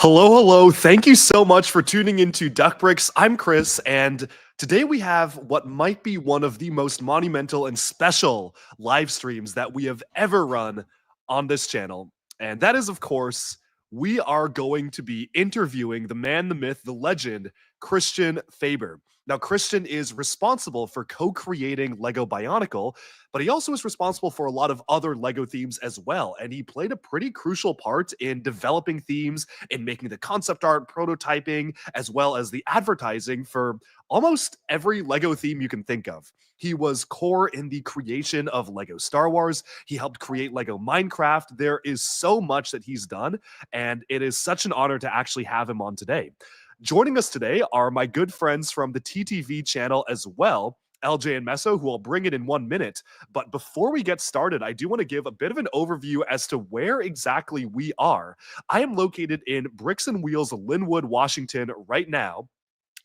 Hello, hello. Thank you so much for tuning into Duck Bricks. I'm Chris, and today we have what might be one of the most monumental and special live streams that we have ever run on this channel. And that is, of course, we are going to be interviewing the man, the myth, the legend, Christian Faber. Now, Christian is responsible for co-creating Lego Bionicle, but he also is responsible for a lot of other Lego themes as well. And he played a pretty crucial part in developing themes, in making the concept art, prototyping, as well as the advertising for almost every Lego theme you can think of. He was core in the creation of Lego Star Wars. He helped create Lego Minecraft. There is so much that he's done, and it is such an honor to actually have him on today. Joining us today are my good friends from the TTV channel as well, LJ and Meso, who I'll bring it in 1 minute. But before we get started, I do want to give a bit of an overview as to where exactly we are. I am located in Bricks Wheels Lynnwood, Washington right now.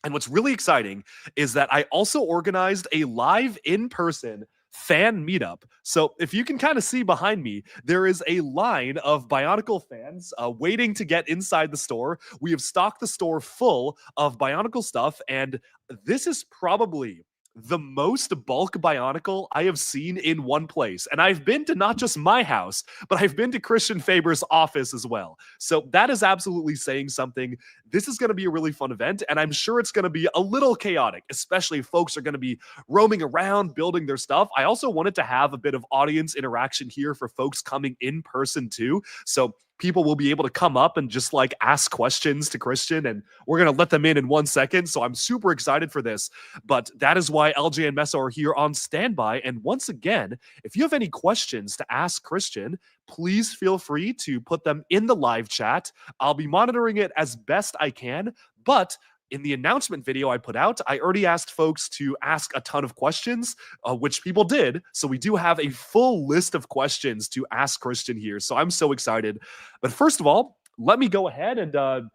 And what's really exciting is that I also organized a live in-person fan meetup. So if you can kind of see behind me, there is a line of Bionicle fans waiting to get inside the store. We have stocked the store full of Bionicle stuff, and this is probably the most bulk Bionicle I have seen in one place. And I've been to not just my house, but I've been to Christian Faber's office as well. So that is absolutely saying something. This is going to be a really fun event, and I'm sure it's going to be a little chaotic, especially if folks are going to be roaming around, building their stuff. I also wanted to have a bit of audience interaction here for folks coming in person too. So people will be able to come up and just like ask questions to Christian, and we're going to let them in 1 second. So I'm super excited for this, but that is why LJ and Meso are here on standby. And once again, if you have any questions to ask Christian, please feel free to put them in the live chat. I'll be monitoring it as best I can, but in the announcement video I put out, I already asked folks to ask a ton of questions, which people did. So we do have a full list of questions to ask Christian here. So I'm so excited. But first of all, let me go ahead and,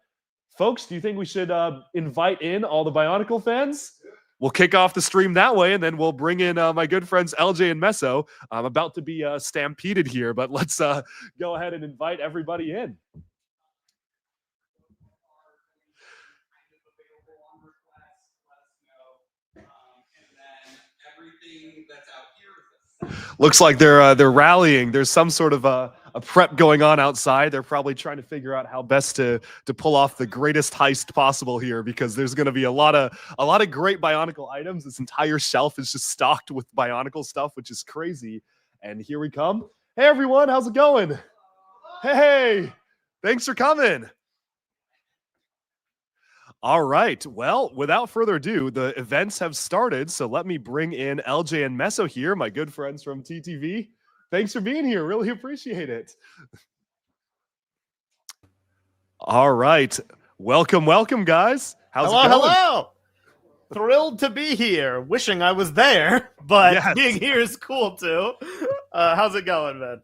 folks, do you think we should invite in all the Bionicle fans? We'll kick off the stream that way, and then we'll bring in my good friends LJ and Meso. I'm about to be stampeded here, but let's go ahead and invite everybody in. Looks like they're rallying. There's some sort of a prep going on outside. They're probably trying to figure out how best to pull off the greatest heist possible here, because there's going to be a lot of great Bionicle items. This entire shelf is just stocked with Bionicle stuff, which is crazy. And here we come. Hey everyone, how's it going? Hey, thanks for coming. All right. Well, without further ado, the events have started. So let me bring in LJ and Meso here, my good friends from TTV. Thanks for being here. Really appreciate it. All right. Welcome, welcome, guys. How's it going? Hello. Thrilled to be here. Wishing I was there, but yes, being here is cool too. How's it going, man?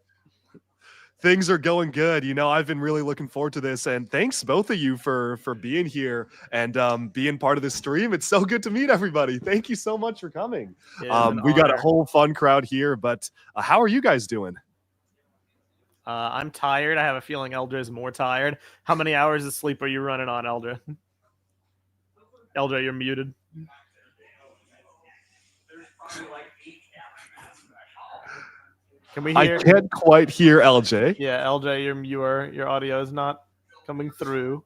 Things are going good. You know, I've been really looking forward to this, and thanks both of you for being here and being part of this stream. It's so good to meet everybody. Thank you so much for coming. We got a whole fun crowd here, but how are you guys doing? I'm tired. I have a feeling Elder is more tired. How many hours of sleep are you running on, Elder? Elder, you're muted. Can we hear? I can't quite hear LJ. Yeah, LJ, your audio is not coming through.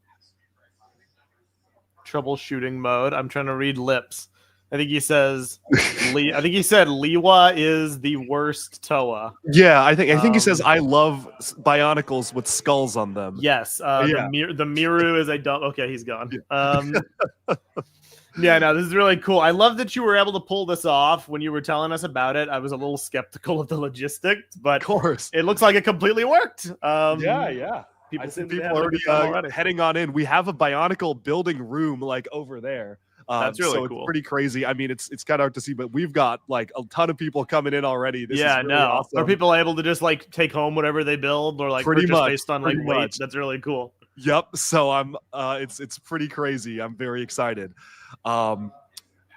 Troubleshooting mode. I'm trying to read lips. I think he says I think he said Liwa is the worst Toa. Yeah, I think he says I love Bionicles with skulls on them. Yes. The Miru is a dumb. Okay, he's gone. Yeah, no, this is really cool. I love that you were able to pull this off. When you were telling us about it, I was a little skeptical of the logistics, but of course, it looks like it completely worked. Yeah. People are already heading on in. We have a Bionicle building room like over there. That's really so cool. It's pretty crazy. I mean, it's kind of hard to see, but we've got like a ton of people coming in already. This is really awesome. Are people able to just like take home whatever they build, or like pretty much based on like weight? That's really cool. Yep. So I'm it's pretty crazy. I'm very excited. I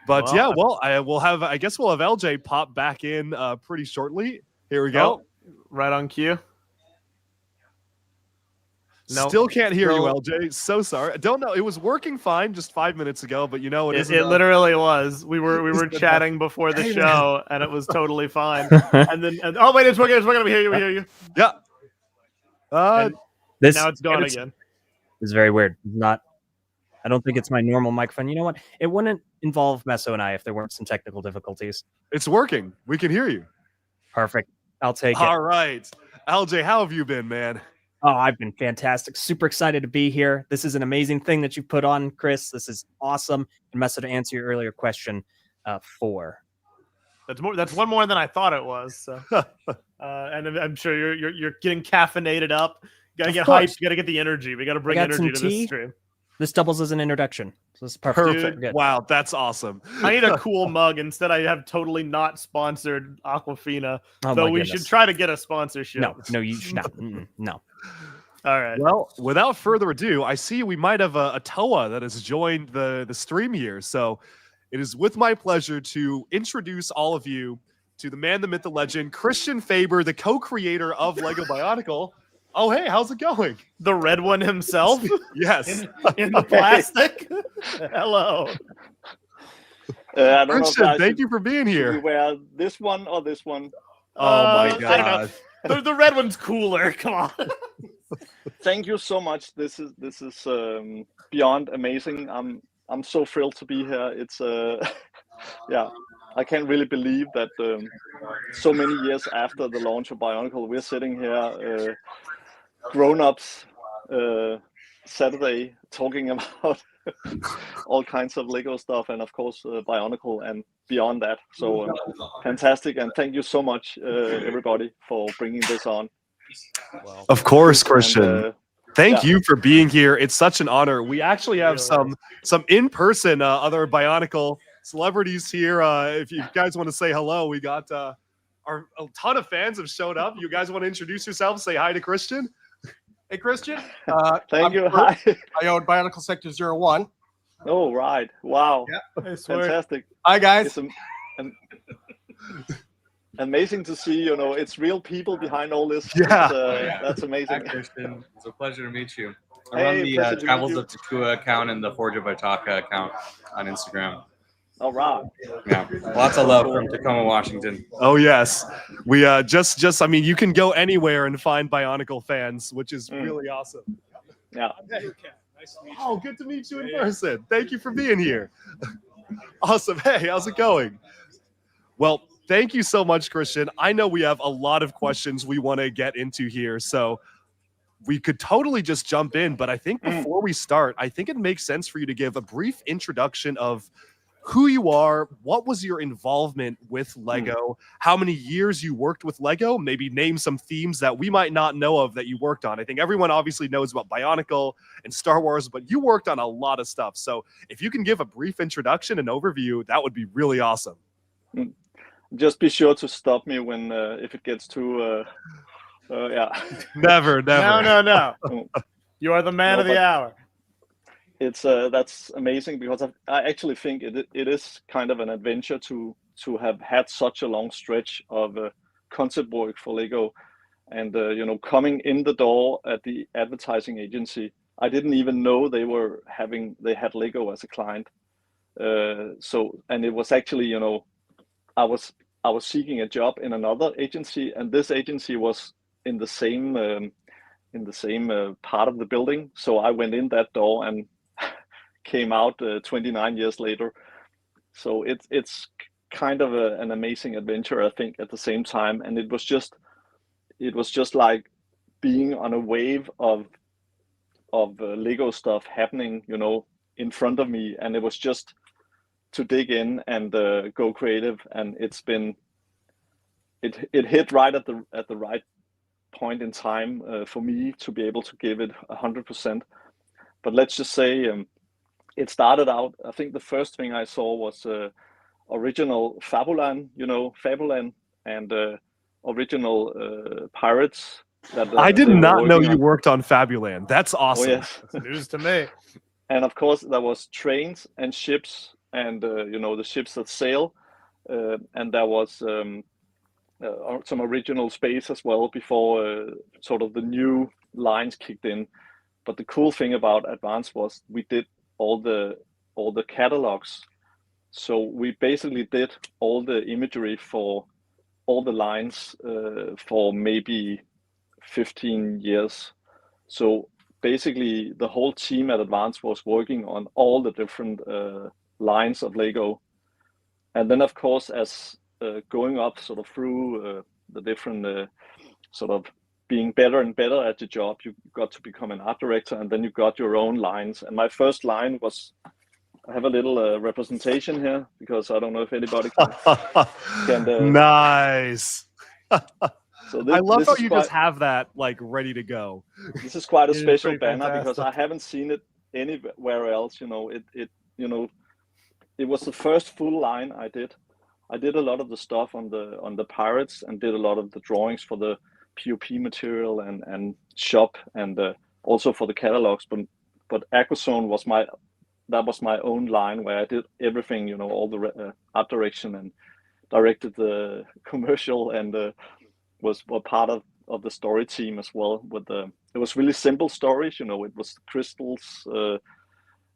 guess we'll have LJ pop back in pretty shortly. Here we go. Right on cue. Nope. Still can't hear you, Still- LJ. So sorry. I don't know. It was working fine just 5 minutes ago, but it isn't. It literally was. We were Isn't chatting before the Hey, show, and it was totally fine. Oh wait, it's working. It's working. We hear you. We hear you. Yeah. And This now it's gone it's- again. is very weird. I don't think it's my normal microphone. You know what? It wouldn't involve Meso and I if there weren't some technical difficulties. It's working. We can hear you. Perfect. I'll take it. All right. LJ, how have you been, man? Oh, I've been fantastic. Super excited to be here. This is an amazing thing that you've put on, Chris. This is awesome. And Meso, to answer your earlier question, 4. That's one more than I thought it was. So. And I'm sure you're getting caffeinated up. You gotta get hyped. You gotta get the energy. We gotta bring energy to this stream. This doubles as an introduction. So this is perfect. Perfect. Good. Wow, that's awesome. I need a cool mug. Instead, I have totally not sponsored Aquafina. Oh though my we goodness. should try to get a sponsorship. No, you should not. No. All right. Well, without further ado, I see we might have a Toa that has joined the stream here. So it is with my pleasure to introduce all of you to the man, the myth, the legend, Christian Faber, the co-creator of Lego Bionicle. Oh, hey, how's it going? The red one himself Yes. in the plastic. Hello. I don't know if Christian, I thank should- you for being should we here. wear this one or this one? Oh my I don't god. know. The red one's cooler. Come on. Thank you so much. This is beyond amazing. I'm so thrilled to be here. It's yeah, I can't really believe that so many years after the launch of Bionicle, we're sitting here, grown-ups, Saturday, talking about all kinds of Lego stuff, and of course Bionicle and beyond that. So fantastic, and thank you so much, everybody, for bringing this on. Of course, Christian. And, Thank yeah. you for being here. It's such an honor. We actually have some in-person other Bionicle celebrities here. If you guys want to say hello, we got a ton of fans have showed up. You guys want to introduce yourselves? Say hi to Christian. Hey, Christian. Thank you. Hi. I own Bionicle Sector 01. Oh, right. Wow. Yeah. I swear. Fantastic. Hi, guys. It's amazing to see, it's real people behind all this. Yeah. That's Hi, amazing. Christian. It's a pleasure to meet you. I Hey, run pleasure the to meet Travels you. of Pkwy account and the Forge of Itaka account on Instagram. All right. Yeah, lots of love from Tacoma, Washington. Oh yes, we just I mean, you can go anywhere and find Bionicle fans, which is really awesome. Yeah. Oh, good to meet you in person. Thank you for being here. Awesome. Hey, how's it going? Well, thank you so much, Christian. I know we have a lot of questions we want to get into here, so we could totally just jump in. But I think before we start, I think it makes sense for you to give a brief introduction of who you are, what was your involvement with Lego, how many years you worked with Lego, maybe name some themes that we might not know of that you worked on. I think everyone obviously knows about Bionicle and Star Wars, but you worked on a lot of stuff. So if you can give a brief introduction and overview, that would be really awesome. Just be sure to stop me when if it gets too yeah. Never. No. You are the man No, of the but- hour. It's that's amazing because I actually think it is kind of an adventure to have had such a long stretch of concept work for Lego, and coming in the door at the advertising agency, I didn't even know they had Lego as a client. And it was actually I was seeking a job in another agency, and this agency was in the same part of the building. So I went in that door and came out 29 years later. So it's kind of an amazing adventure, I think, at the same time. And it was just like being on a wave of Lego stuff happening, in front of me, and it was just to dig in and go creative. And it hit right at the right point in time for me to be able to give it 100%. But let's just say it started out, I think the first thing I saw was original Fabulan, Fabulan, and original Pirates. That I did they were not know working you on. worked on Fabuland. That's Oh, awesome. yes. News to me. And of course, there was trains and ships, and the ships that sail, and there was some original space as well before sort of the new lines kicked in. But the cool thing about Advance was we did all the catalogs. So we basically did all the imagery for all the lines for maybe 15 years. So basically the whole team at Advance was working on all the different lines of Lego. And then of course, as going up sort of through the different sort of being better and better at your job, you got to become an art director, and then you got your own lines. And my first line was, I have a little representation here because I don't know if anybody can nice. So I love how you quite, just have that like ready to go. This is quite a It is special pretty banner fantastic. because I haven't seen it anywhere else. You know, it was the first full line I did. I did a lot of the stuff on the pirates and did a lot of the drawings for the POP material and shop and also for the catalogs. But Aquazone was my own line where I did everything. You know, all the art direction and directed the commercial and was part of the story team as well. It was really simple stories. You know, it was crystals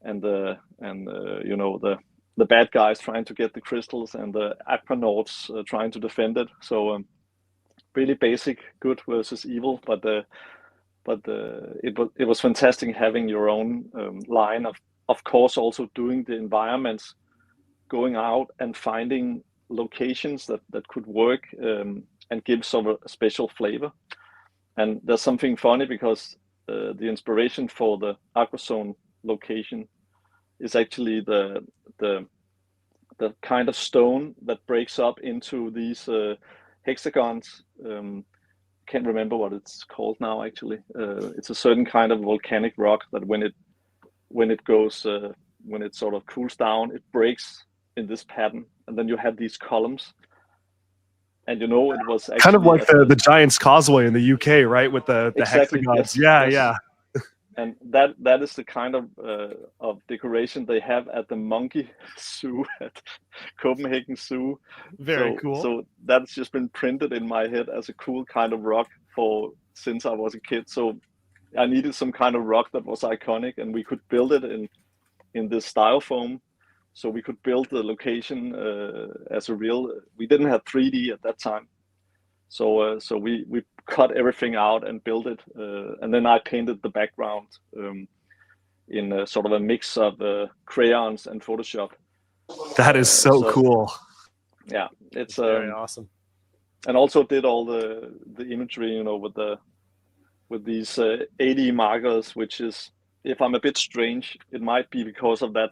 and you know, the bad guys trying to get the crystals and the aquanauts trying to defend it. So really basic, good versus evil. But it was fantastic having your own line of course also doing the environments, going out and finding locations that could work and give sort of a special flavor. And there's something funny because the inspiration for the Aquazone location is actually the kind of stone that breaks up into these hexagons. Can't remember what it's called now. Actually, it's a certain kind of volcanic rock that when it goes when it sort of cools down, it breaks in this pattern, and then you have these columns. And you know, it was actually Kind of like the Giant's Causeway in the UK, right? With the exactly, hexagons. yes, Yeah, yes. yeah. And that is the kind of decoration they have at the monkey zoo at Copenhagen Zoo. Very cool. So that's just been printed in my head as a cool kind of rock since I was a kid. So I needed some kind of rock that was iconic, and we could build it in this styrofoam. So we could build the location as a real. We didn't have 3D at that time, so we cut everything out and built it, and then I painted the background in sort of a mix of crayons and Photoshop. That is so cool. Yeah, it's very awesome. And also did all the imagery, you know, with these 80 markers, which is, if I'm a bit strange, it might be because of that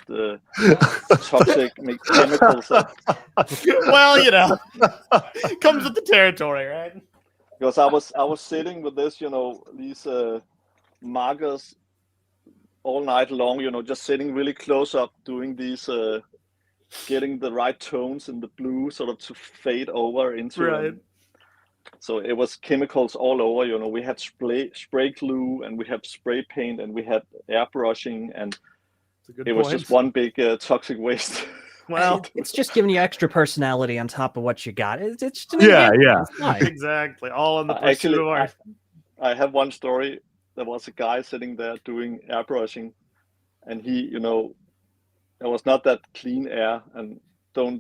toxic chemicals. Well, you know, comes with the territory, right? Because I was sitting with this, you know, these markers all night long, you know, just sitting really close up, doing these, getting the right tones in the blue, sort of to fade over into. Right. So it was chemicals all over, you know. We had spray glue, and we had spray paint, and we had airbrushing, and it was just one big toxic waste. Well, it's just giving you extra personality on top of what you got. It's yeah. Exactly. All in the pursuit of art. I have one story. There was a guy sitting there doing airbrushing, and he, you know, there was not that clean air, and don't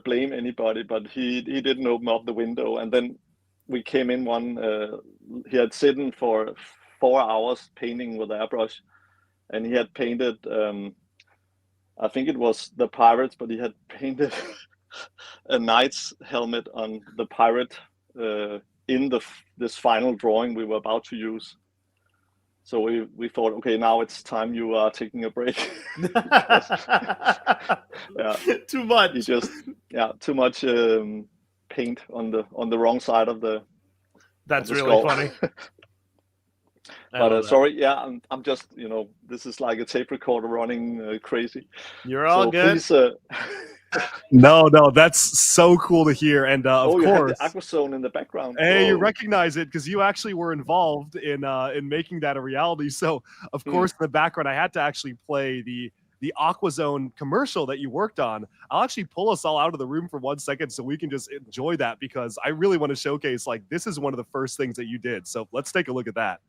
blame anybody, but he didn't open up the window, and then we came in he had sitting for 4 hours painting with airbrush, and he had painted I think it was the pirates, but he had painted a knight's helmet on the pirate in this final drawing we were about to use. So we thought, okay, now it's time you are taking a break. Yeah, too much. Too much paint on the wrong side of the. That's of the really skull. funny. But sorry, yeah, I'm just, you know, this is like a tape recorder running crazy. You're all good. Please, No, that's so cool to hear, and of you course, have the Aquazone in the background. hey, you recognize it because you actually were involved in making that a reality. So, of course, in the background, I had to actually play the Aquazone commercial that you worked on. I'll actually pull us all out of the room for 1 second so we can just enjoy that, because I really want to showcase, like, this is one of the first things that you did. So let's take a look at that.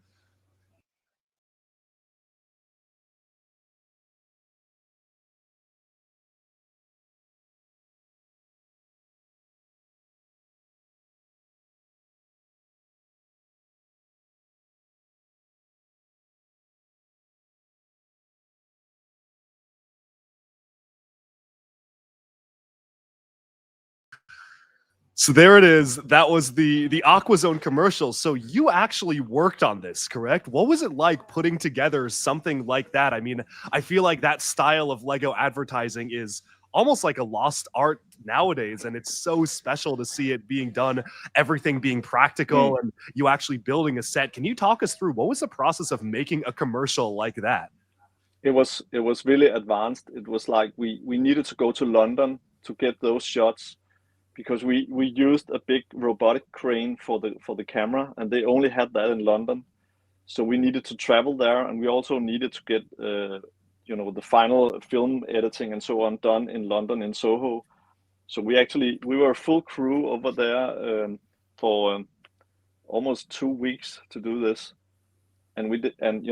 So there it is. That was the AquaZone commercial. So you actually worked on this, correct? What was it like putting together something like that? I mean, I feel like that style of Lego advertising is almost like a lost art nowadays, and it's so special to see it being done, everything being practical, and you actually building a set. Can you talk us through what was the process of making a commercial like that? It was really advanced. It was like we needed to go to London to get those shots, because we used a big robotic crane for the camera, and they only had that in London. So we needed to travel there, and we also needed to get the final film editing and so on done in London, in Soho. So we were a full crew over there for almost 2 weeks to do this, and we did, and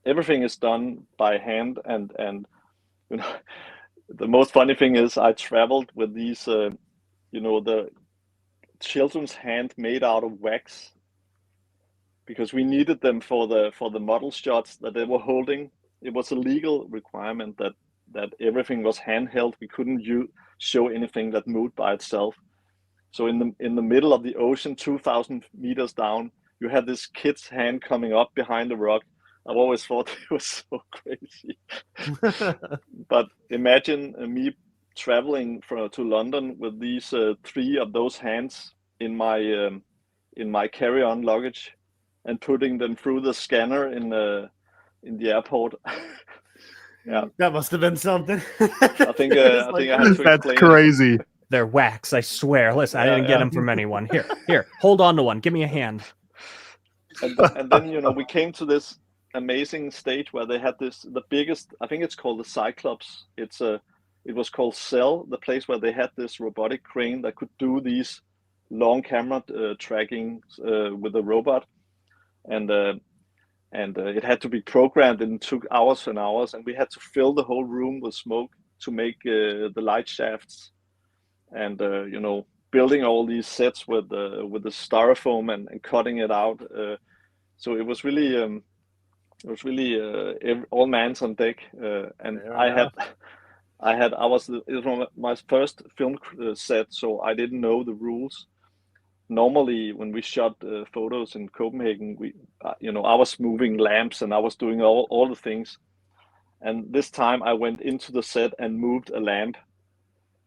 everything is done by hand, and the most funny thing is I traveled with these the children's hand made out of wax, because we needed them for the model shots that they were holding. It was a legal requirement that everything was handheld. We couldn't show anything that moved by itself. So in the middle of the ocean, 2,000 meters down, you had this kid's hand coming up behind the rock. I've always thought it was so crazy. But imagine me traveling to London with these 3 of those hands in my carry-on luggage, and putting them through the scanner in the airport. Yeah, that must have been something. I think I had to explain. That's crazy. They're wax, I swear. Listen, I didn't get them from anyone. Here, hold on to one. Give me a hand. And then we came to this amazing stage where they had the biggest, I think it's called the Cyclops. It was called Cell, the place where they had this robotic crane that could do these long camera tracking with a robot, and it had to be programmed, and it took hours and hours, and we had to fill the whole room with smoke to make the light shafts, and building all these sets with the styrofoam and cutting it out. So it was really all hands on deck, and it was my first film set, so I didn't know the rules. Normally, when we shot photos in Copenhagen, I was moving lamps and I was doing all the things. And this time, I went into the set and moved a lamp,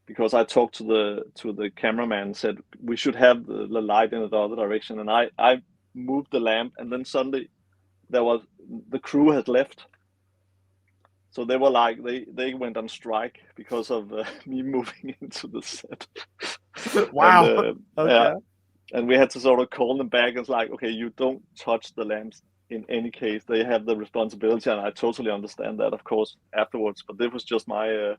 because I talked to the cameraman and said we should have the light in the other direction. And I moved the lamp, and then suddenly the crew had left. So they were like, they went on strike because of me moving into the set. Wow. And, okay. yeah, and we had to sort of call them back. It's like, okay, you don't touch the lamps in any case. They have the responsibility, and I totally understand that, of course, afterwards. But this was just my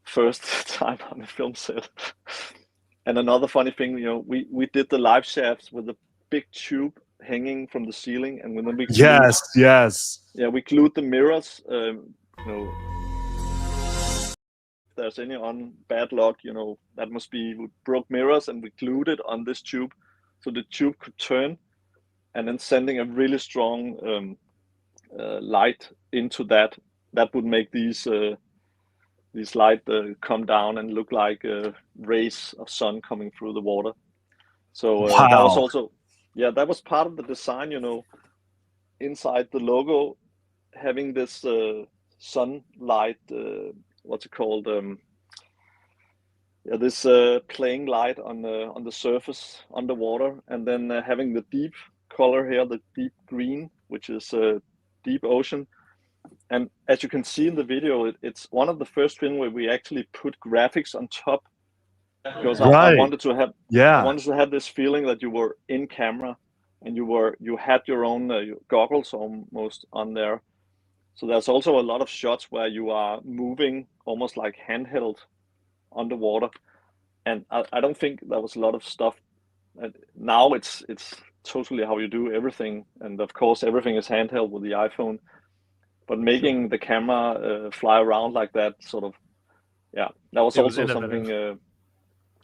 first time on a film set. And another funny thing, we did the live shafts with a big tube hanging from the ceiling, and when we Yes. we glued the mirrors. If there's any bad luck, that must be, we broke mirrors, and we glued it on this tube, so the tube could turn, and then sending a really strong light into that would make these light come down and look like rays of sun coming through the water. So that was also, that was part of the design, inside the logo, having this sunlight, what's it called? This playing light on the surface underwater, and then having the deep color here, the deep green, which is deep ocean. And as you can see in the video, it's one of the first films where we actually put graphics on top, because I wanted to have this feeling that you were in camera, and you had your own goggles almost on there. So there's also a lot of shots where you are moving almost like handheld underwater, and I don't think there was a lot of stuff. Now it's totally how you do everything, and of course everything is handheld with the iPhone. But making the camera fly around like that, sort of, that was also something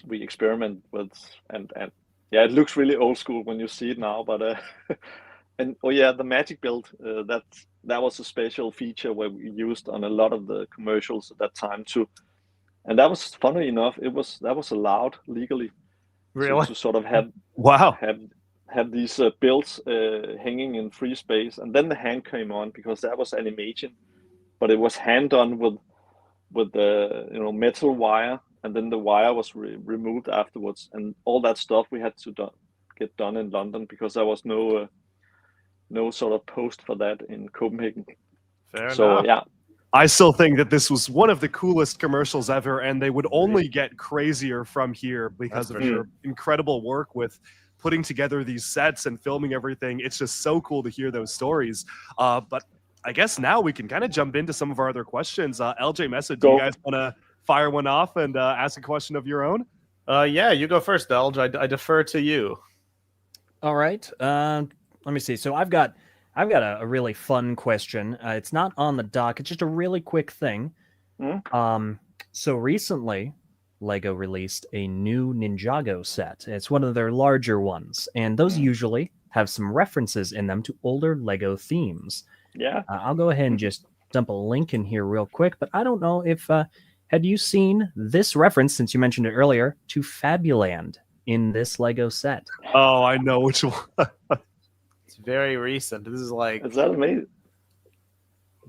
we experiment with, and it looks really old school when you see it now. But the magic build, that was a special feature where we used on a lot of the commercials at that time to and that was funny enough. That was allowed legally. Really? To sort of have Wow. have these builds hanging in free space, and then the hand came on because that was animation, but it was hand done with the metal wire, and then the wire was removed afterwards, and all that stuff we had to get done in London because there was no sort of post for that in Copenhagen. Fair So enough. yeah, I still think that this was one of the coolest commercials ever, and they would only get crazier from here because That's of for your incredible work with putting together these sets and filming everything. It's just so cool to hear those stories. But I guess now we can kind of jump into some of our other questions. LJ Mesa, do you Go. guys want to fire one off and ask a question of your own? Yeah, you go first, Elge. I defer to you. All right. Let me see. So I've got a really fun question. It's not on the dock. It's just a really quick thing. So recently, Lego released a new Ninjago set. It's one of their larger ones, and those usually have some references in them to older Lego themes. yeah. I'll go ahead and just dump a link in here real quick, but I don't know if had you seen this reference, since you mentioned it earlier, to Fabuland in this Lego set? Oh, I know which one. It's very recent. This is like Is that amazing?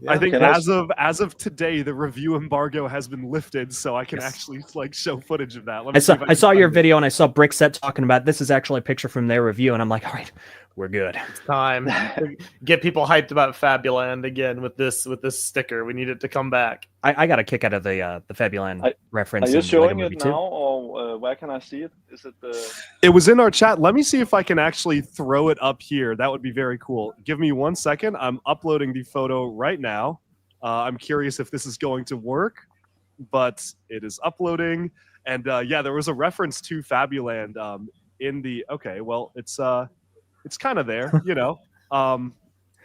I think Can I- as of today, the review embargo has been lifted, so I can actually like show footage of that. Let me I see saw if I can saw find your it. video and I saw Brickset talking about this is actually a picture from their review, and I'm like, all right, we're good. time to get people hyped about Fabuland again with this sticker. We need it to come back. I got a kick out of the Fabuland reference. Are you in Lego showing Movie it 2. now, or where can I see it? Is it the? It was in our chat. Let me see if I can actually throw it up here. That would be very cool. Give me 1 second. I'm uploading the photo right now. I'm curious if this is going to work, but it is uploading. And yeah, there was a reference to Fabuland in the. Okay, well, it's kind of there, you know.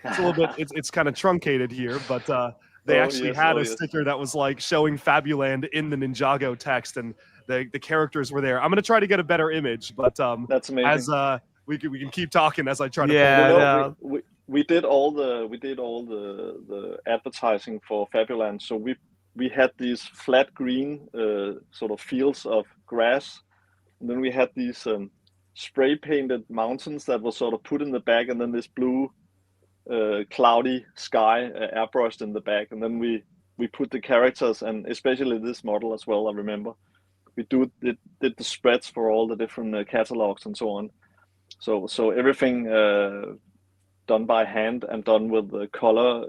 It's a little bit. It's kind of truncated here, but they actually had a sticker that was like showing Fabuland in the Ninjago text, and the characters were there. I'm gonna try to get a better image, but That's amazing. as we can keep talking as I try to. Yeah, pull it no. up. We did all the advertising for Fabuland. So we had these flat green sort of fields of grass, and then we had these spray painted mountains that were sort of put in the back, and then this blue cloudy sky airbrushed in the back, and then we put the characters, and especially this model as well. I remember we did the spreads for all the different catalogs and so on. So everything done by hand and done with the color,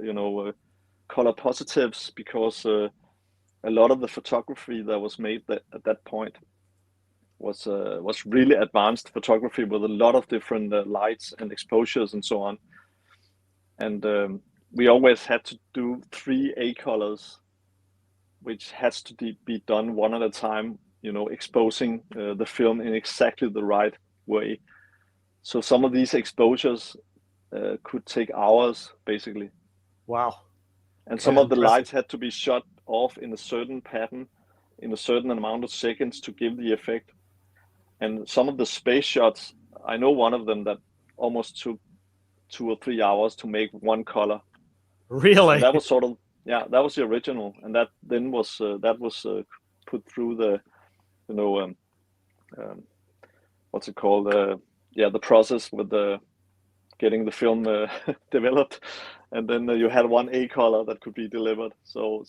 color positives, because a lot of the photography that was made at that point was really advanced photography with a lot of different lights and exposures and so on. And we always had to do 3 A colors, which has to be done one at a time, exposing the film in exactly the right way. So some of these exposures could take hours, basically. Wow. And some of the lights had to be shut off in a certain pattern, in a certain amount of seconds to give the effect. And some of the space shots, I know one of them that almost took 2 or 3 hours to make one color. Really? And that was sort of, that was the original. And that then was, put through the, what's it called? The process with getting the film developed, and then you had 1 A color that could be delivered. So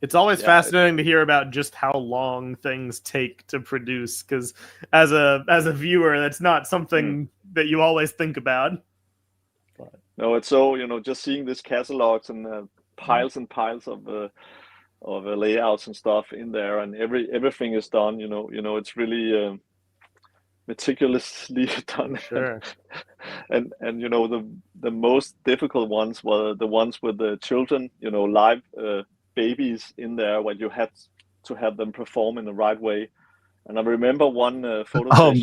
it's always fascinating to hear about just how long things take to produce, because as a viewer, that's not something that you always think about. But, no, it's so just seeing these catalogs and piles and piles of layouts and stuff in there, and everything is done. It's really meticulously done. Sure. and the most difficult ones were the ones with the children, live babies in there, where you had to have them perform in the right way. And I remember one photo session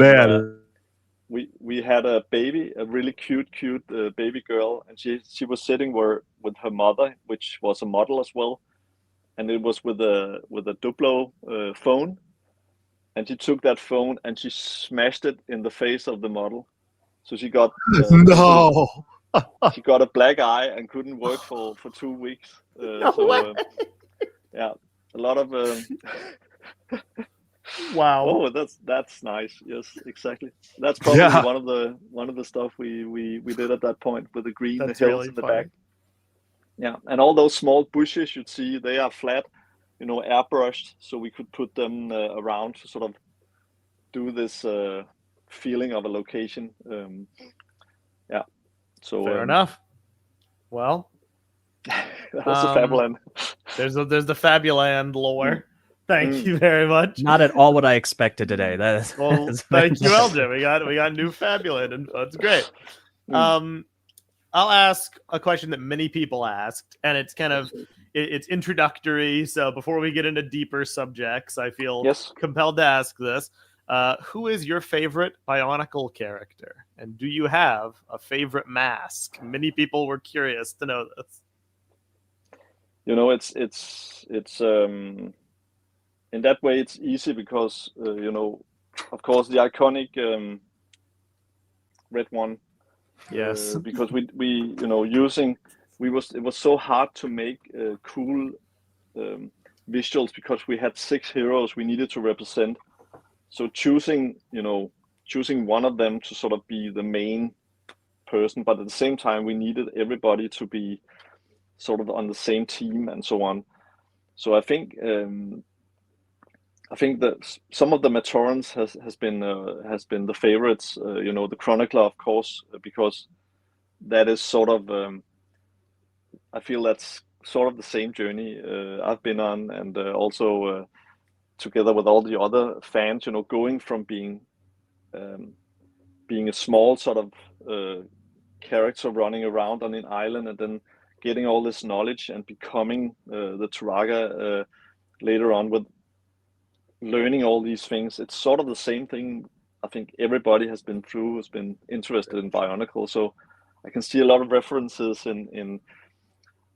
where we had a baby, a really cute baby girl, and she was sitting with her mother, which was a model as well, and it was with a Duplo phone. And she took that phone and she smashed it in the face of the model. So she got she got a black eye and couldn't work for 2 weeks. No way. Yeah, a lot of. Wow. Oh, that's nice. Yes, exactly. That's probably Yeah. one of the stuff we did at that point with the green, That's the hills really in the funny. back. Yeah, and all those small bushes you'd see, they are flat, airbrushed, so we could put them around to sort of do this feeling of a location. Yeah. So Fair enough. Well, that's a Faberland. there's the Fabuland lore. Thank you very much. Not at all what I expected today. That is, Well, thank you, LJ. We got new Fabuland, and that's great. I'll ask a question that many people asked, and it's kind of it's introductory. So before we get into deeper subjects, I feel compelled to ask this: who is your favorite Bionicle character, and do you have a favorite mask? Many people were curious to know this. It's in that way it's easy because of course the iconic red one. Yes. Because we it was so hard to make cool visuals because we had 6 heroes we needed to represent. So choosing one of them to sort of be the main person, but at the same time we needed everybody to be sort of on the same team and so on. So I think that some of the Matorans has been the favorites. The Chronicler, of course, because that is sort of I feel that's sort of the same journey I've been on, and also together with all the other fans, going from being a small sort of character running around on an island, and then getting all this knowledge and becoming the Turaga later on with learning all these things. It's sort of the same thing I think everybody has been through, has been interested in Bionicle. So I can see a lot of references in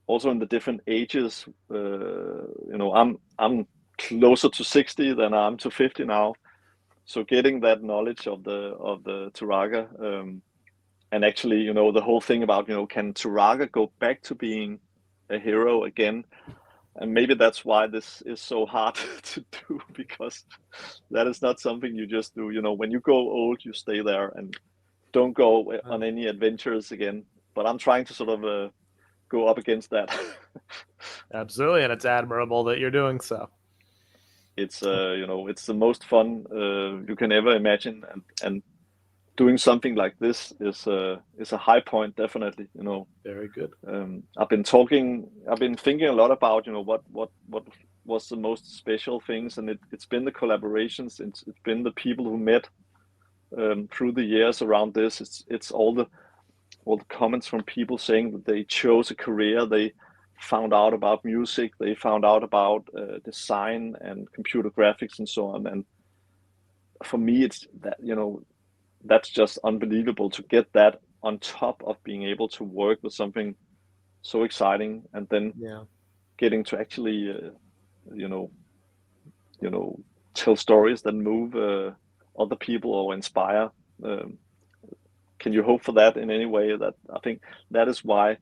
also in the different ages. I'm closer to 60 than I'm to 50 now. So getting that knowledge of the Turaga, and actually, the whole thing about, can Turaga go back to being a hero again? And maybe that's why this is so hard to do, because that is not something you just do. When you go old, you stay there and don't go on any adventures again. But I'm trying to sort of go up against that. Absolutely, and it's admirable that you're doing so. It's it's the most fun you can ever imagine, and doing something like this is a high point, definitely. Very good. I've been thinking a lot about what was the most special things, and it's been the collaborations. It's been the people who met through the years around this. It's all the comments from people saying that they chose a career, they found out about music, they found out about design and computer graphics and so on. And for me, it's that that's just unbelievable to get that on top of being able to work with something so exciting, and then getting to actually tell stories that move other people or inspire. Can you hope for that in any way? That I think that is why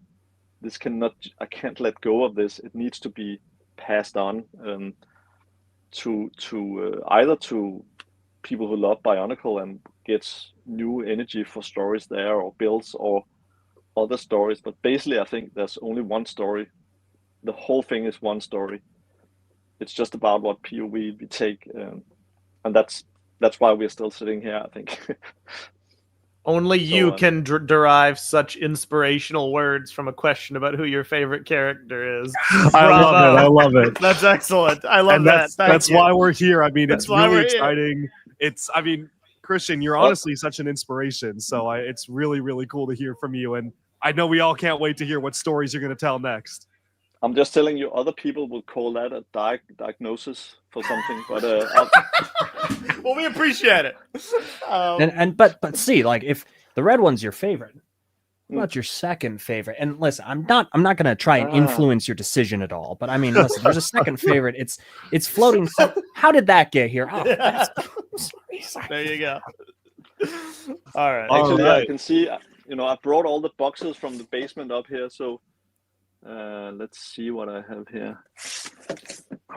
I can't let go of this. It needs to be passed on to either to people who love Bionicle and gets new energy for stories there, or builds, or other stories. But basically, I think there's only one story. The whole thing is one story. It's just about what POV we take, and that's why we're still sitting here, I think. Only you can derive such inspirational words from a question about who your favorite character is. I love it. That's excellent. I love that. That's why we're here. I mean, it's really exciting. Here. Christian, you're honestly such an inspiration. So it's really, really cool to hear from you. And I know we all can't wait to hear what stories you're going to tell next. I'm just telling you, other people will call that a diagnosis for something, but well, we appreciate it. But see, like, if the red one's your favorite, what's your second favorite? And listen, I'm not going to try and influence your decision at all. But I mean, listen, there's a second favorite. It's floating. How did that get here? Oh, sorry. There you go. All right. Actually, I can see. I brought all the boxes from the basement up here, so. Let's see what I have here.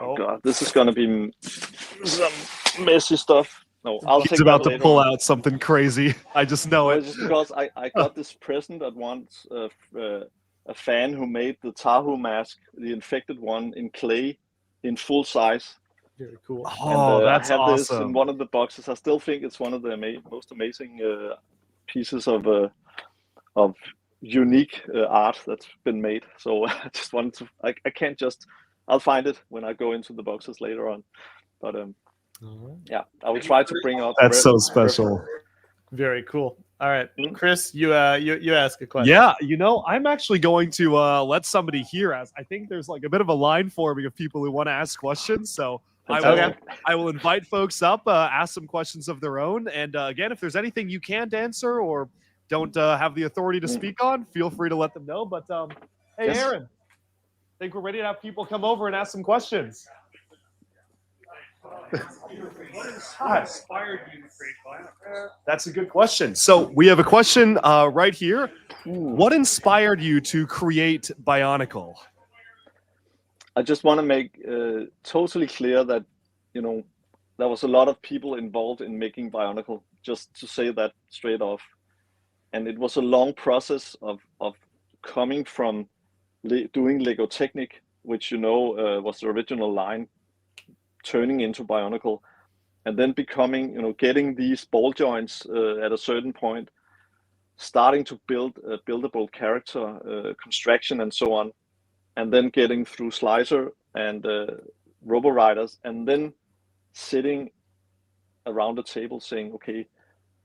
Oh God, this is gonna be some messy stuff. No, I'll He's take about that to later pull on. out something crazy. I just know No, it. it's just because I got this present at once. A fan who made the Tahoe mask, the infected one, in clay, in full size. Very cool. Oh, And that's I have this awesome. in one of the boxes. I still think it's one of the most amazing pieces of unique art that's been made. So I just wanted to. I can't just. I'll find it when I go into the boxes later on. But yeah, I will try to bring up. That's so special. Very cool. All right, Chris, you ask a question. Yeah, I'm actually going to let somebody here ask. I think there's like a bit of a line forming of people who want to ask questions. So I will invite folks up, ask some questions of their own. And again, if there's anything you can't answer or don't have the authority to speak on, feel free to let them know. But hey, Yes. Aaron, I think we're ready to have people come over and ask some questions. What inspired you to create Bionicle? That's a good question. So we have a question right here. What inspired you to create Bionicle? I just want to make totally clear that there was a lot of people involved in making Bionicle. Just to say that straight off, and it was a long process of coming from doing Lego Technic, which was the original line, turning into Bionicle, and then becoming, getting these ball joints at a certain point, starting to build a buildable character, construction, and so on, and then getting through Slicer and Robo Riders, and then sitting around the table saying, okay,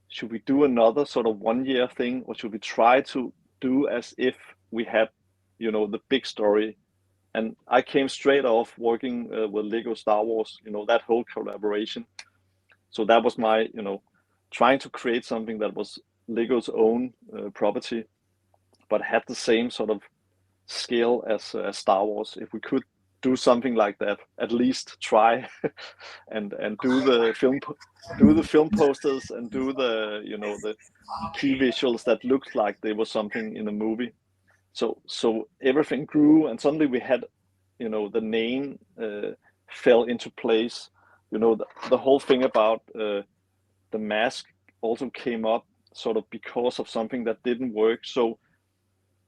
should we do another sort of 1 year thing, or should we try to do as if we had, the big story? And I came straight off working with Lego Star Wars, that whole collaboration. So that was my, trying to create something that was Lego's own property, but had the same sort of scale as Star Wars. If we could do something like that, at least try, and do the film posters and do the the key visuals that looked like they were something in a movie. So everything grew, and suddenly we had, the name fell into place. The whole thing about the mask also came up sort of because of something that didn't work. So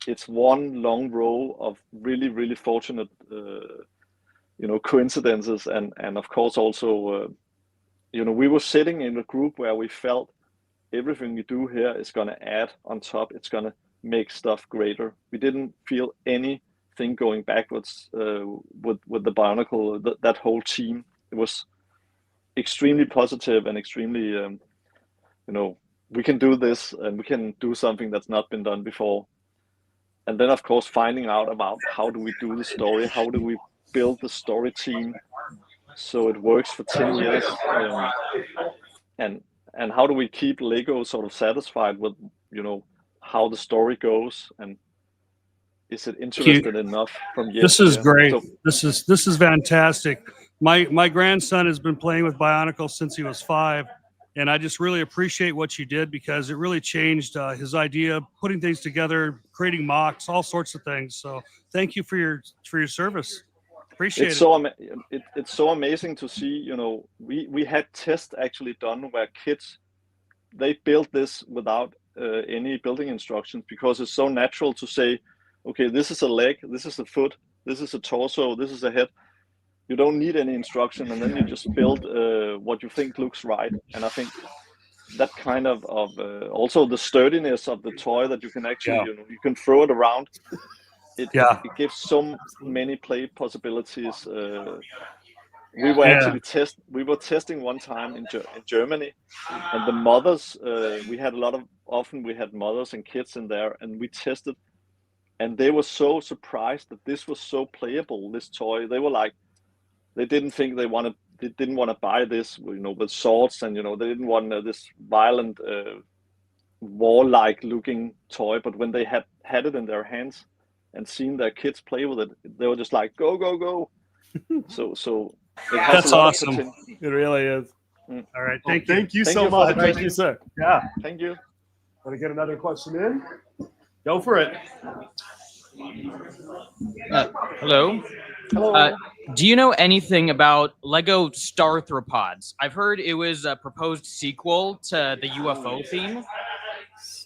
it's one long row of really, really fortunate, coincidences, and of course also, we were sitting in a group where we felt everything we do here is going to add on top. It's going to make stuff greater. We didn't feel anything going backwards with the Bionicle. That whole team, it was extremely positive and extremely, we can do this and we can do something that's not been done before. And then, of course, finding out about how do we do the story, how do we build the story team so it works for 10 years, and how do we keep Lego sort of satisfied with, how the story goes, and is it interested enough from year This to is year? great. So, This is fantastic. My grandson has been playing with Bionicle since he was 5. And I just really appreciate what you did, because it really changed his idea, putting things together, creating mocks, all sorts of things. So thank you for your service. Appreciate it. It's so amazing to see. We had tests actually done where kids, they built this without any building instructions, because it's so natural to say, okay, this is a leg, this is a foot, this is a torso, this is a head. You don't need any instruction, and then you just build what you think looks right. And I think that kind of also the sturdiness of the toy, that you can actually, you can throw it around. It gives so many play possibilities. We were actually testing one time in Germany, and the mothers, we had often we had mothers and kids in there, and we tested, and they were so surprised that this was so playable, this toy. They were like, they didn't think they didn't want to buy this, with swords, and they didn't want this violent, warlike looking toy. But when they had it in their hands and seen their kids play with it, they were just like, go, go, go. So it has That's a lot awesome. of potential. It really is. All right. Thank you. Thank you Thank so you for much. the Thank you, sir. Yeah. Thank you. Want to get another question in? Go for it. Hello. Hello. Do you know anything about Lego Starthropods? I've heard it was a proposed sequel to the UFO theme.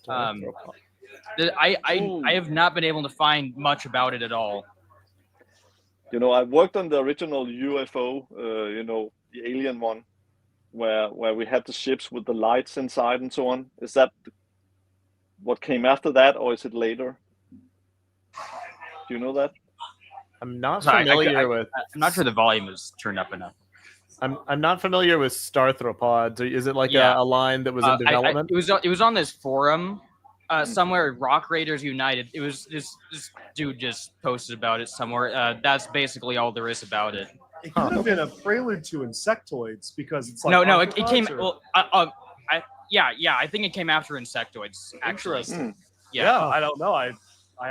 I have not been able to find much about it at all. You know, I worked on the original UFO, you know, the alien one, where we had the ships with the lights inside and so on. Is that what came after that, or is it later? Do you know that? I'm not Sorry, familiar with. I'm not sure the volume is turned up enough. I'm not familiar with Starthropods. Is it like Yeah. a line that was in development? It was on this forum somewhere. Rock Raiders United. It was this dude just posted about it somewhere. That's basically all there is about it. It could have been a prelude to insectoids because it's like No, it came. Well, I think it came after Insectoids. Actually, Interesting. Yeah. I don't know.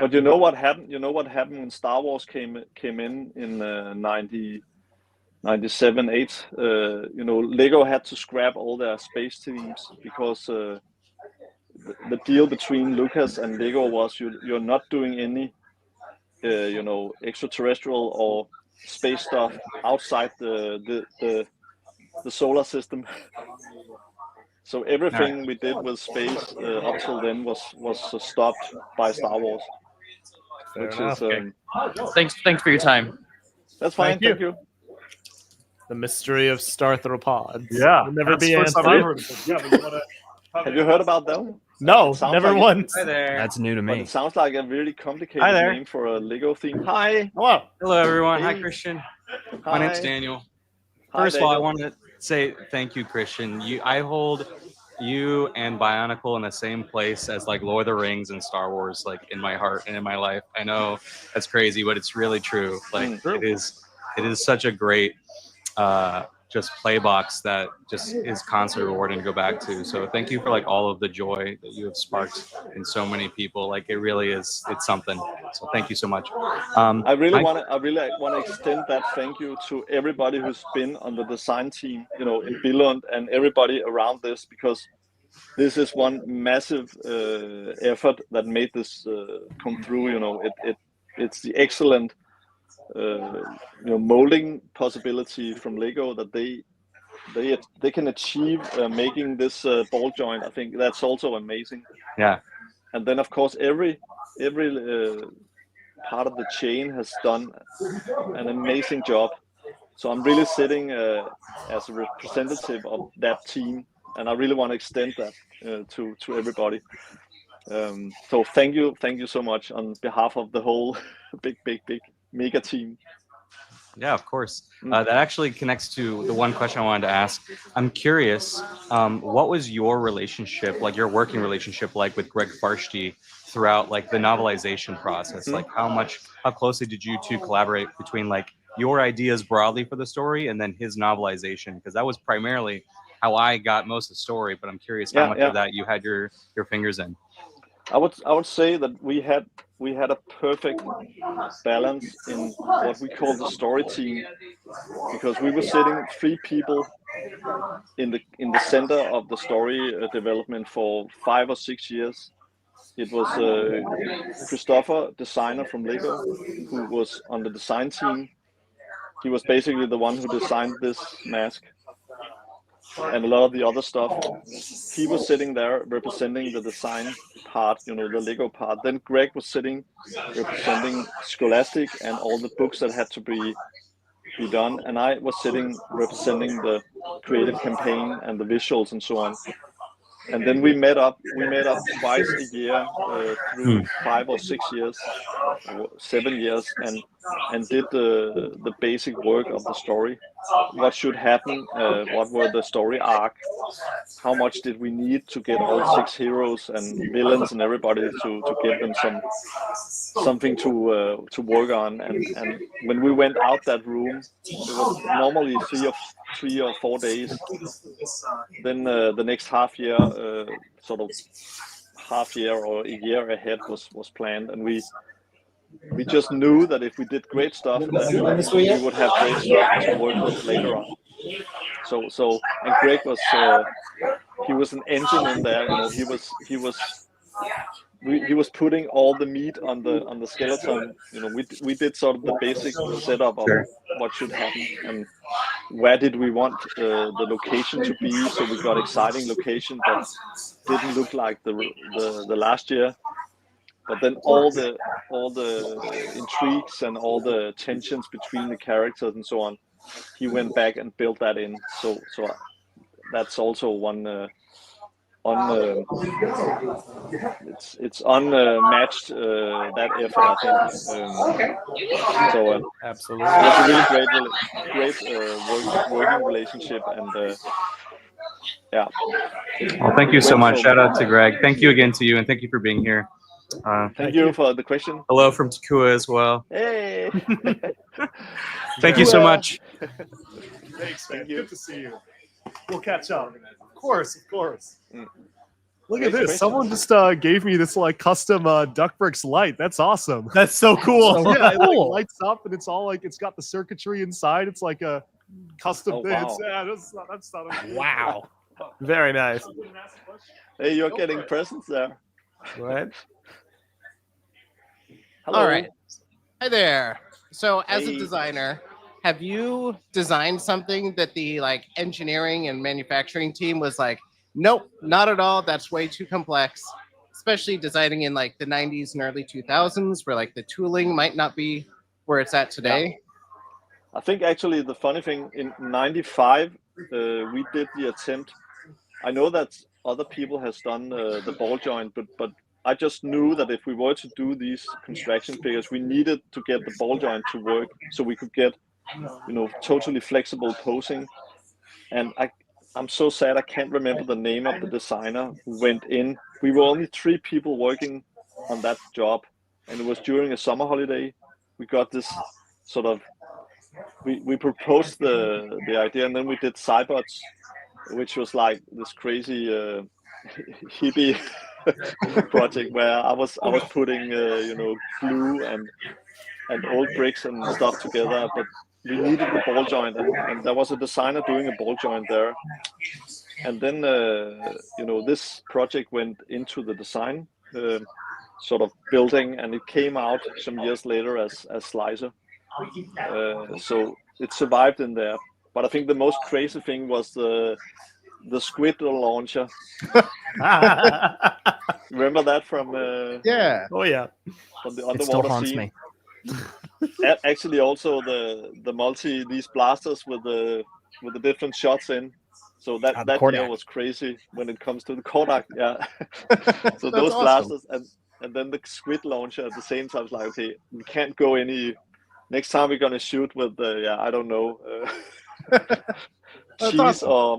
But you know what happened? You know what happened when Star Wars came in 97, 8? You know, Lego had to scrap all their space teams because the deal between Lucas and Lego was you're not doing any, you know, extraterrestrial or space stuff outside the solar system. So everything we did with space up till then was stopped by Star Wars. Thanks for your time. That's fine. Thank you. The mystery of Starthropods. Yeah, will never that's be the first time answered. I've heard of it. Yeah, but you wanna Have you heard about them? No, Sounds never like once. Hi there. That's new to But me. it sounds like a really complicated Hi there. name for a Lego theme. Hi. Hello. Hello, everyone. Hi, Hey. Christian. Hi. My name's Daniel. Hi, First of all, I Daniel. want to say thank you, Christian. I hold you and Bionicle in the same place as like Lord of the Rings and Star Wars, like in my heart and in my life. I know that's crazy, but it's really true. Like it is such a great just play box that just is constantly rewarding to go back to. So thank you for like all of the joy that you have sparked in so many people. Like it really is, it's something. So thank you so much. I really want to extend that thank you to everybody who's been on the design team, you know, in Billund and everybody around this, because this is one massive effort that made this come through. You know, it's the excellent you know, molding possibility from Lego that they can achieve making this ball joint. I think that's also amazing. Yeah. And then of course every part of the chain has done an amazing job. So I'm really sitting as a representative of that team, and I really want to extend that to everybody. So thank you so much on behalf of the whole big mega team. Yeah, of course. That actually connects to the one question I wanted to ask. I'm curious, what was your relationship, like your working relationship, like with Greg Farshty throughout like the novelization process? Like how closely did you two collaborate between like your ideas broadly for the story and then his novelization? Because that was primarily how I got most of the story, but I'm curious how much of that you had your fingers in. I would say that we had a perfect balance in what we call the story team, because we were sitting 3 people in the center of the story development for 5 or 6 years. It was Christopher, designer from Lego, who was on the design team. He was basically the one who designed this mask and a lot of the other stuff. He was sitting there representing the design part, you know, the Lego part. Then Greg was sitting representing Scholastic and all the books that had to be done, and I was sitting representing the creative campaign and the visuals and so on. And then we met up twice a year through 5 or 6 years, or 7 years, and did the basic work of the story. What should happen? What were the story arc? How much did we need to get all 6 heroes and villains and everybody to give them something to work on? And when we went out that room, it was normally 3 or 4 days. Then the next half year, sort of half year or a year ahead was planned, and we just knew that if we did great stuff, then we would have great stuff to work with later on. So and Greg was he was an engine in there. You know, he was he was putting all the meat on the skeleton. You know, we did sort of the basic setup of what should happen and where did we want the location to be. So we got exciting location that didn't look like the last year. But then all the intrigues and all the tensions between the characters and so on, he went back and built that in. So that's also one it's unmatched that effort, I think. Absolutely. It's a really great working relationship, and yeah. Well, thank you so much. Shout out to Greg. Thank you again to you, and thank you for being here. Thank you for the question. Hello from Pkwy as well. Hey. Thank you so much. Thanks, man. Good to see you. We'll catch up. Of course. Look at this. Someone just gave me this like custom Duck Bricks light. That's awesome. That's so cool. Yeah, it like lights up and it's all like it's got the circuitry inside. It's like a custom thing. Wow. Yeah, that's not a Wow. Very nice. Hey, you're getting presents there. Right. Hello. All right. Hi there. So as a Hey. designer, have you designed something that the like engineering and manufacturing team was like, nope, not at all. That's way too complex. Especially designing in like the 90s and early 2000s where like the tooling might not be where it's at today. I think actually the funny thing in '95 we did the attempt. I know that other people has done the ball joint, but I just knew that if we were to do these construction figures, we needed to get the ball joint to work so we could get, you know, totally flexible posing. And I'm so sad I can't remember the name of the designer who went in. We were only 3 people working on that job, and it was during a summer holiday. We got this sort of we proposed the idea, and then we did Cybots, which was like this crazy hippie project where I was putting you know, glue and old bricks and stuff together, but we needed the ball joint, and there was a designer doing a ball joint there. And then you know, this project went into the design sort of building, and it came out some years later as Slicer. So it survived in there. But I think the most crazy thing was the squid launcher. Remember that from Yeah. Oh yeah. from the It still underwater haunts scene? me. Actually, also these blasters with the different shots in. So that year Kodak. was crazy when it comes to the Kodak. Yeah. So That's those awesome. blasters and then the squid launcher at the same time. It's like, okay, we can't go any. Next time we're gonna shoot with the I don't know, cheese awesome. or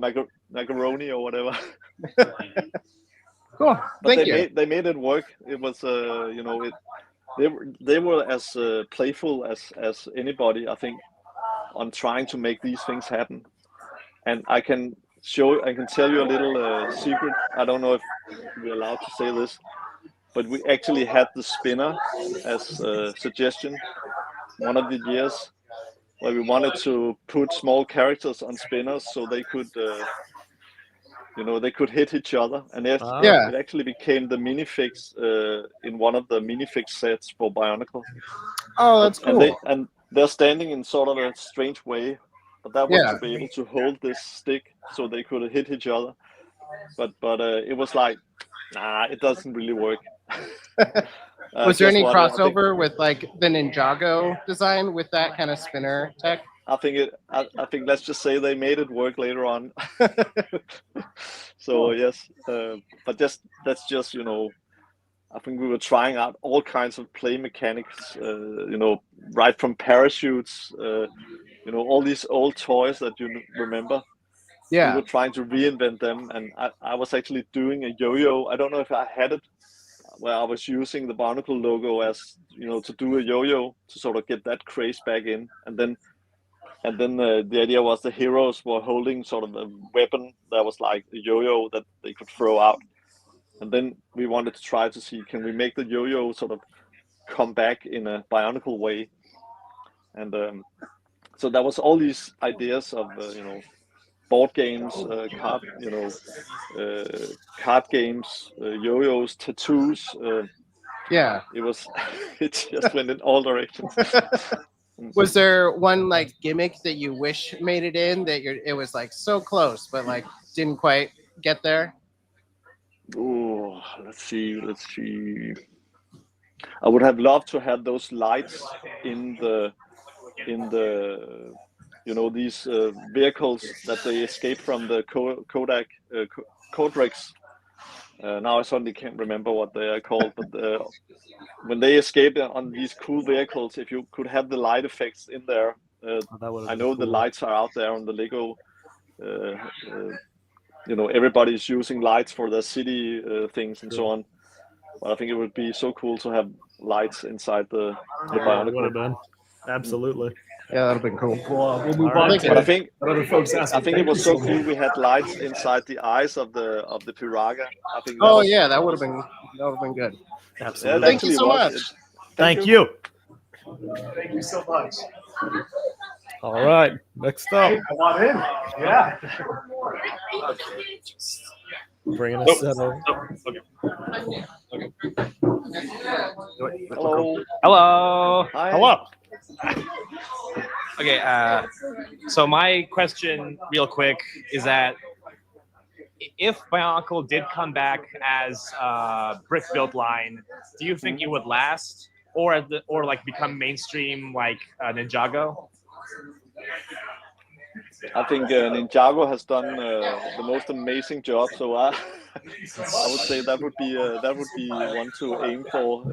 macaroni or whatever. Cool. But Thank you. they made it work. It was you know, they were as playful as anybody, I think, on trying to make these things happen. And I can tell you a little secret. I don't know if we're allowed to say this, but we actually had the spinner as a suggestion one of the years, where we wanted to put small characters on spinners so they could you know, they could hit each other, and it actually became the minifix in one of the minifix sets for Bionicle. Oh, that's cool. And they're standing in sort of a strange way, but that was to be able to hold this stick so they could hit each other. But it was like, nah, it doesn't really work. Was there any crossover with like the Ninjago design with that kind of spinner tech? I think let's just say they made it work later on. So yes, but that's just, you know, I think we were trying out all kinds of play mechanics, you know, right from parachutes, you know, all these old toys that you remember. Yeah. We were trying to reinvent them, and I was actually doing a yo-yo. I don't know if I had it, where I was using the Bionicle logo as, you know, to do a yo-yo to sort of get that craze back in, and then the idea was the heroes were holding sort of a weapon that was like a yo-yo that they could throw out, and then we wanted to try to see, can we make the yo-yo sort of come back in a Bionicle way, and so that was all these ideas of you know, board games, card, card games, yo-yos, tattoos. Yeah. It was, it just went in all directions. Was there one like gimmick that you wish made it in that it was like so close but like didn't quite get there? Oh, let's see. I would have loved to have those lights in the these vehicles that they escape from the Kodak Kodrex. Now I suddenly can't remember what they are called, but when they escape on these cool vehicles, if you could have the light effects in there, I know the lights are out there on the Lego. Everybody's using lights for their city things and so on. But I think it would be so cool to have lights inside the Bionicle. Would have been. Absolutely. Yeah, that'd have been cool. We'll move All on. right. But I think Other folks asking. I think it was so cool we had lights inside the eyes of the Piraga. I think. Yeah, that would have been good. Absolutely. Thank you so much. Thank you. Thank you so much. All right. Next up, Come on in. Yeah. bringing us settled. Hello. Hello. Hi. Hello. Okay, so my question, real quick, is that if Bionicle did come back as a brick build line, do you think it would last, or like become mainstream like Ninjago? I think Ninjago has done the most amazing job. So I would say that would be one to aim for.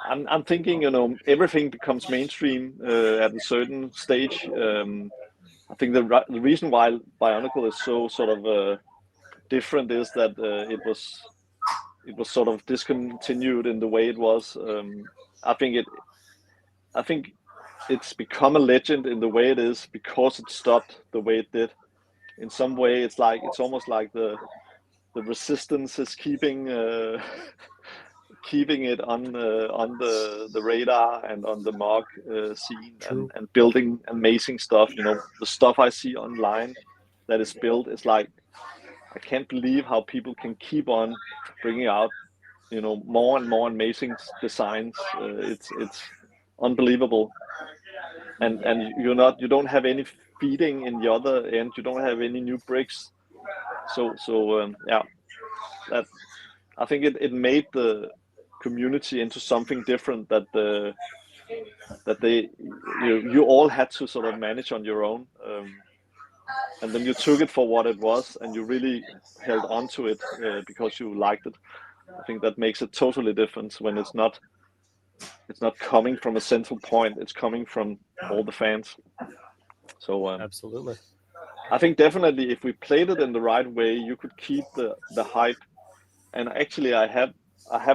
I'm thinking, everything becomes mainstream at a certain stage. I think the reason why Bionicle is so sort of different is that it was sort of discontinued in the way it was. I think it's become a legend in the way it is because it stopped the way it did. In some way, it's almost like the resistance is keeping it on the radar and on the mock scene and building amazing stuff. The stuff I see online that is built is like, I can't believe how people can keep on bringing out more and more amazing designs. It's unbelievable, and you don't have any feeding in the other end. You don't have any new bricks. So that I think it made the community into something different that you all had to sort of manage on your own, and then you took it for what it was and you really held on to it because you liked it. I think that makes a totally difference when it's not coming from a central point, it's coming from all the fans. So Absolutely. I think definitely if we played it in the right way, you could keep the hype. And actually I have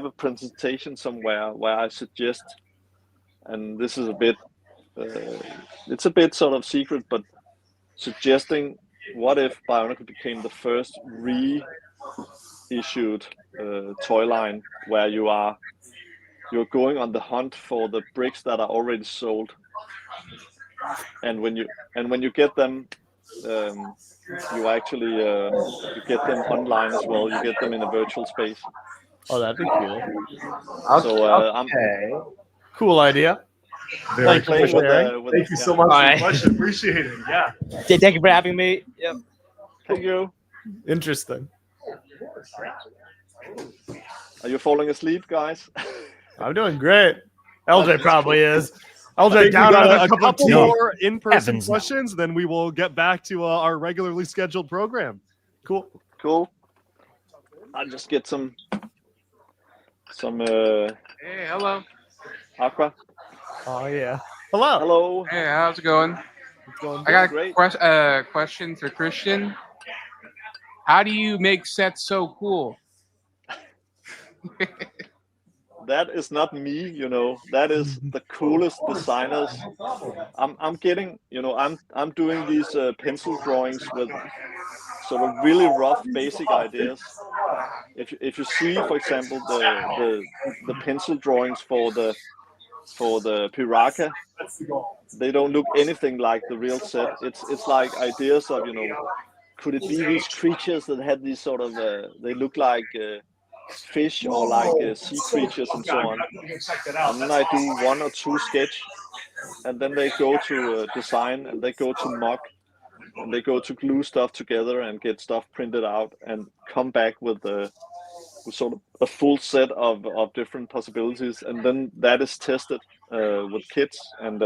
a presentation somewhere where I suggest, and this is a bit it's a bit sort of secret, but suggesting what if Bionicle became the first reissued toy line where you're going on the hunt for the bricks that are already sold, and when you get them, you actually you get them online as well. You get them in a virtual space. Oh, that'd be cool. So Cool idea. Very Thank you for sharing. Thank you so much. Alright. Much appreciated. Yeah. Thank you for having me. Yep. Thank you. Interesting. Are you falling asleep, guys? I'm doing great. LJ probably is. I LJ think we down got on a a cup of couple tea. more in-person Heavens no. questions, then we will get back to our regularly scheduled program. Cool. Cool. I'll just get some Hey, hello. aqua. Oh yeah. Hello. Hello. Hey, how's it going? It's going I got a great. question for Christian. How do you make sets so cool? That is not me, that is the coolest designers. I'm getting, I'm doing these pencil drawings with sort of really rough basic ideas. If you see, for example, the pencil drawings for the for the Piraka, they don't look anything like the real set. It's like ideas of, you know, could it be these creatures that had these sort of they look like fish or like sea creatures and so on. And then I do 1 or 2 sketch, and then they go to design, and they go to mock, and they go to glue stuff together and get stuff printed out and come back with sort of a full set of different possibilities, and then that is tested with kids, and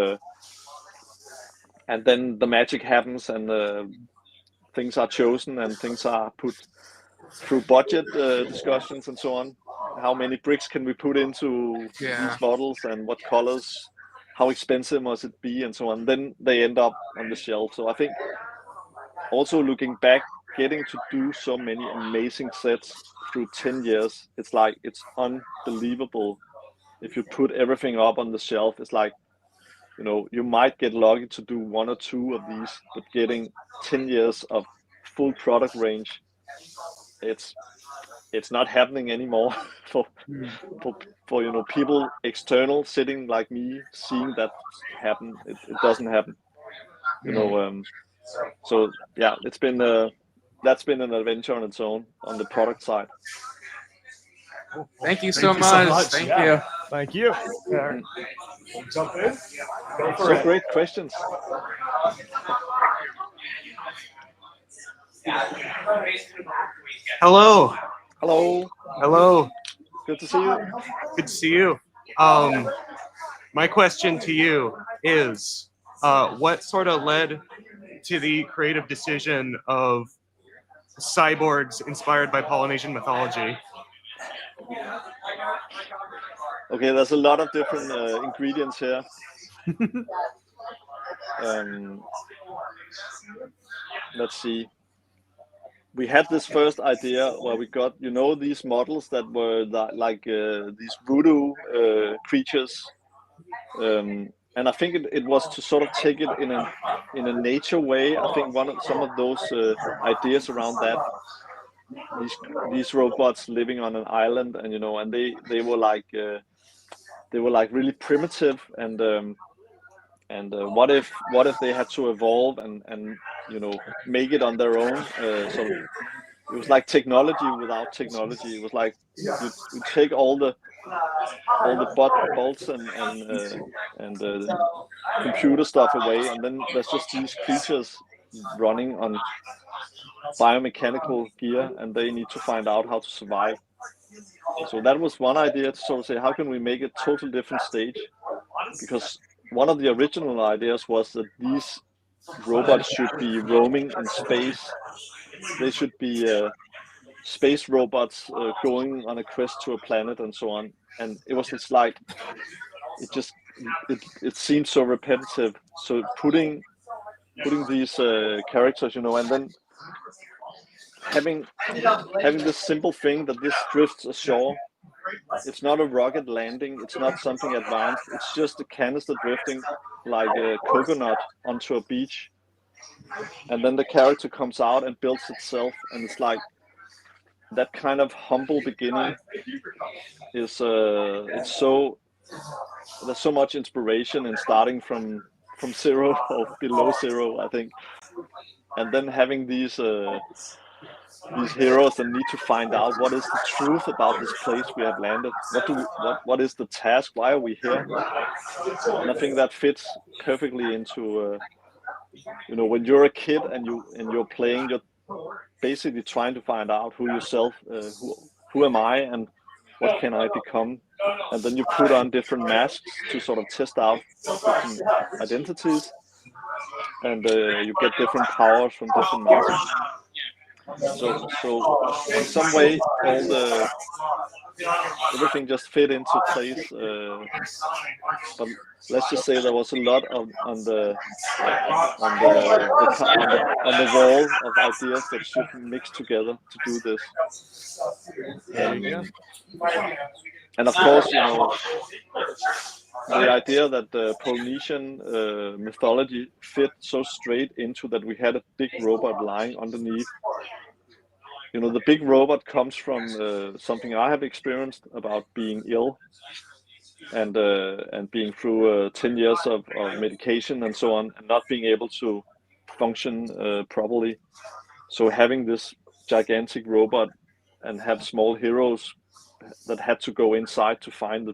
then the magic happens, and things are chosen, and things are put through budget discussions and so on. How many bricks can we put into these models, and what colors, how expensive must it be, and so on. Then they end up on the shelf. So I think also looking back, getting to do so many amazing sets through 10 years, it's like, it's unbelievable. If you put everything up on the shelf, it's like, you know, you might get lucky to do 1 or 2 of these, but getting 10 years of full product range, it's not happening anymore for you know, people external sitting like me seeing that happen. It doesn't happen, you know. So yeah, it's been that's been an adventure on its own on the product side. Thank you so much. Thank you. Thank you. Jump in. Go for So it. great questions. Hello. Hello. Hello. Good to see you. Good to see you. My question to you is, what sort of led to the creative decision of cyborgs inspired by Polynesian mythology? Okay, there's a lot of different ingredients here. Let's see. We had this first idea where we got, you know, these models that were like these voodoo creatures, and I think it was to sort of take it in a nature way. I think some of those ideas around that, these robots living on an island, and you know, and they were like really primitive, and what if they had to evolve and you know, make it on their own? So it was like technology without technology. It was like you take all the bolts and computer stuff away, and then there's just these creatures running on biomechanical gear, and they need to find out how to survive. So that was one idea, to sort of say, how can we make a totally different stage? Because one of the original ideas was that these robots should be roaming in space. They should be space robots going on a quest to a planet and so on. And it was just like, it seemed so repetitive. So putting these characters, you know, and then having this simple thing that this drifts ashore. It's not a rocket landing. It's not something advanced. It's just a canister drifting like a coconut onto a beach. And then the character comes out and builds itself. And it's like that kind of humble beginning is it's so, there's so much inspiration in starting from zero or below zero, I think. And then having these heroes that need to find out what is the truth about this place we have landed. What is the task? Why are we here? And I think that fits perfectly into you know, when you're a kid and you're playing, you're basically trying to find out who yourself, who am I, and what can I become? And then you put on different masks to sort of test out different identities, and you get different powers from different masks. So in some way, everything just fit into place. But let's just say there was a lot on the wall of ideas that should mix together to do this. And of course, you know, the idea that the Polynesian mythology fit so straight into that we had a big robot lying underneath. You know, the big robot comes from something I have experienced about being ill. and being through 10 years of medication and so on, and not being able to function properly. So having this gigantic robot and have small heroes that had to go inside to find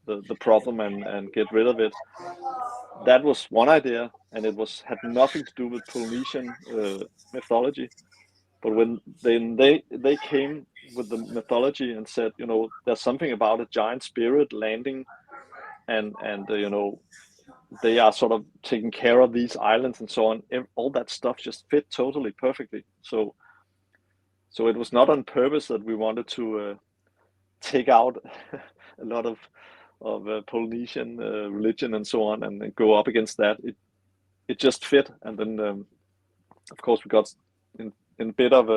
the problem and get rid of it. That was one idea, and it had nothing to do with Polynesian mythology. But when they came with the mythology and said, you know, there's something about a giant spirit landing, and you know, they are sort of taking care of these islands and so on. All that stuff just fit totally perfectly. So it was not on purpose that we wanted to take out a lot of Polynesian religion and so on, and go up against that. It just fit, and then of course we got in a bit of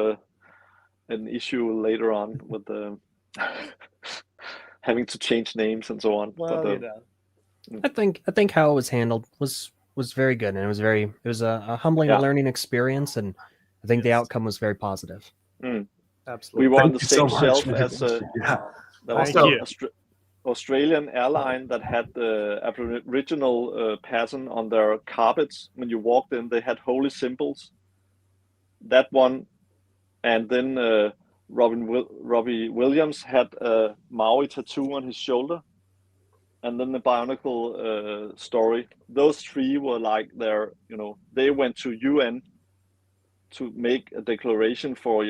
an issue later on with the having to change names and so on. Well, but, you know. I think how it was handled was very good, and it was a humbling learning experience, and I think the outcome was very positive. Absolutely. We were on Thank the you so same much. shelf as Yeah. there was Thank an Australian airline that had the Aboriginal pattern on their carpets. When you walked in, they had holy symbols. That one, and then Robbie Williams had a Maori tattoo on his shoulder, and then the Bionicle story. Those three were like their, you know, they went to UN to make a declaration for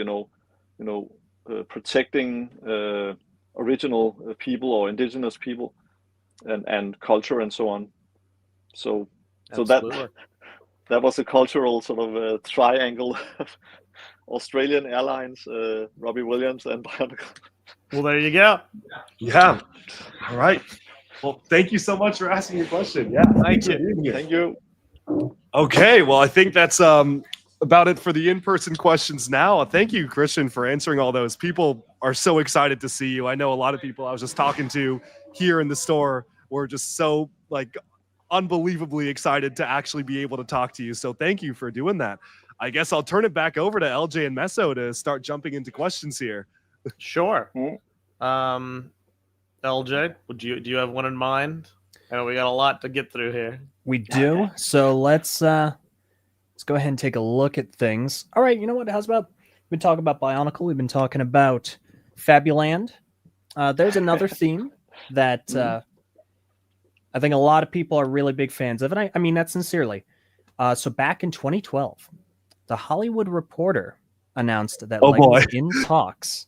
protecting original people or indigenous people and culture and so on. So Absolutely. that was a cultural sort of triangle of Australian Airlines, Robbie Williams, and Bionicle. Well, there you go. Yeah. All right. Well, thank you so much for asking your question. Yeah. Thank for you. being here. Thank you. Okay. Well, I think that's about it for the in-person questions now. Thank you, Christian, for answering all those. People are so excited to see you. I know a lot of people I was just talking to here in the store were just so like unbelievably excited to actually be able to talk to you. So thank you for doing that. I guess I'll turn it back over to LJ and Meso to start jumping into questions here. Sure. LJ, do you have one in mind? I know we got a lot to get through here. We do. So let's go ahead and take a look at things. All right, you know what? How's about we've been talking about Bionicle, we've been talking about Fabuland. There's another theme that I think a lot of people are really big fans of, and I mean that sincerely. So back in 2012, The Hollywood Reporter announced that LEGO was in talks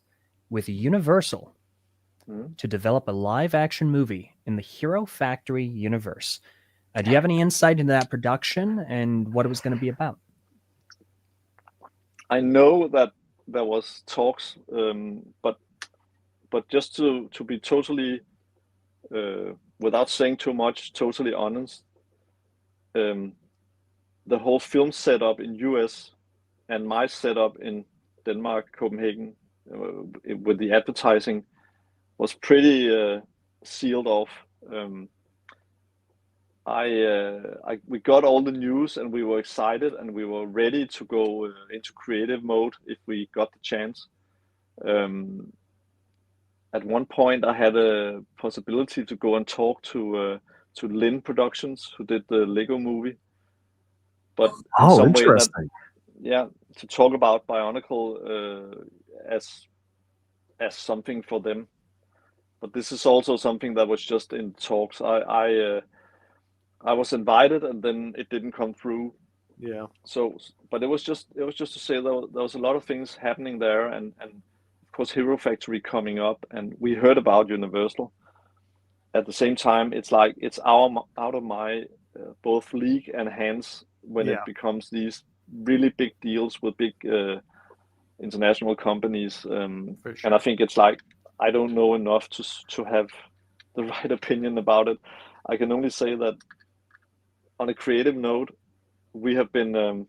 with Universal to develop a live-action movie in the Hero Factory universe. Do you have any insight into that production and what it was going to be about? I know that there was talks, but just to be totally, without saying too much, totally honest, the whole film setup in US and my setup in Denmark, Copenhagen, with the advertising was pretty sealed off. We got all the news and we were excited and we were ready to go into creative mode if we got the chance. At one point, I had a possibility to go and talk to Lynn Productions, who did the Lego movie. But in some way to talk about Bionicle as something for them. But this is also something that was just in talks. I was invited and then it didn't come through. Yeah. So, but it was just to say there was a lot of things happening there, and of course Hero Factory coming up, and we heard about Universal. At the same time, it's like it's out of my both league and hands when it becomes these really big deals with big international companies. Sure. And I think it's like I don't know enough to have the right opinion about it. I can only say that on a creative note, we have been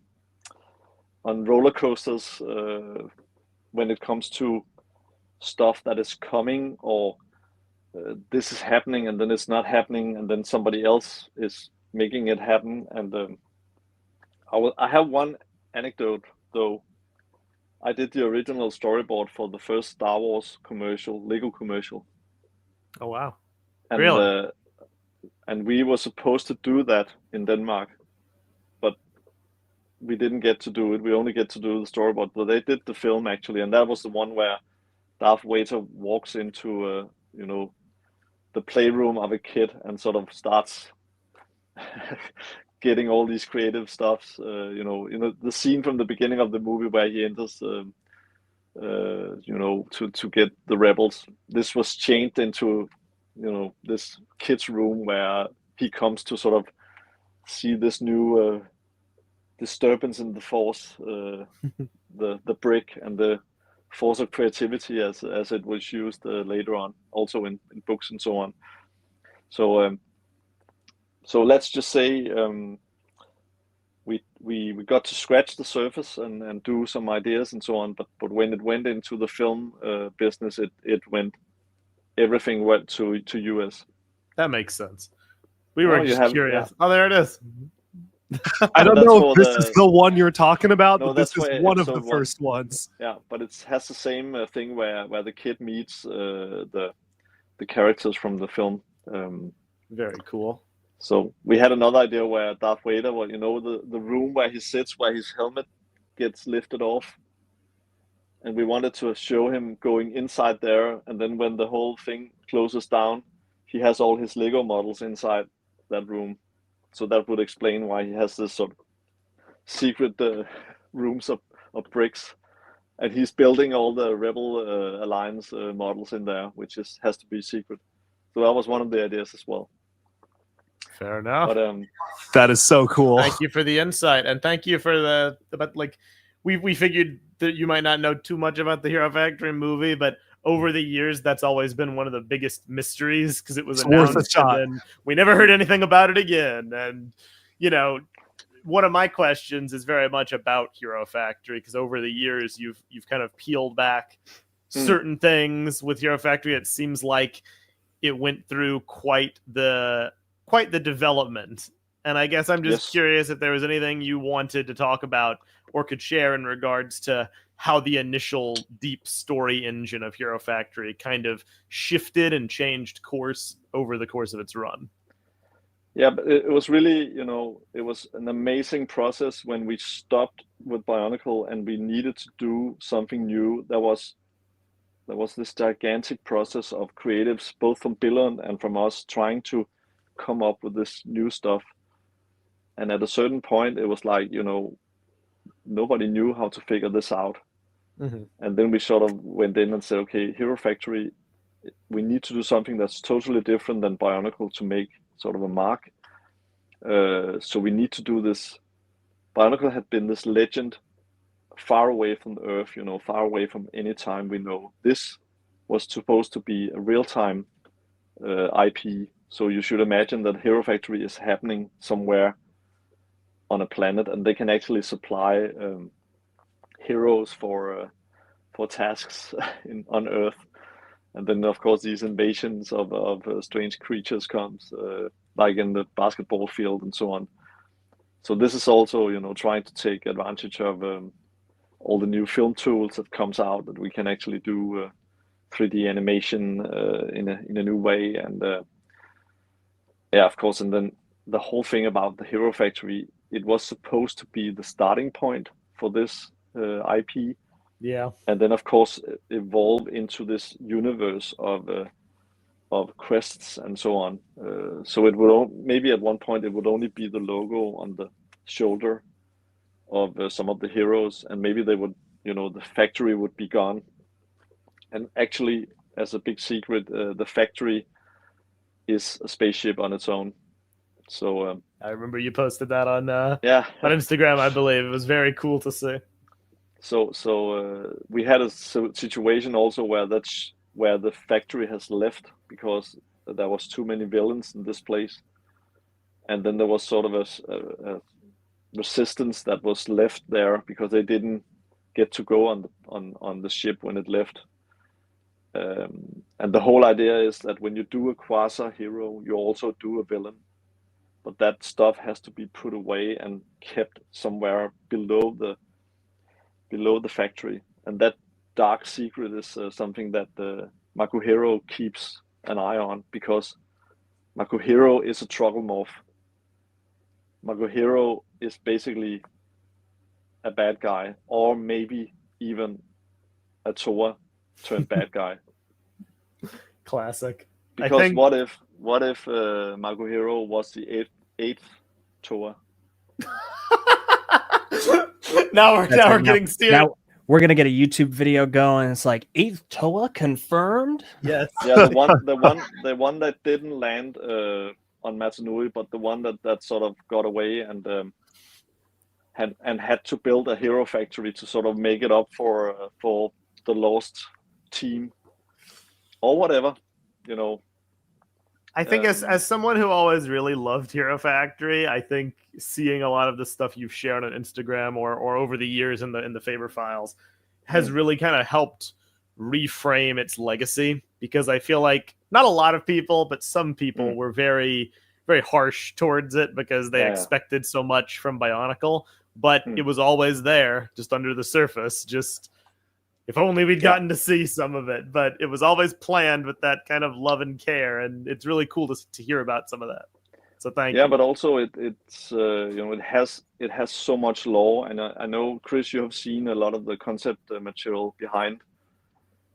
on roller coasters when it comes to stuff that is coming, or this is happening and then it's not happening, and then somebody else is making it happen. And I have one anecdote though. I did the original storyboard for the first Star Wars commercial, Lego commercial. Oh wow! And, Really? And we were supposed to do that in Denmark, but we didn't get to do it. We only get to do the storyboard, but they did the film actually, and that was the one where Darth Vader walks into, you know, the playroom of a kid and sort of starts getting all these creative stuffs. You know, the scene from the beginning of the movie where he enters, you know, to get the rebels. This was changed into, you know, this kid's room where he comes to sort of see this new disturbance in the force, the brick and the force of creativity as it was used later on, also in books and so on. So so let's just say we got to scratch the surface and do some ideas and so on, but when it went into the film business, everything went to US. That makes sense. We were Oh, you just have- curious. yeah. Oh, there it is. I don't That's know for if this is the one you're talking about, No, but this that's is for one of the episode one. first ones. Yeah, but it has the same thing where the kid meets the characters from the film. Very cool. So we had another idea where Darth Vader, well, you know, the room where he sits, where his helmet gets lifted off, and we wanted to show him going inside there, and then when the whole thing closes down, he has all his Lego models inside that room. So that would explain why he has this sort of secret rooms of bricks, and he's building all the Rebel Alliance models in there, which has to be secret. So that was one of the ideas as well. Fair enough. But That is so cool. Thank you for the insight, and thank you for but like we figured that you might not know too much about the Hero Factory movie, but over the years that's always been one of the biggest mysteries because it was It's worth a announced shot. and then we never heard anything about it again. And you know, one of my questions is very much about Hero Factory because over the years you've kind of peeled back certain things with Hero Factory. It seems like it went through quite the development. And I guess I'm just Yes. curious if there was anything you wanted to talk about or could share in regards to how the initial deep story engine of Hero Factory kind of shifted and changed course over the course of its run. yeah, but it was really, you know, it was an amazing process when we stopped with Bionicle and we needed to do something new. There was this gigantic process of creatives, both from Billund and from us, trying to come up with this new stuff. And at a certain point, it was like, you know, nobody knew how to figure this out. And then we sort of went in and said, okay, Hero Factory, we need to do something that's totally different than Bionicle to make sort of a mark. So we need to do this. Bionicle had been this legend far away from the Earth, you know, far away from any time we know. This was supposed to be a real-time IP. So you should imagine that Hero Factory is happening somewhere on a planet, and they can actually supply heroes for tasks on Earth. And then, of course, these invasions of strange creatures comes, like in the basketball field and so on. So this is also, you know, trying to take advantage of all the new film tools that comes out, that we can actually do 3D animation in a new way. And yeah, of course, and then the whole thing about the Hero Factory, it was supposed to be the starting point for this IP. Yeah. And then, of course, evolve into this universe of quests and so on. So it would maybe at one point it would only be the logo on the shoulder of some of the heroes, and maybe they would, you know, the factory would be gone. And actually, as a big secret, the factory is a spaceship on its own. So I remember you posted that on yeah, on Instagram, I believe. It was very cool to see. So we had a situation also where where the factory has left because there was too many villains in this place, and then there was sort of a resistance that was left there because they didn't get to go on the ship when it left. And the whole idea is that when you do a quasi hero, you also do a villain, but that stuff has to be put away and kept somewhere below the factory. And that dark secret is something that Makuhiro keeps an eye on, because Maguhiro is a Troggle morph. Maguhiro is basically a bad guy, or maybe even a Toa turned bad guy. Classic. Because what if Maguhiro was the eighth Toa? now we're getting steered. Now we're gonna get a YouTube video going. It's like 8th Toa confirmed. Yes. Yeah, the one that didn't land on Matanui, but the one that sort of got away and had to build a hero factory to sort of make it up for the lost team or whatever, you know. I think as someone who always really loved Hero Factory, I think seeing a lot of the stuff you've shared on Instagram or over the years in the Faber files has really kind of helped reframe its legacy, because I feel like not a lot of people, but some people were very, very harsh towards it because they expected so much from Bionicle, but it was always there, just under the surface. Just if only we'd gotten to see some of it, but it was always planned with that kind of love and care, and it's really cool to hear about some of that. So thank you. Yeah, but also it's you know, it has so much lore, and I know, Chris, you have seen a lot of the concept material behind.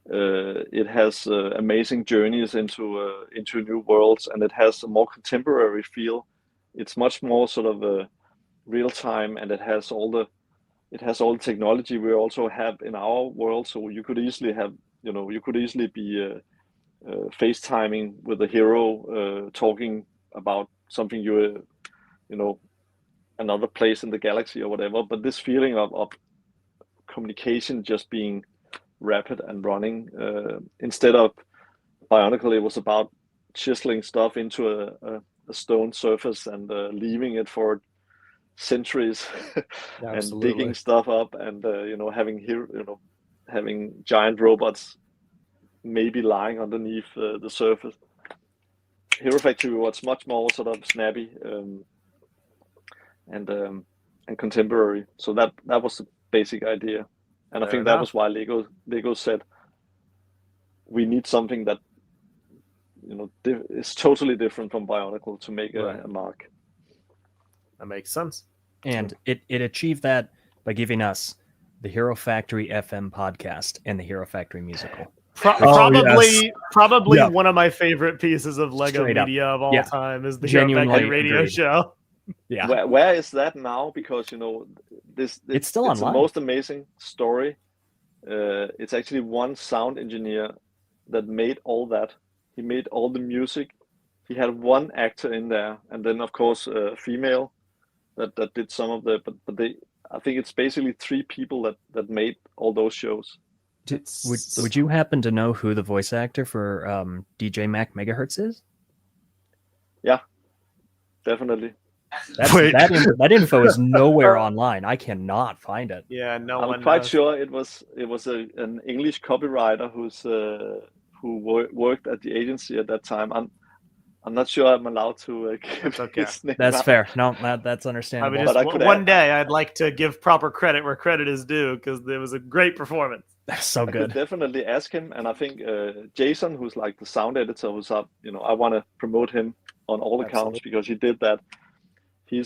It has amazing journeys into new worlds, and it has a more contemporary feel. It's much more sort of real time, and it has all the technology we also have in our world. So you could easily be FaceTiming with a hero, talking about something another place in the galaxy or whatever. But this feeling of communication just being rapid and running, instead of Bionicle, it was about chiseling stuff into a stone surface and leaving it for centuries and digging stuff up, and having giant robots maybe lying underneath the surface. Hero Factory was much more sort of snappy and contemporary. So that was the basic idea, and I think that was why Lego said we need something that is totally different from Bionicle to make a mark. That makes sense. And it achieved that by giving us the Hero Factory FM podcast and the Hero Factory musical. Probably one of my favorite pieces of Lego media of all time is the Hero Factory radio show. Yeah. Where is that now? Because it's still online. It's the most amazing story. It's actually one sound engineer that made all that. He made all the music. He had one actor in there, and then of course a female that did some of the. But I think it's basically 3 people that made all those shows. Would you happen to know who the voice actor for DJ Mac Megahertz is? Yeah, definitely. That info is nowhere online. I cannot find it. Yeah, I'm quite sure it was an English copywriter who worked at the agency at that time. I'm not sure I'm allowed to give his name. That's fair. No, that's understandable. One day I'd like to give proper credit where credit is due, because there was a great performance. That's so good. I could definitely ask him, and I think Jason, who's like the sound editor, who's up. I want to promote him on all accounts because he did that. He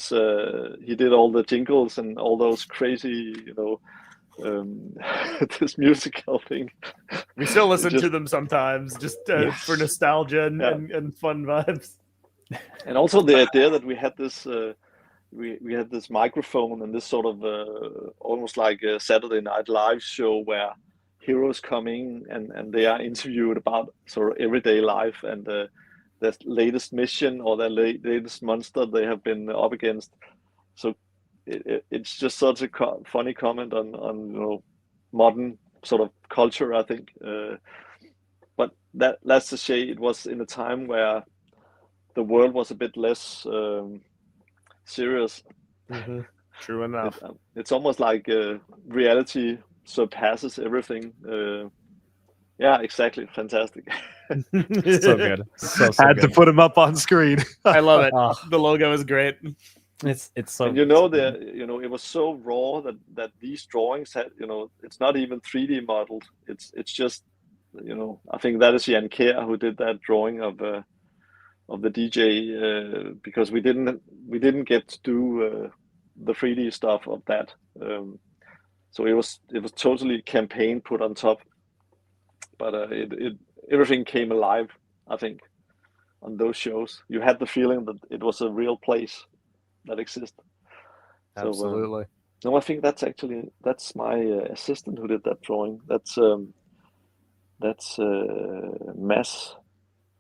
did all the jingles and all those crazy, this musical thing. We still listen to them sometimes, just for nostalgia and fun vibes. And also the idea that we had this, we had this microphone and this sort of almost like a Saturday Night Live show where heroes come in and they are interviewed about sort of everyday life and the latest mission or the latest monster they have been up against. So it's just such a funny comment on modern sort of culture, I think. But that's to say, it was in a time where the world was a bit less serious. Mm-hmm. True enough. It's almost like reality surpasses everything. Yeah, exactly. Fantastic. So good. So Had good. to put him up on screen. I love it. The logo is great. It's so. And it was so raw that these drawings had, it's not even 3D modeled. It's just, I think that is Jan Kjær who did that drawing of the DJ because we didn't get to do the 3D stuff of that. So it was totally campaign put on top, but everything came alive. I think on those shows you had the feeling that it was a real place that existed. Absolutely. So, no, I think that's my assistant who did that drawing. That's Mass.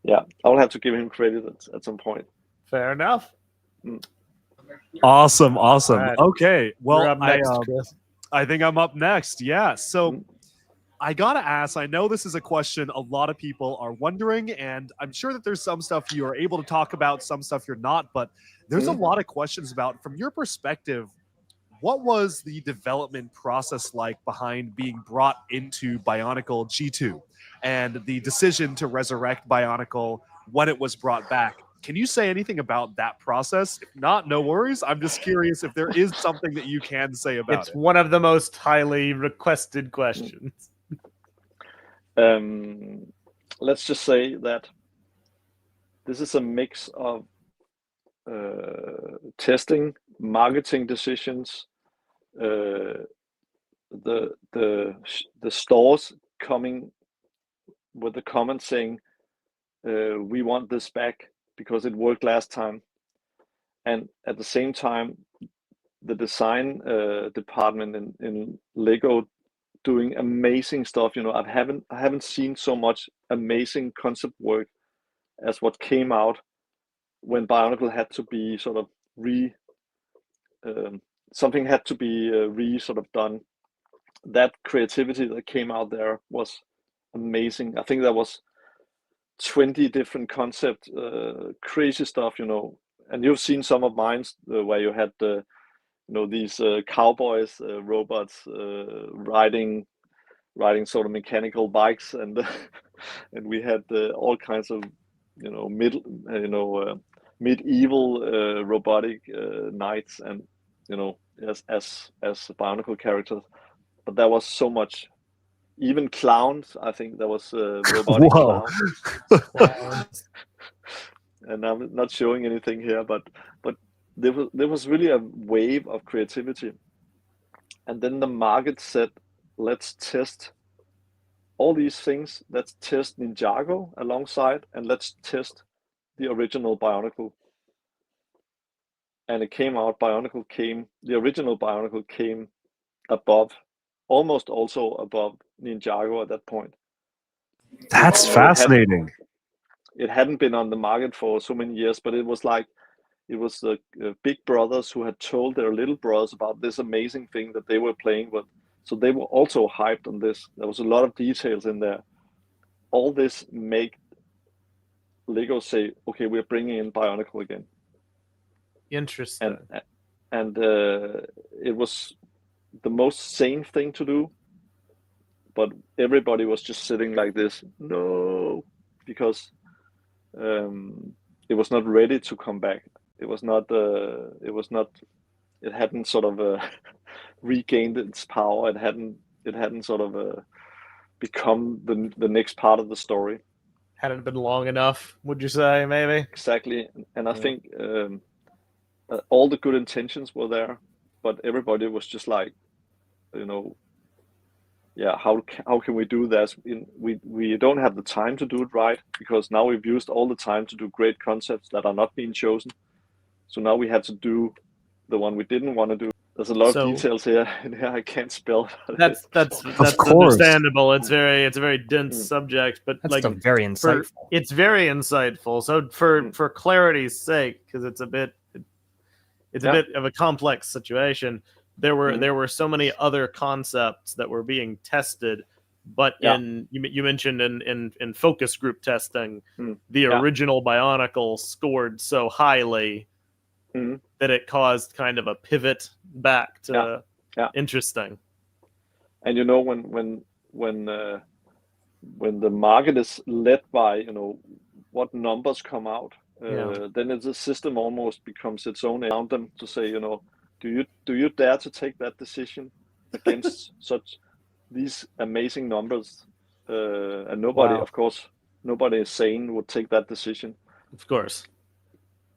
Yeah, I'll have to give him credit at some point. Fair enough. Awesome. Right. Okay, well, You're up next, Chris. I think I'm up next. Yeah. So I gotta ask, I know this is a question a lot of people are wondering, and I'm sure that there's some stuff you are able to talk about, some stuff you're not, but there's a lot of questions about, from your perspective, what was the development process like behind being brought into Bionicle G2 and the decision to resurrect Bionicle when it was brought back? Can you say anything about that process? If not, no worries. I'm just curious if there is something that you can say about It's it. one of the most highly requested questions. Let's just say that this is a mix of testing, marketing decisions, the stores coming with the comment saying we want this back because it worked last time, and at the same time the design department in Lego doing amazing stuff. You know, I haven't seen so much amazing concept work as what came out when Bionicle had to be sort of something had to be sort of done. That creativity that came out there was amazing. I think there was 20 different concept, crazy stuff, you know. And you've seen some of mine where you had these cowboys, robots riding sort of mechanical bikes, and and we had all kinds of medieval robotic knights, and as Bionicle characters. But there was so much, even clowns. I think there was robotic clowns. And I'm not showing anything here, but there was really a wave of creativity. And then the market said, let's test all these things. Let's test Ninjago alongside, and let's test the original Bionicle. And it came out, the original Bionicle came above, almost also above Ninjago at that point. That's fascinating. It hadn't been on the market for so many years, but it was the big brothers who had told their little brothers about this amazing thing that they were playing with. So they were also hyped on this. There was a lot of details in there. All this made Lego say, okay, we're bringing in Bionicle again. Interesting. And it was the most sane thing to do, but everybody was just sitting like this, no, because it was not ready to come back. It hadn't sort of regained its power. It hadn't sort of become the next part of the story. Hadn't been long enough, would you say, maybe? Exactly. And I think all the good intentions were there, but everybody was just like, how can we do this? We don't have the time to do it right, because now we've used all the time to do great concepts that are not being chosen. So now we have to do the one we didn't want to do. There's a lot of details here, and here I can't spell. That's understandable. It's a very dense subject, but that's very insightful. It's very insightful. So for clarity's sake, because it's a bit of a complex situation. There were so many other concepts that were being tested, but you mentioned in focus group testing, the original Bionicle scored so highly that it caused kind of a pivot back to interesting. And when the market is led by what numbers come out, then the system almost becomes its own around them to say, do you dare to take that decision against these amazing numbers? And nobody, of course, nobody is sane would take that decision. Of course.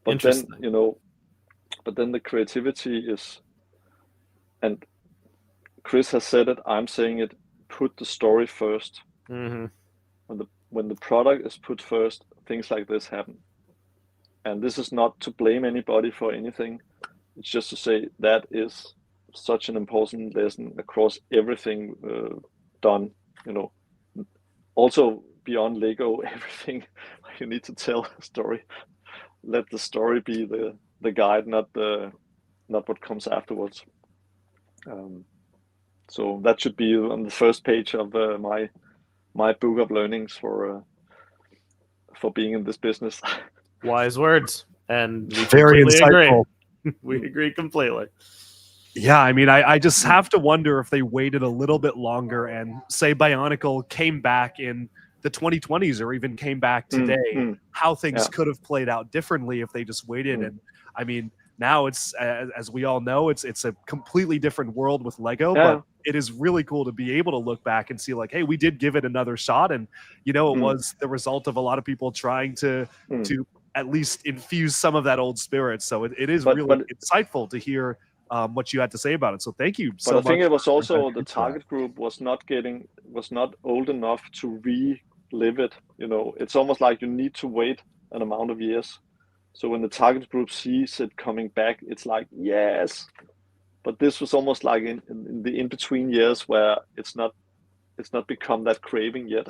But then, Interesting. but then the creativity is, and Chris has said it, I'm saying it, put the story first. Mm-hmm. When the product is put first, things like this happen. And this is not to blame anybody for anything. It's just to say that is such an important lesson across everything done. Also beyond Lego, everything you need to tell a story. Let the story be the guide, not what comes afterwards. So that should be on the first page of my book of learnings for being in this business. Wise words, and we Very completely insightful. agree. We agree completely. Yeah, I mean, I just have to wonder if they waited a little bit longer and say Bionicle came back in the 2020s or even came back today, how things could have played out differently if they just waited. And I mean, now it's, as we all know, it's a completely different world with Lego, but it is really cool to be able to look back and see like, hey, we did give it another shot. And, it was the result of a lot of people trying to at least infuse some of that old spirit. So it is really insightful to hear what you had to say about it. So thank you so much. But I think it was also the target group was not old enough to relive it. It's almost like you need to wait an amount of years. So when the target group sees it coming back, it's like, yes. But this was almost like in the in-between years where it's not become that craving yet.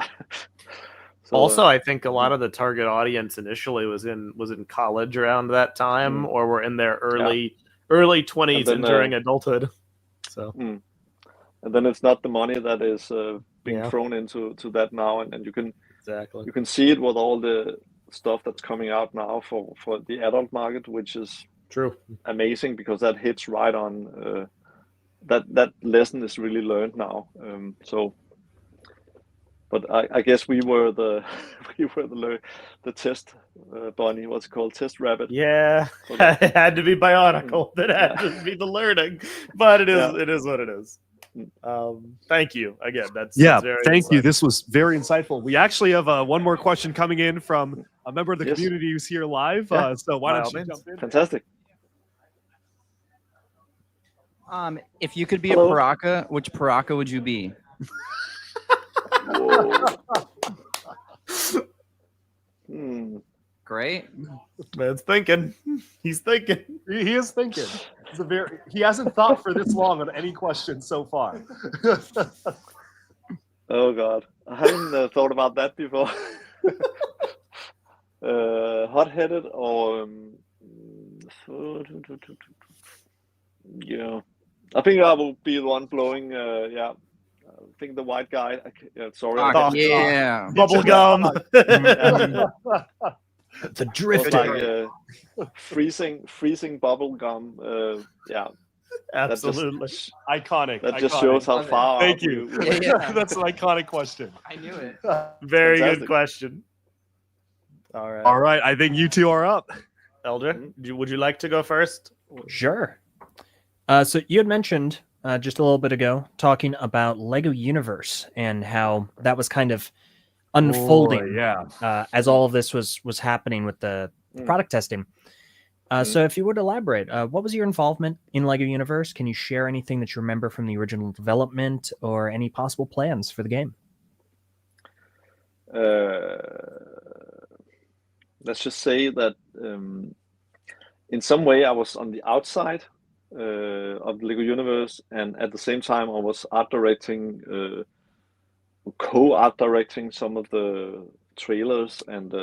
So, also, I think a lot of the target audience initially was in college around that time, or were in their early 20s and entering adulthood. So, and then it's not the money that is being thrown into that now, and you can see it with all the stuff that's coming out now for the adult market, which is amazing because that hits right on that lesson is really learned now. But I guess we were the test bunny, what's it called, test rabbit. Yeah, it had to be Bionicle. That had to be the learning, but it is what it is. Thank you again. That's very thank insightful. you. This was very insightful. We actually have one more question coming in from a member of the community who's here live. So why don't you jump in? Fantastic. If you could be a Paraka, which Paraka would you be? Great. Man's thinking. He's thinking. He is thinking. He hasn't thought for this long on any question so far. Oh God, I haven't thought about that before. Hot-headed or I think I will be the one blowing. I think the white guy. Sorry. Bubble gum. The drifter. Like, freezing bubble gum. Absolutely. Iconic. That just shows how far. Thank you. That's an iconic question. I knew it. Very good question. All right. All right. I think you two are up. Elder, would you like to go first? Sure. So you had mentioned just a little bit ago talking about Lego Universe and how that was kind of unfolding as all of this was happening with the product testing. So if you would elaborate, what was your involvement in Lego Universe? Can you share anything that you remember from the original development or any possible plans for the game? Let's just say that in some way I was on the outside of the Lego Universe, and at the same time I was co-art directing some of the trailers and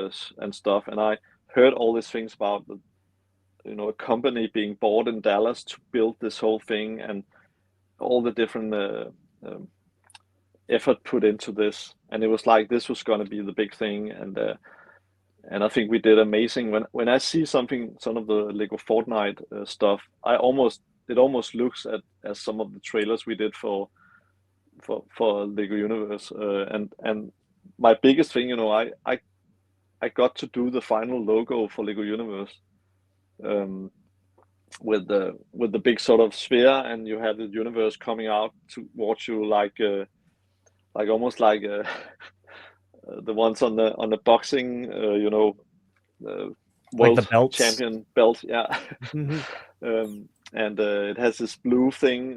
stuff, and I heard all these things about a company being bought in Dallas to build this whole thing, and all the different effort put into this, and it was like this was going to be the big thing, and I think we did amazing. When I see some of the Lego Fortnite stuff, it almost looks as some of the trailers we did for Lego Universe, and my biggest thing, I got to do the final logo for Lego Universe, with the big sort of sphere, and you have the universe coming out towards you like almost like the ones on the boxing, Like the world belts? champion belt. Yeah. Mhm. And it has this blue thing,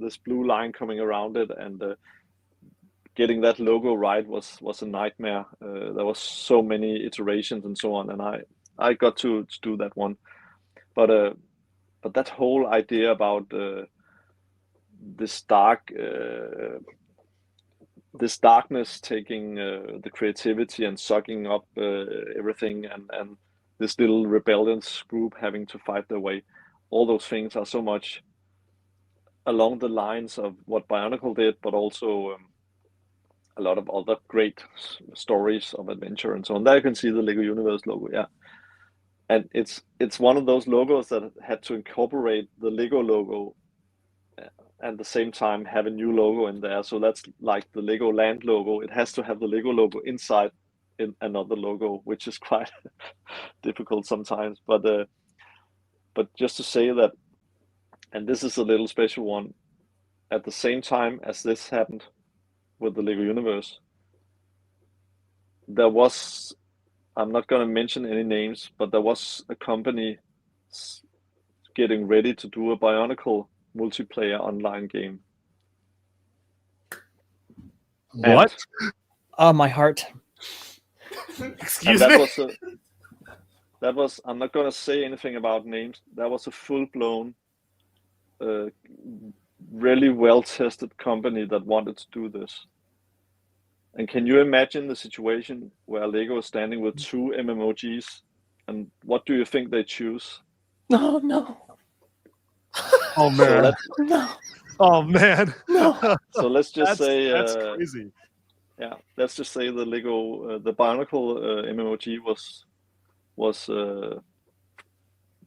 this blue line coming around it, and getting that logo right was a nightmare. There was so many iterations and so on, and I got to do that one. But that whole idea about this darkness taking the creativity and sucking up everything, and this little rebellious group having to fight their way, all those things are so much along the lines of what Bionicle did, but also a lot of other great stories of adventure and so on. There you can see the Lego Universe logo, yeah. And it's one of those logos that had to incorporate the Lego logo and at the same time have a new logo in there. So that's like the Lego Land logo. It has to have the Lego logo inside in another logo, which is quite difficult sometimes. But just to say that, and this is a little special one, at the same time as this happened with the Lego Universe, there was, I'm not going to mention any names, but there was a company getting ready to do a Bionicle multiplayer online game. What? Oh, my heart. Excuse and me. That was, I'm not going to say anything about names. That was a full-blown, really well-tested company that wanted to do this. And can you imagine the situation where Lego is standing with two MMOGs, and what do you think they choose? No, no. Oh man. No. Oh man. No. So let's just say that's crazy. Yeah, let's just say the Lego, the Bionicle MMOG was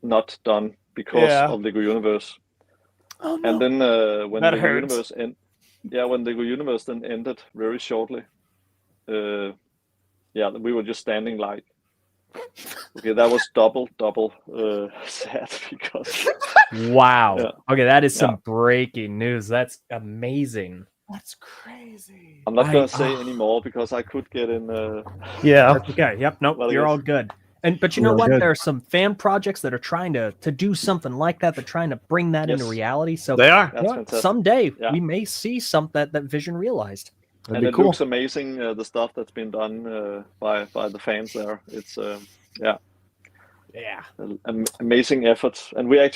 not done because of Lego Universe. Oh, no. And then when That Lego hurts. Universe when Lego Universe then ended very shortly, we were just standing like, okay, that was double sad because. Wow. Yeah. Okay, that is some breaking news. That's amazing. That's crazy. I'm not gonna say any more because I could get in. That's okay. Yep. Nope. Well, you're yes. all good. But you know what? There are some fan projects that are trying to do something like that. They're trying to bring that into Yes. reality. So They are. you know, fantastic. someday Yeah. we may see that vision realized. That'd And be it cool. looks amazing, the stuff that's been done by the fans there. It's Yeah. amazing efforts, and we're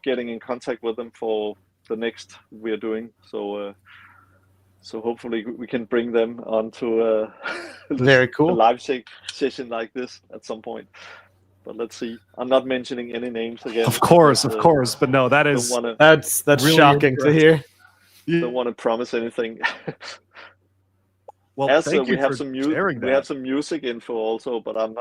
getting in contact with them for the next we're doing. So hopefully we can bring them onto Very a cool. live session like this at some point. But let's see. I'm not mentioning any names again. Of course, because, but no, that don't is wanna That's really shocking to hear. don't want to promise anything. Well, As thank we you have for some sharing we that. have some music info also, but I'm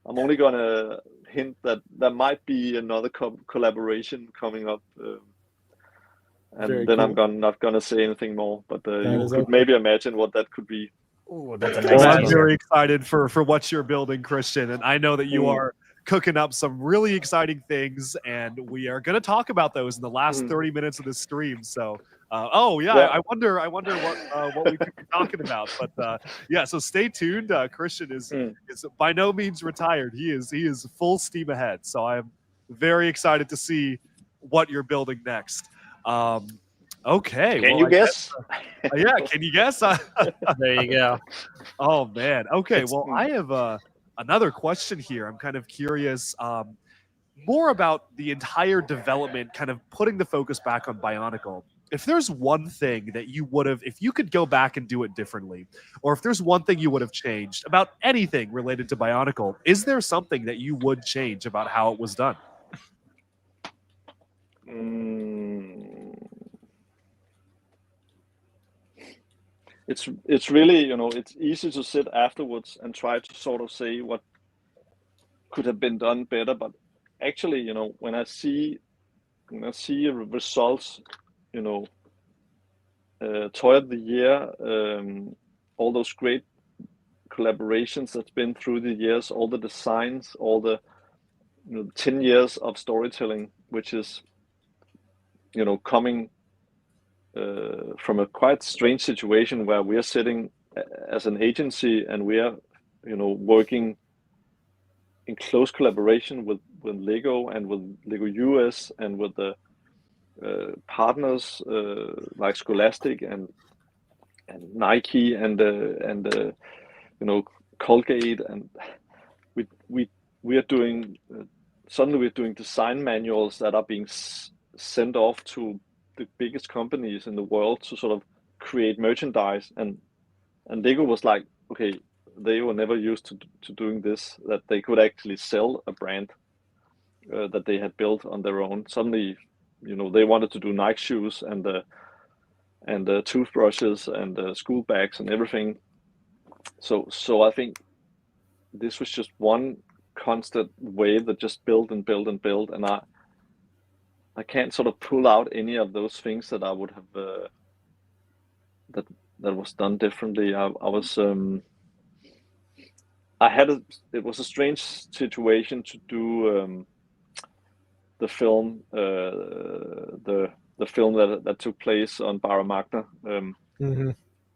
only gonna hint that there might be another collaboration coming up, and Very then cool. I'm not gonna say anything more. But you is could okay. maybe imagine what that could be. Ooh, that's a Well, nice I'm teaser. very excited for what you're building, Christian, and I know that you Mm. are cooking up some really exciting things, and we are going to talk about those in the last 30 minutes of this stream. So, Yeah. I wonder what we could be talking about. But yeah, so stay tuned. Christian is by no means retired. He is full steam ahead. So I'm very excited to see what you're building next. Okay. Can well, you I guess? yeah, can you guess? There you go. Oh man. Okay. It's- Well, I have another question here. I'm kind of curious, more about the entire development, kind of putting the focus back on Bionicle. If there's one thing that you would have, if you could go back and do it differently, or if there's one thing you would have changed about anything related to Bionicle, is there something that you would change about how it was done? It's really, it's easy to sit afterwards and try to sort of say what could have been done better, but actually, when I see results, toy of the year, all those great collaborations that's been through the years, all the designs, all the 10 years of storytelling, which is coming from a quite strange situation where we are sitting as an agency and we are working in close collaboration with Lego and with Lego US and with the partners like Scholastic and Nike and Colgate, and we are doing suddenly we're doing design manuals that are being sent off to the biggest companies in the world to sort of create merchandise, and Lego was like, okay, they were never used to doing this, that they could actually sell a brand that they had built on their own. Suddenly, they wanted to do Nike shoes and toothbrushes and school bags and everything. So I think this was just one constant wave that just built and built and built, and I can't sort of pull out any of those things that I would have that was done differently. It was a strange situation to do the film the film that took place on Barra Magna.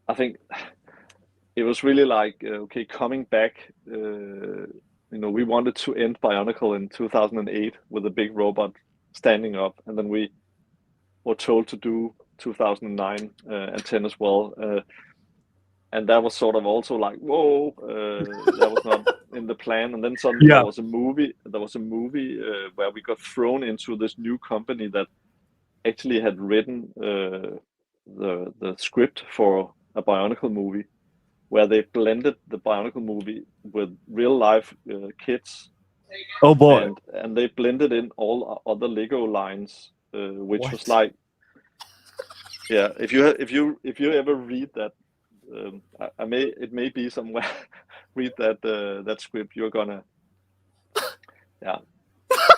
I think it was really like okay, coming back. We wanted to end Bionicle in 2008 with a big robot standing up, and then we were told to do 2009 and 10 as well. And that was sort of also like, whoa, that was not in the plan. And then suddenly there was a movie where we got thrown into this new company that actually had written the script for a Bionicle movie, where they blended the Bionicle movie with real life kids. Oh boy! And they blended in all other Lego lines, which was like, yeah. If you ever read that, it may be somewhere. Read that script. You're gonna, yeah.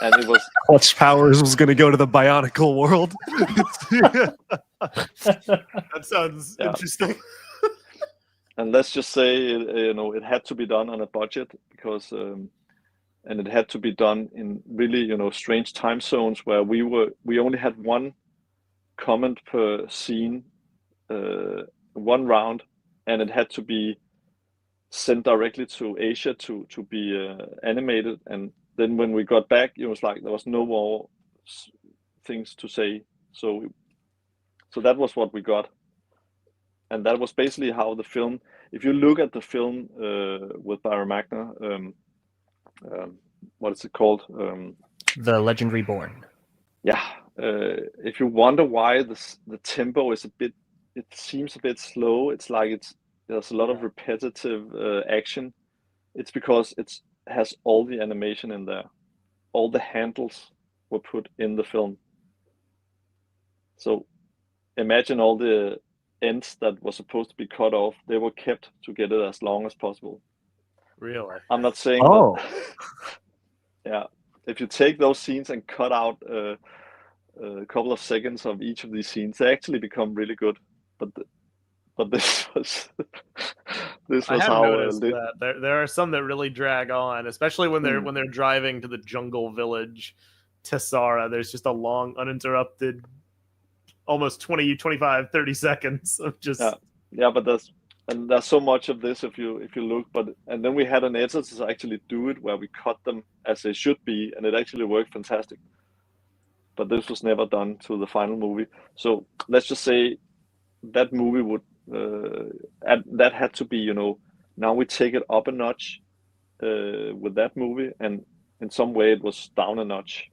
And it was Clutch Powers was going to go to the Bionicle world. That sounds interesting. And let's just say, it had to be done on a budget because, and it had to be done in really, strange time zones where we only had one comment per scene, one round, and it had to be sent directly to Asia to be animated. And then when we got back, it was like there was no more things to say. So that was what we got. And that was basically how the film, if you look at the film with Barra Magna, what is it called? The Legend Reborn. Yeah. If you wonder why the tempo is it seems a bit slow, it's like there's a lot of repetitive action. It's because it has all the animation in there. All the handles were put in the film. So imagine all the ends that were supposed to be cut off, they were kept to get it as long as possible. Really? I'm not saying that. Yeah. If you take those scenes and cut out a couple of seconds of each of these scenes, they actually become really good. But this was I have how noticed that there are some that really drag on, especially when they're driving to the jungle village Tessara. There's just a long uninterrupted almost 20, 25, 30 seconds of just but there's so much of this if you look, and then we had an editor to actually do it where we cut them as they should be, and it actually worked fantastic. But this was never done to the final movie. So let's just say that movie would that had to be, now we take it up a notch with that movie, and in some way it was down a notch.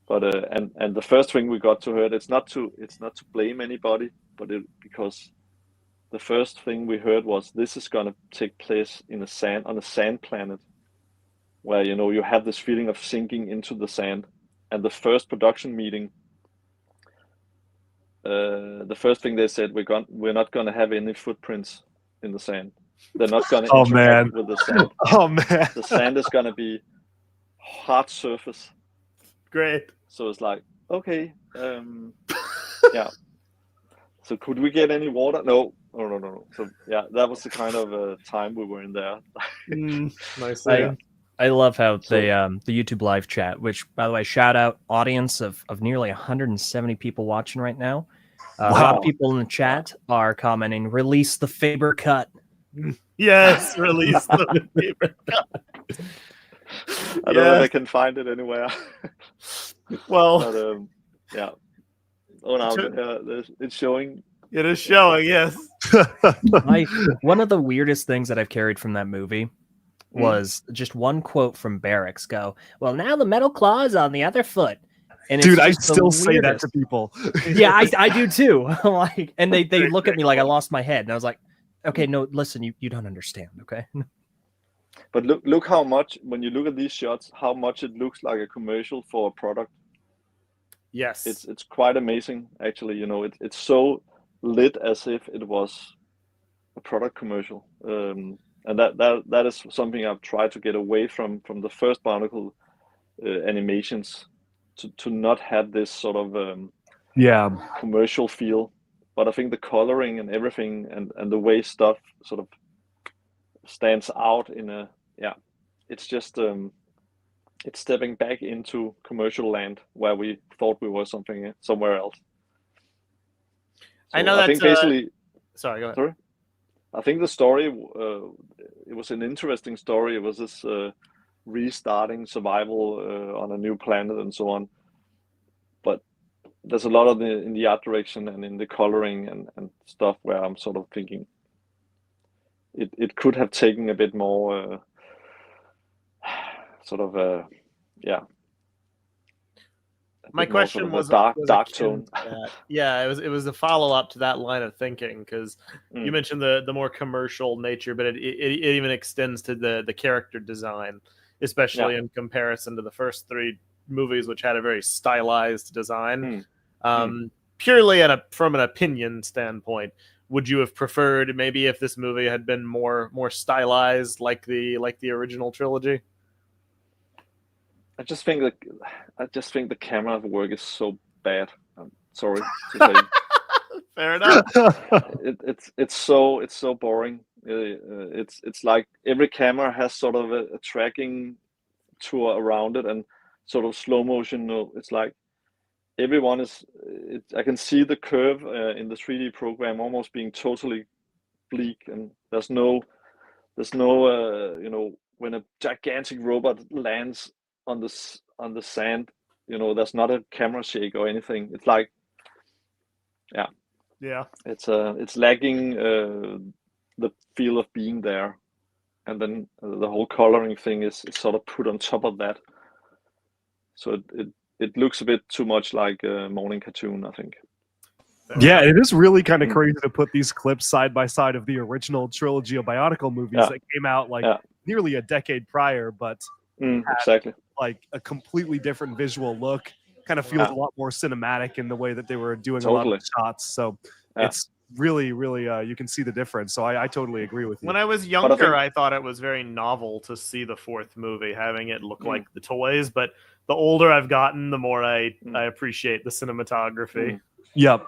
But and the first thing we got to hear, it's not to blame anybody, but because the first thing we heard was this is gonna take place on a sand planet, where you have this feeling of sinking into the sand. And the first production meeting, the first thing they said, we're not gonna have any footprints in the sand. They're not gonna interact with the sand. Oh man, the sand is gonna be hard surface. Great. So it's like, okay, yeah. So could we get any water? No. So yeah, that was the kind of time we were in there. Nice. I love how the YouTube live chat, which by the way, shout out audience of nearly 170 people watching right now. A lot of people in the chat are commenting, release the Faber cut. Yes, release the paper cut. I don't know if I can find it anywhere. Well, but, yeah. Oh no, it's showing. It is showing, yes. One of the weirdest things that I've carried from that movie was just one quote from Barracks go, well, now the metal claw is on the other foot. And Dude, it's I just the still say that weirdest. to people. Yeah, I do too. Like, and they look at me like I lost my head. And I was like, okay, no, listen, you don't understand, okay? But look how much, when you look at these shots, how much it looks like a commercial for a product. Yes. It's quite amazing, actually. You know, it's so lit as if it was a product commercial. And that is something I've tried to get away from the first Bionicle animations, to not have this sort of commercial feel. But I think the coloring and everything and the way stuff sort of stands out in a, it's just it's stepping back into commercial land where we thought we were somewhere else. I know I think basically. Sorry, go ahead. Sorry. I think the story, it was an interesting story. It was this restarting survival on a new planet and so on. But there's a lot of in the art direction and in the coloring and stuff where I'm sort of thinking it could have taken a bit more My question was dark akin tone. to that. Yeah, it was a follow up to that line of thinking, because you mentioned the more commercial nature, but it even extends to the character design, especially in comparison to the first three movies, which had a very stylized design. Purely from an opinion standpoint, would you have preferred maybe if this movie had been more stylized like the original trilogy? I just think the camera work is so bad. I'm sorry to say. Fair enough. It's so boring. It's like every camera has sort of a tracking tour around it and sort of slow motion. It's like everyone is. I can see the curve in the 3D program almost being totally bleak, and there's no when a gigantic robot lands on the sand, there's not a camera shake or anything. It's like, it's lacking the feel of being there, and then the whole coloring thing is sort of put on top of that. So it looks a bit too much like a morning cartoon, I think. Yeah, it is really kind of crazy to put these clips side by side of the original trilogy of Bionicle movies that came out nearly a decade prior, but exactly like a completely different visual look. Kind of feels a lot more cinematic in the way that they were doing a lot of the shots. So it's really, really you can see the difference. So I totally agree with you. When I was younger, I thought it was very novel to see the fourth movie having it look like the toys. But the older I've gotten, the more I appreciate the cinematography. Yep.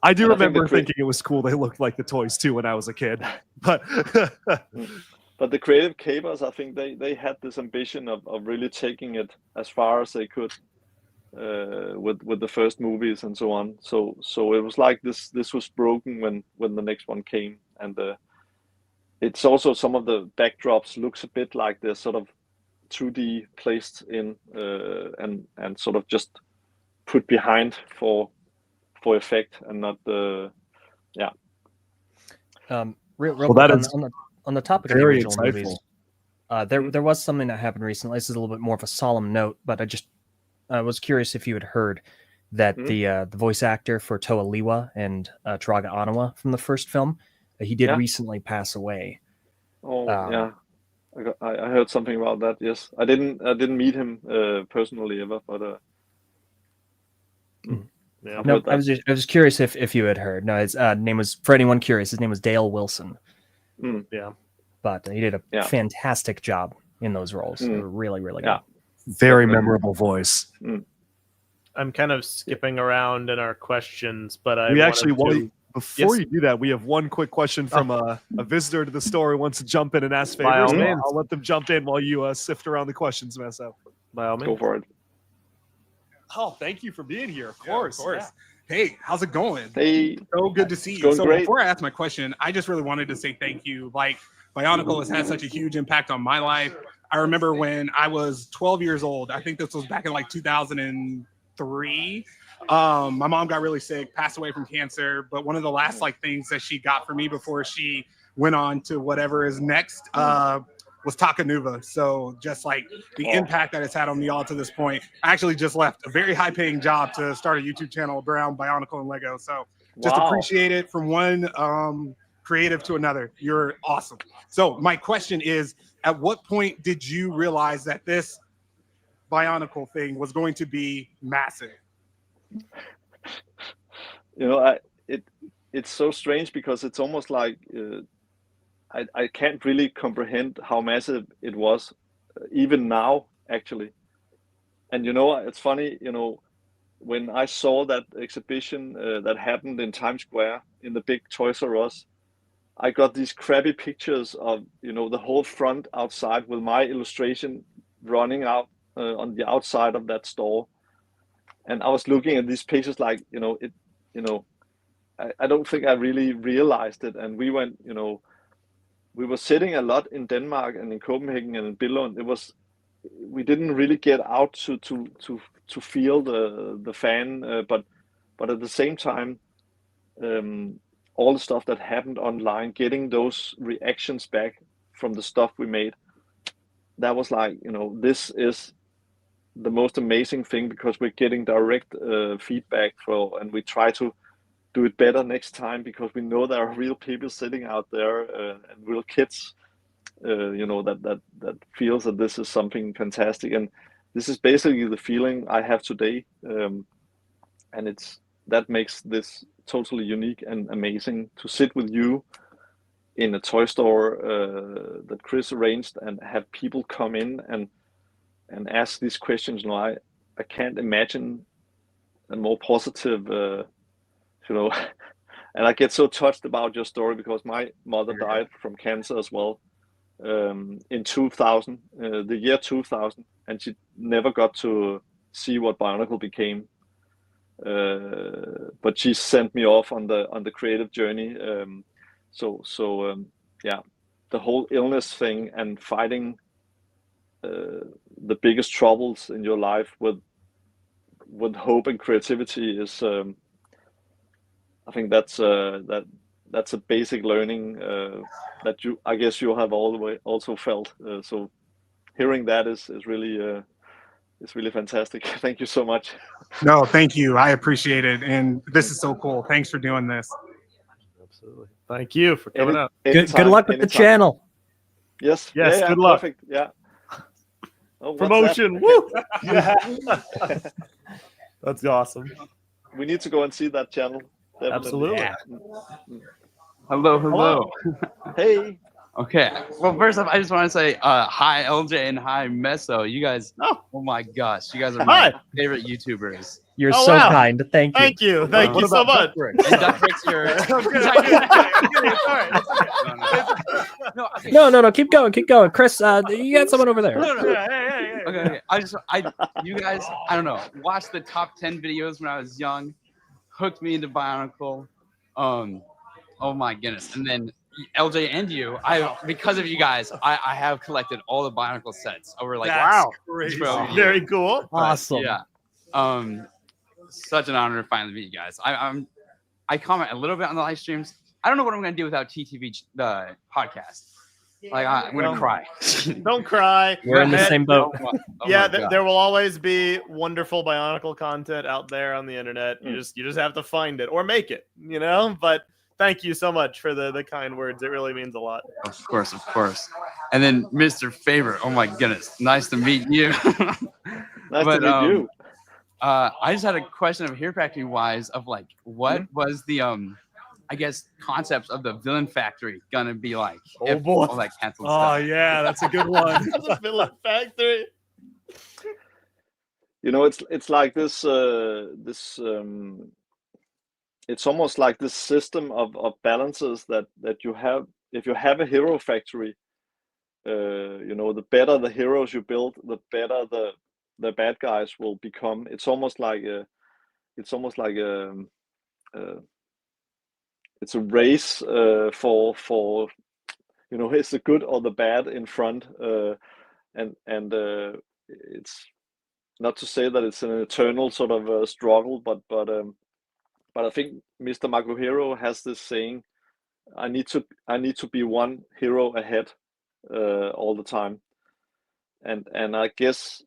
I do remember thinking it was cool they looked like the toys too when I was a kid. But but the creative capers, I think they had this ambition of really taking it as far as they could with the first movies and so on. So it was like this was broken when the next one came, and it's also some of the backdrops looks a bit like they're sort of 2D placed in and sort of just put behind for effect and not the real quick, on the topic of the original movies, there was something that happened recently. This is a little bit more of a solemn note, but I was curious if you had heard that the voice actor for Toa Liwa and Turaga Anawa from the first film, he did recently pass away. I heard something about that. Yes, I didn't meet him personally ever, but no, I was just curious if you had heard. No, his name was, for anyone curious, his name was Dale Wilson. But he did a fantastic job in those roles. They were really, really good. Very memorable voice. I'm kind of skipping around in our questions, but before you do that, we have one quick question from a visitor to the store who wants to jump in and ask favors. I'll let them jump in while you sift around the questions, Messa. By all means. Go for it. Oh, thank you for being here. Of course. Hey, how's it going? Hey. So good to see you. Going So great. before I ask my question, I just really wanted to say thank you. Like, Bionicle has had such a huge impact on my life. I remember when I was 12 years old. I think this was back in like 2003. My mom got really sick, passed away from cancer. But one of the last like things that she got for me before she went on to whatever is next was Takanuva. So just like the impact that it's had on me all to this point. I actually just left a very high paying job to start a YouTube channel around Bionicle and Lego. So just appreciate it from one creative to another. You're awesome. So my question is, at what point did you realize that this Bionicle thing was going to be massive? You know, it's so strange because it's almost like I can't really comprehend how massive it was, even now, actually. And you know, it's funny, you know, when I saw that exhibition that happened in Times Square in the big Toys R Us, I got these crappy pictures of, you know, the whole front outside with my illustration running out on the outside of that store. And I was looking at these pictures like, you know, I don't think I really realized it. And we went, you know, we were sitting a lot in Denmark and in Copenhagen and in Billund. We didn't really get out to feel the fan, but at the same time, all the stuff that happened online, getting those reactions back from the stuff we made, that was like, you know, this is the most amazing thing because we're getting direct feedback and we try to do it better next time because we know there are real people sitting out there and real kids, you know, that feels that this is something fantastic. And this is basically the feeling I have today. And that makes this totally unique and amazing to sit with you in a toy store that Chris arranged and have people come in and ask these questions. You know, I can't imagine a more positive, you know, and I get so touched about your story because my mother died from cancer as well in 2000, the year 2000, and she never got to see what Bionicle became. But she sent me off on the creative journey. Yeah, the whole illness thing and fighting the biggest troubles in your life with hope and creativity is, I think that's a basic learning that I guess you have all the way also felt. So hearing that is really. It's really fantastic. Thank you so much. No, thank you. I appreciate it. And this is so cool. Thanks for doing this. Absolutely. Thank you for coming up. Good luck with the channel. Yes. Yes. Yeah, good luck. Perfect. Yeah. Oh, promotion. Woo! Yeah. That's awesome. We need to go and see that channel. Definitely. Absolutely. Yeah. Hello, hello. Hey. Okay. Well, first off, I just want to say hi, LJ, and hi, Meso. You guys, oh my gosh, you guys are my favorite YouTubers. You're so kind. Thank you. Thank you. Thank you so much. And Duck Bricks, you're. No. Keep going. Chris, you got someone over there. Okay. You guys, I don't know. Watched the top 10 videos when I was young. Hooked me into Bionicle. Oh my goodness. And then LJ and you, because of you guys, I have collected all the Bionicle sets over like very cool. Awesome. Yeah. Such an honor to finally meet you guys. I comment a little bit on the live streams. I don't know what I'm gonna do without TTV the podcast. Like I'm gonna cry. Don't cry. We're in the same boat. There will always be wonderful Bionicle content out there on the internet. You just have to find it or make it, you know. But thank you so much for the kind words. It really means a lot. Of course. And then Mr. Faber. Oh my goodness, nice to meet you. Nice to meet you. I just had a question of Hero Factory wise of like what was the I guess concepts of the Villain Factory gonna be like? Oh boy. All that canceled Oh stuff. yeah, that's a good one. The Villain Factory. You know, it's like this it's almost like this system of balances that you have. If you have a Hero Factory, you know, the better the heroes you build, the better the bad guys will become. It's almost like it's a race for is the good or the bad in front, and it's not to say that it's an eternal sort of struggle, but I think Mr. Maguhiro has this saying, I need to be one hero ahead all the time, and I guess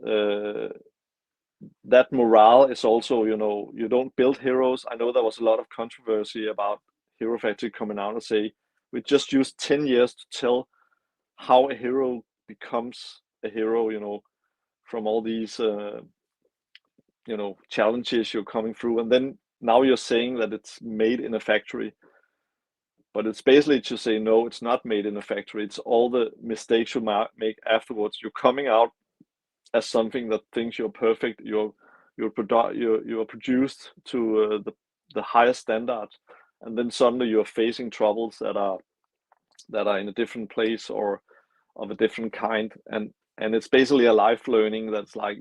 that morale is also, you don't build heroes. I know there was a lot of controversy about Hero Factory coming out and say we just used 10 years to tell how a hero becomes a hero, from all these challenges you're coming through, and then now you're saying that it's made in a factory. But it's basically to say, no, it's not made in a factory. It's all the mistakes you make afterwards. You're coming out as something that thinks you're perfect. You're produced to the highest standard, and then suddenly you're facing troubles that are in a different place or of a different kind. And it's basically a life learning that's like,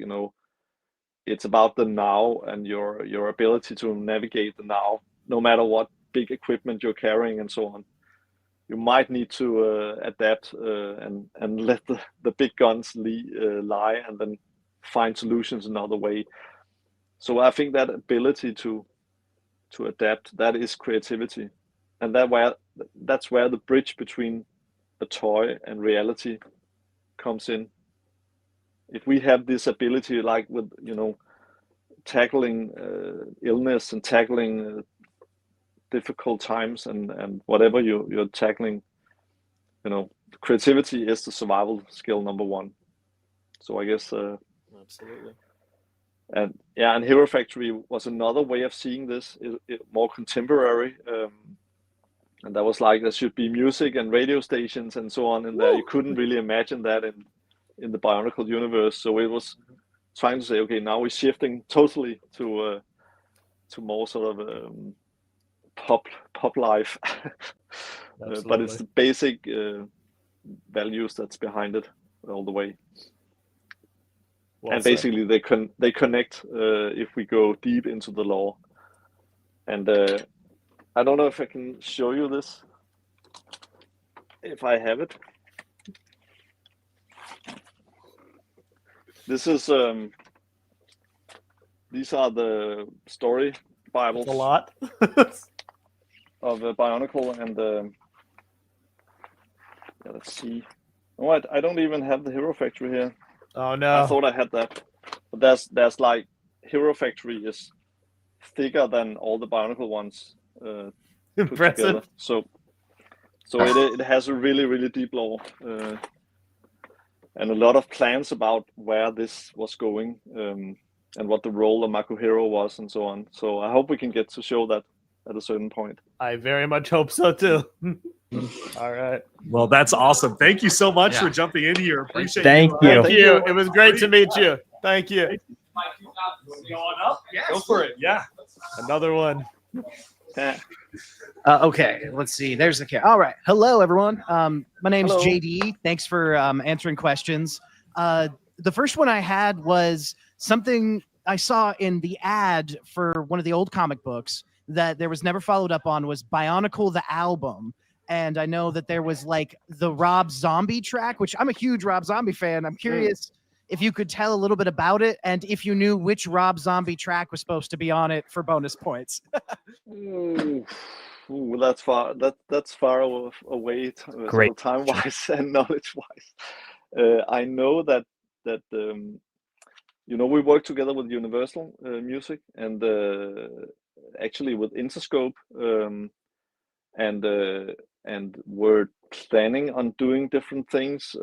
it's about the now and your ability to navigate the now, no matter what big equipment you're carrying and so on. You might need to adapt and let the big guns lie, and then find solutions another way. So I think that ability to adapt, that is creativity, and that's where the bridge between a toy and reality comes in. If we have this ability, like with tackling illness and tackling difficult times and whatever you're tackling, creativity is the survival skill number one. So I guess absolutely. And Hero Factory was another way of seeing this, more contemporary, and that was like there should be music and radio stations and so on in there. You couldn't really imagine that in the Bionicle universe. So it was trying to say, okay, now we're shifting totally to more sort of pop life, but it's the basic values that's behind it all the way. Well, and basically they connect if we go deep into the lore. And I don't know if I can show you this, if I have it. This is these are the story Bibles. That's a lot. Of Bionicle, and let's see. Oh, I don't even have the Hero Factory here. Oh no! I thought I had that, but there's like Hero Factory is thicker than all the Bionicle ones put together. So it has a really deep lore, and a lot of plans about where this was going, and what the role of Maguhiro was, and so on. So I hope we can get to show that at a certain point. I very much hope so too. All right. Well, that's awesome. Thank you so much for jumping in here. Appreciate Thank you. you. Thank you. It was great to meet you. Thank you. Going up? Yes. Go for it. Yeah. Another one. Okay, let's see. There's the camera. All right. Hello, everyone. My name's JD. Thanks for answering questions. The first one I had was something I saw in the ad for one of the old comic books that there was never followed up on, was Bionicle the album. And I know that there was like the Rob Zombie track, which I'm a huge Rob Zombie fan. I'm curious if you could tell a little bit about it, and if you knew which Rob Zombie track was supposed to be on it for bonus points. Ooh, that's far. That's far away time-wise and knowledge-wise. I know that we work together with Universal Music and actually with Interscope, and we're planning on doing different things,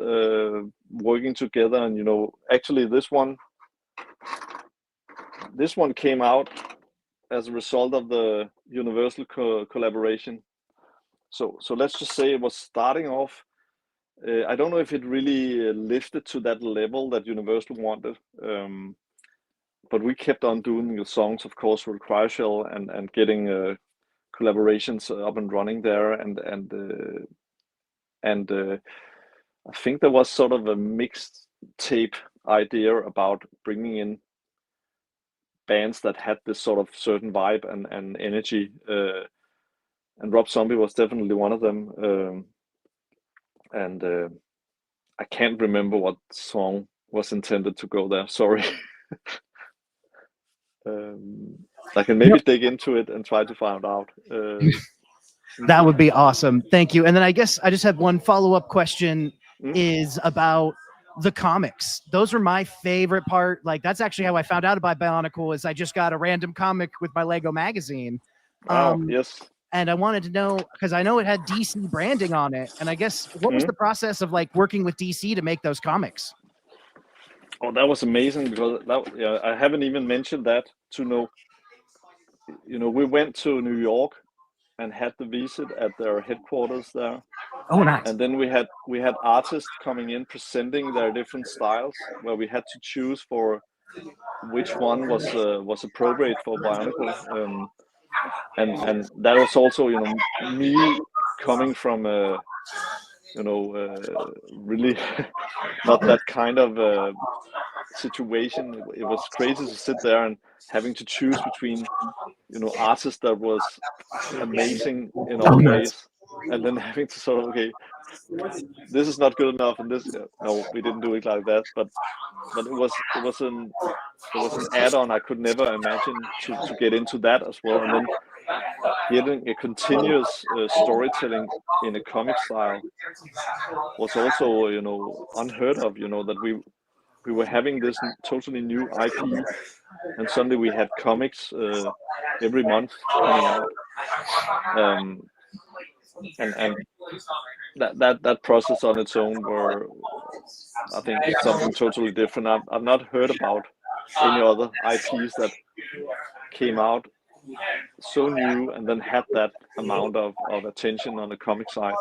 working together. And actually this one came out as a result of the Universal collaboration. So let's just say it was starting off. I don't know if it really lifted to that level that Universal wanted, but we kept on doing the songs, of course, with Cryshell and getting collaborations up and running there, and I think there was sort of a mixed tape idea about bringing in bands that had this sort of certain vibe and energy, and Rob Zombie was definitely one of them. and I can't remember what song was intended to go there. Sorry. I can maybe dig into it and try to find out. That would be awesome. Thank you. And then I guess I just have one follow-up question is about the comics. Those are my favorite part. Like, that's actually how I found out about Bionicle, is I just got a random comic with my Lego magazine. Yes. And I wanted to know, because I know it had DC branding on it. And I guess, what was the process of like working with DC to make those comics? Oh, that was amazing, because I haven't even mentioned that to know. We went to New York and had the visit at their headquarters there. Oh, nice. And then we had artists coming in presenting their different styles, where we had to choose for which one was appropriate for Bionicle. And that was also me coming from really not that kind of situation. It was crazy to sit there and having to choose between artists that was amazing in all ways, and then having to sort of, okay, this is not good enough, and this no, we didn't do it like that, but it was an add-on. I could never imagine to get into that as well, and then getting a continuous storytelling in a comic style was also unheard of. That we were having this totally new IP, and suddenly we had comics every month coming out, and that process on its own were, I think, something totally different. I've not heard about any other IPs that came out so new and then had that amount of attention on the comic side.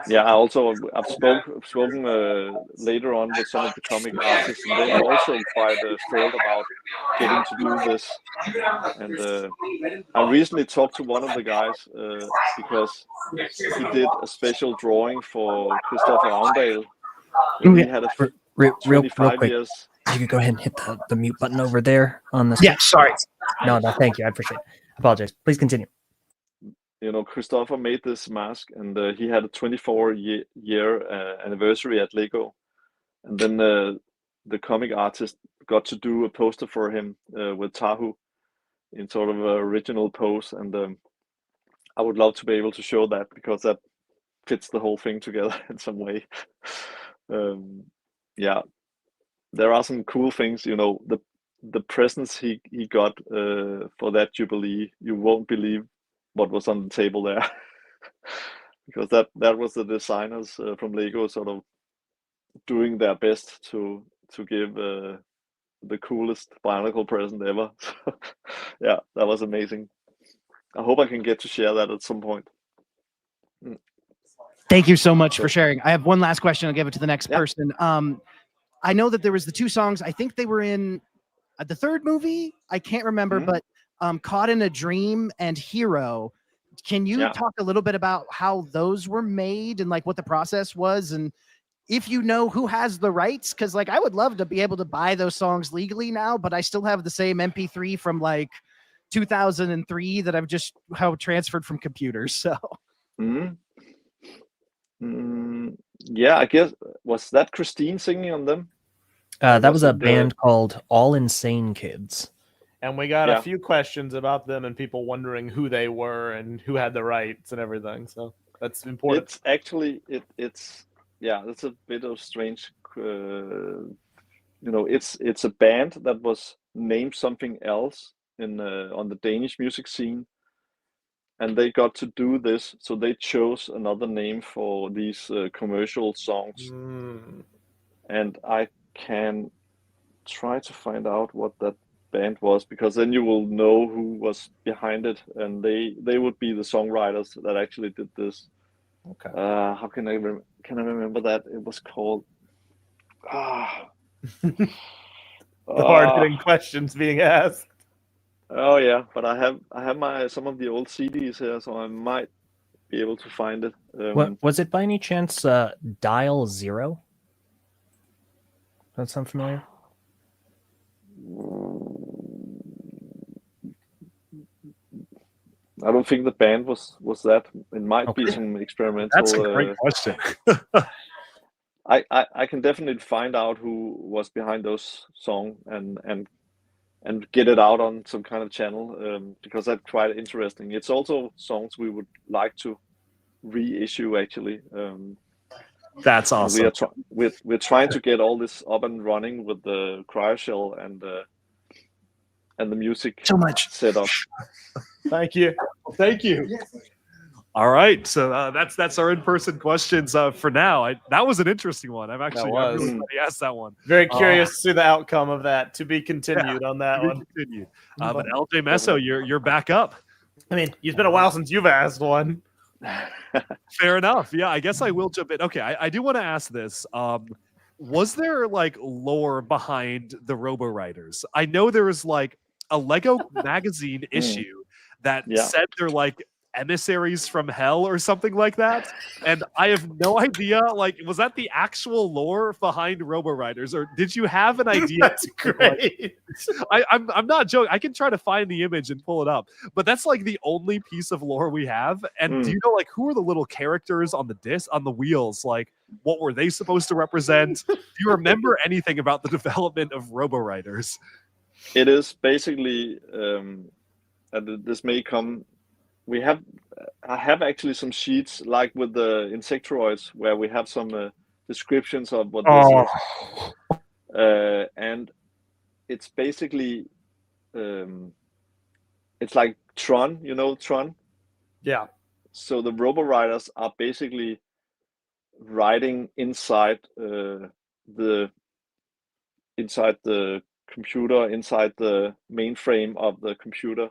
Yeah, I've spoken later on with some of the comic artists, and they were also quite thrilled about getting to do this. And I recently talked to one of the guys because he did a special drawing for Christopher Roundale. He had a real 25 quick. years. You could go ahead and hit the mute button over there on the Yeah, sorry. No, thank you. I appreciate it. I apologize. Please continue. Christopher made this mask, and he had a 24-year anniversary at Lego. And then the comic artist got to do a poster for him with Tahu in sort of an original pose. And I would love to be able to show that, because that fits the whole thing together in some way. Yeah, there are some cool things. The presents he got for that Jubilee, you won't believe what was on the table there. Because that was the designers from Lego sort of doing their best to give the coolest Bionicle present ever. So, yeah, that was amazing. I hope I can get to share that at some point. Thank you so much for sharing. I have one last question. I'll give it to the next person. I know that there was the two songs. I think they were in the third movie. I can't remember, but Caught in a Dream and Hero. Can you talk a little bit about how those were made and like what the process was, and if you know who has the rights? Because like I would love to be able to buy those songs legally now, but I still have the same MP3 from like 2003 that I've just transferred from computers. So yeah, I guess, was that Christine singing on them? That was a band called All Insane Kids. And we got a few questions about them and people wondering who they were and who had the rights and everything. So that's important. It's actually it's a bit of strange. It's a band that was named something else on the Danish music scene, and they got to do this, so they chose another name for these commercial songs. And I can try to find out what that band was, because then you will know who was behind it, and they would be the songwriters that actually did this. Okay. How can I remember that? It was called the hard-hitting questions being asked. Oh yeah, but I have some of the old CDs here, so I might be able to find it. What was it by any chance? Dial Zero? That sound familiar? I don't think the band was that. It might be Okay. some experimental. That's a great question. I can definitely find out who was behind those songs and get it out on some kind of channel, because that's quite interesting. It's also songs we would like to reissue actually. That's awesome. We're trying to get all this up and running with the cryoshell and the music so much setup. Thank you. Thank you. All right, so that's our in-person questions for now. That was an interesting one. I'm really glad he asked that one. Very curious to see the outcome of that. To be continued on that one. Continued. But LJ Meso, you're back up. I mean, it's been a while since you've asked one. Fair enough. Yeah, I guess I will jump in. Okay, I do want to ask this. Was there like lore behind the Robo Riders? I know there was like a Lego magazine issue that said they're like emissaries from hell or something like that, and I have no idea, like, was that the actual lore behind Robo Riders, or did you have an idea? That's great. I'm not joking. I can try to find the image and pull it up, but that's like the only piece of lore we have. And do you know, like, who are the little characters on the disc, on the wheels? Like, what were they supposed to represent? Do you remember anything about the development of Robo Riders? It is basically, and this may come. I have actually some sheets like with the insectoids where we have some descriptions of what this is, and it's basically it's like Tron, you know Tron? Yeah. So the Robo Riders are basically riding inside the computer, inside the mainframe of the computer,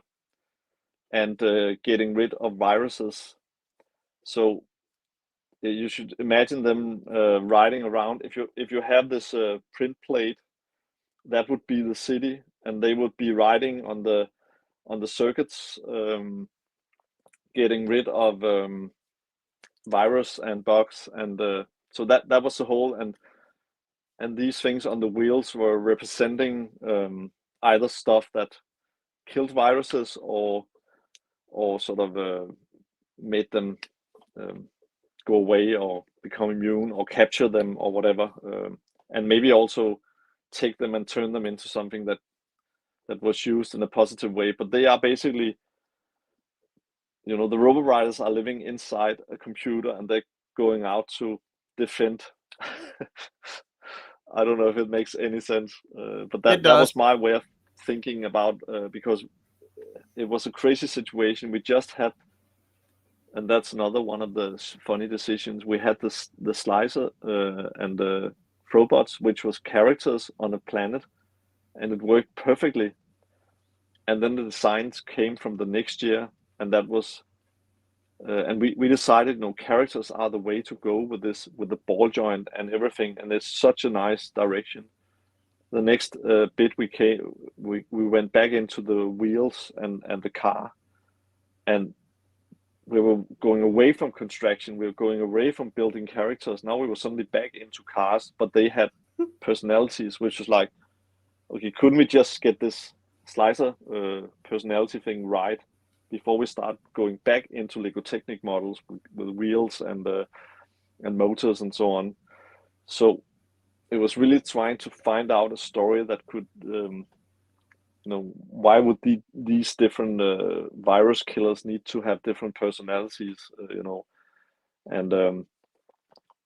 and getting rid of viruses. So you should imagine them riding around. If you have this print plate, that would be the city, and they would be riding on the circuits, getting rid of virus and bugs, and so that was the whole. And these things on the wheels were representing either stuff that killed viruses or sort of made them go away or become immune or capture them or whatever, and maybe also take them and turn them into something that was used in a positive way. But they are basically, the Robo Riders are living inside a computer and they're going out to defend. I don't know if it makes any sense, but that was my way of thinking about, because it was a crazy situation. We just had, and that's another one of the funny decisions. We had the slicer and the robots, which was characters on a planet, and it worked perfectly. And then the designs came from the next year, and that was, and we decided, characters are the way to go with this, with the ball joint and everything, and it's such a nice direction. The next bit we went back into the wheels and the car, and we were going away from construction. We were going away from building characters. Now we were suddenly back into cars, but they had personalities, which was like, okay, couldn't we just get this slicer personality thing right before we start going back into Lego Technic models with wheels and motors and so on? So it was really trying to find out a story that could, why would these different virus killers need to have different personalities, and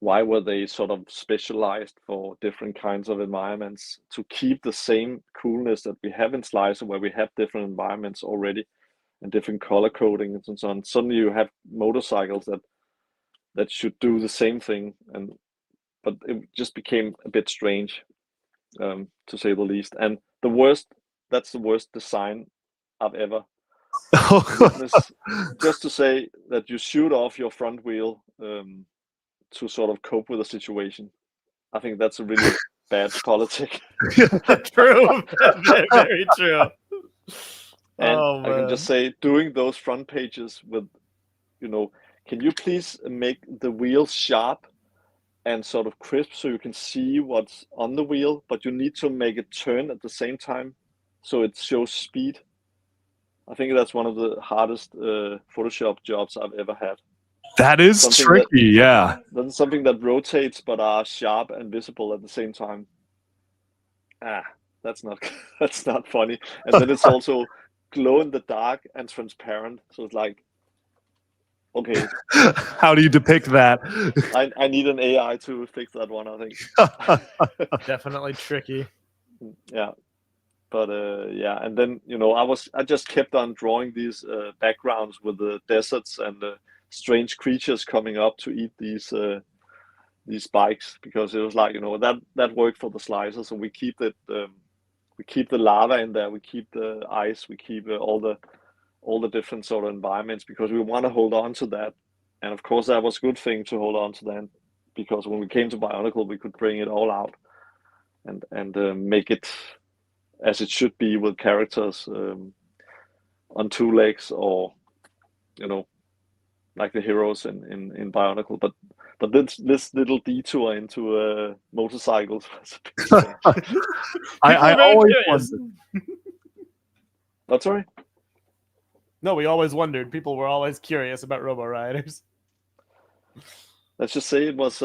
why were they sort of specialized for different kinds of environments to keep the same coolness that we have in Slicer, where we have different environments already and different color codings and so on. Suddenly you have motorcycles that should do the same thing, but it just became a bit strange, to say the least. And that's the worst design I've ever witnessed. Just to say that you shoot off your front wheel to sort of cope with a situation. I think that's a really bad politic. True. Very true. And I can just say, doing those front pages with, can you please make the wheels sharp and sort of crisp so you can see what's on the wheel, but you need to make it turn at the same time so it shows speed. I think that's one of the hardest Photoshop jobs I've ever had. That is Something tricky, yeah. That's something that rotates but are sharp and visible at the same time. That's not that's not funny. And then it's also glow in the dark and transparent. So it's like, okay, How do you depict that? I need an AI to fix that one, I think. Definitely tricky. Yeah. But yeah, and then I just kept on drawing these backgrounds with the deserts and the strange creatures coming up to eat these spikes, because it was like that worked for the slicer. So we keep it, we keep the lava in there, we keep the ice, we keep all the different sort of environments, because we want to hold on to that. And of course, that was a good thing to hold on to that, because when we came to Bionicle, we could bring it all out and make it as it should be, with characters on two legs, or like the heroes in Bionicle. But this little detour into motorcycles was a big thing. I always wondered. What, sorry? No, we always wondered. People were always curious about Robo Riders. Let's just say it was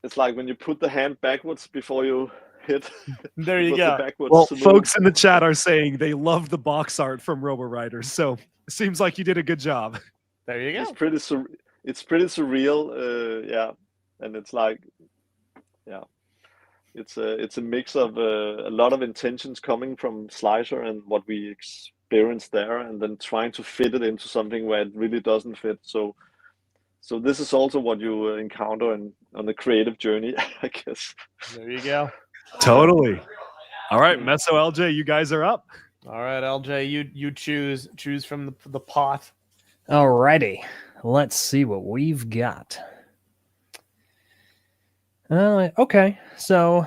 it's like when you put the hand backwards before you hit. There you go. Well, folks in the chat are saying they love the box art from Robo Riders, so it seems like you did a good job. There you go. It's pretty surreal, yeah, and it's like, yeah, it's a mix of a lot of intentions coming from Slicer and what we experienced there, and then trying to fit it into something where it really doesn't fit. So this is also what you encounter on the creative journey, I guess. There you go. Totally. All right, Meso, LJ, you guys are up. All right, LJ, you choose from the pot. Alrighty, let's see what we've got. Okay, so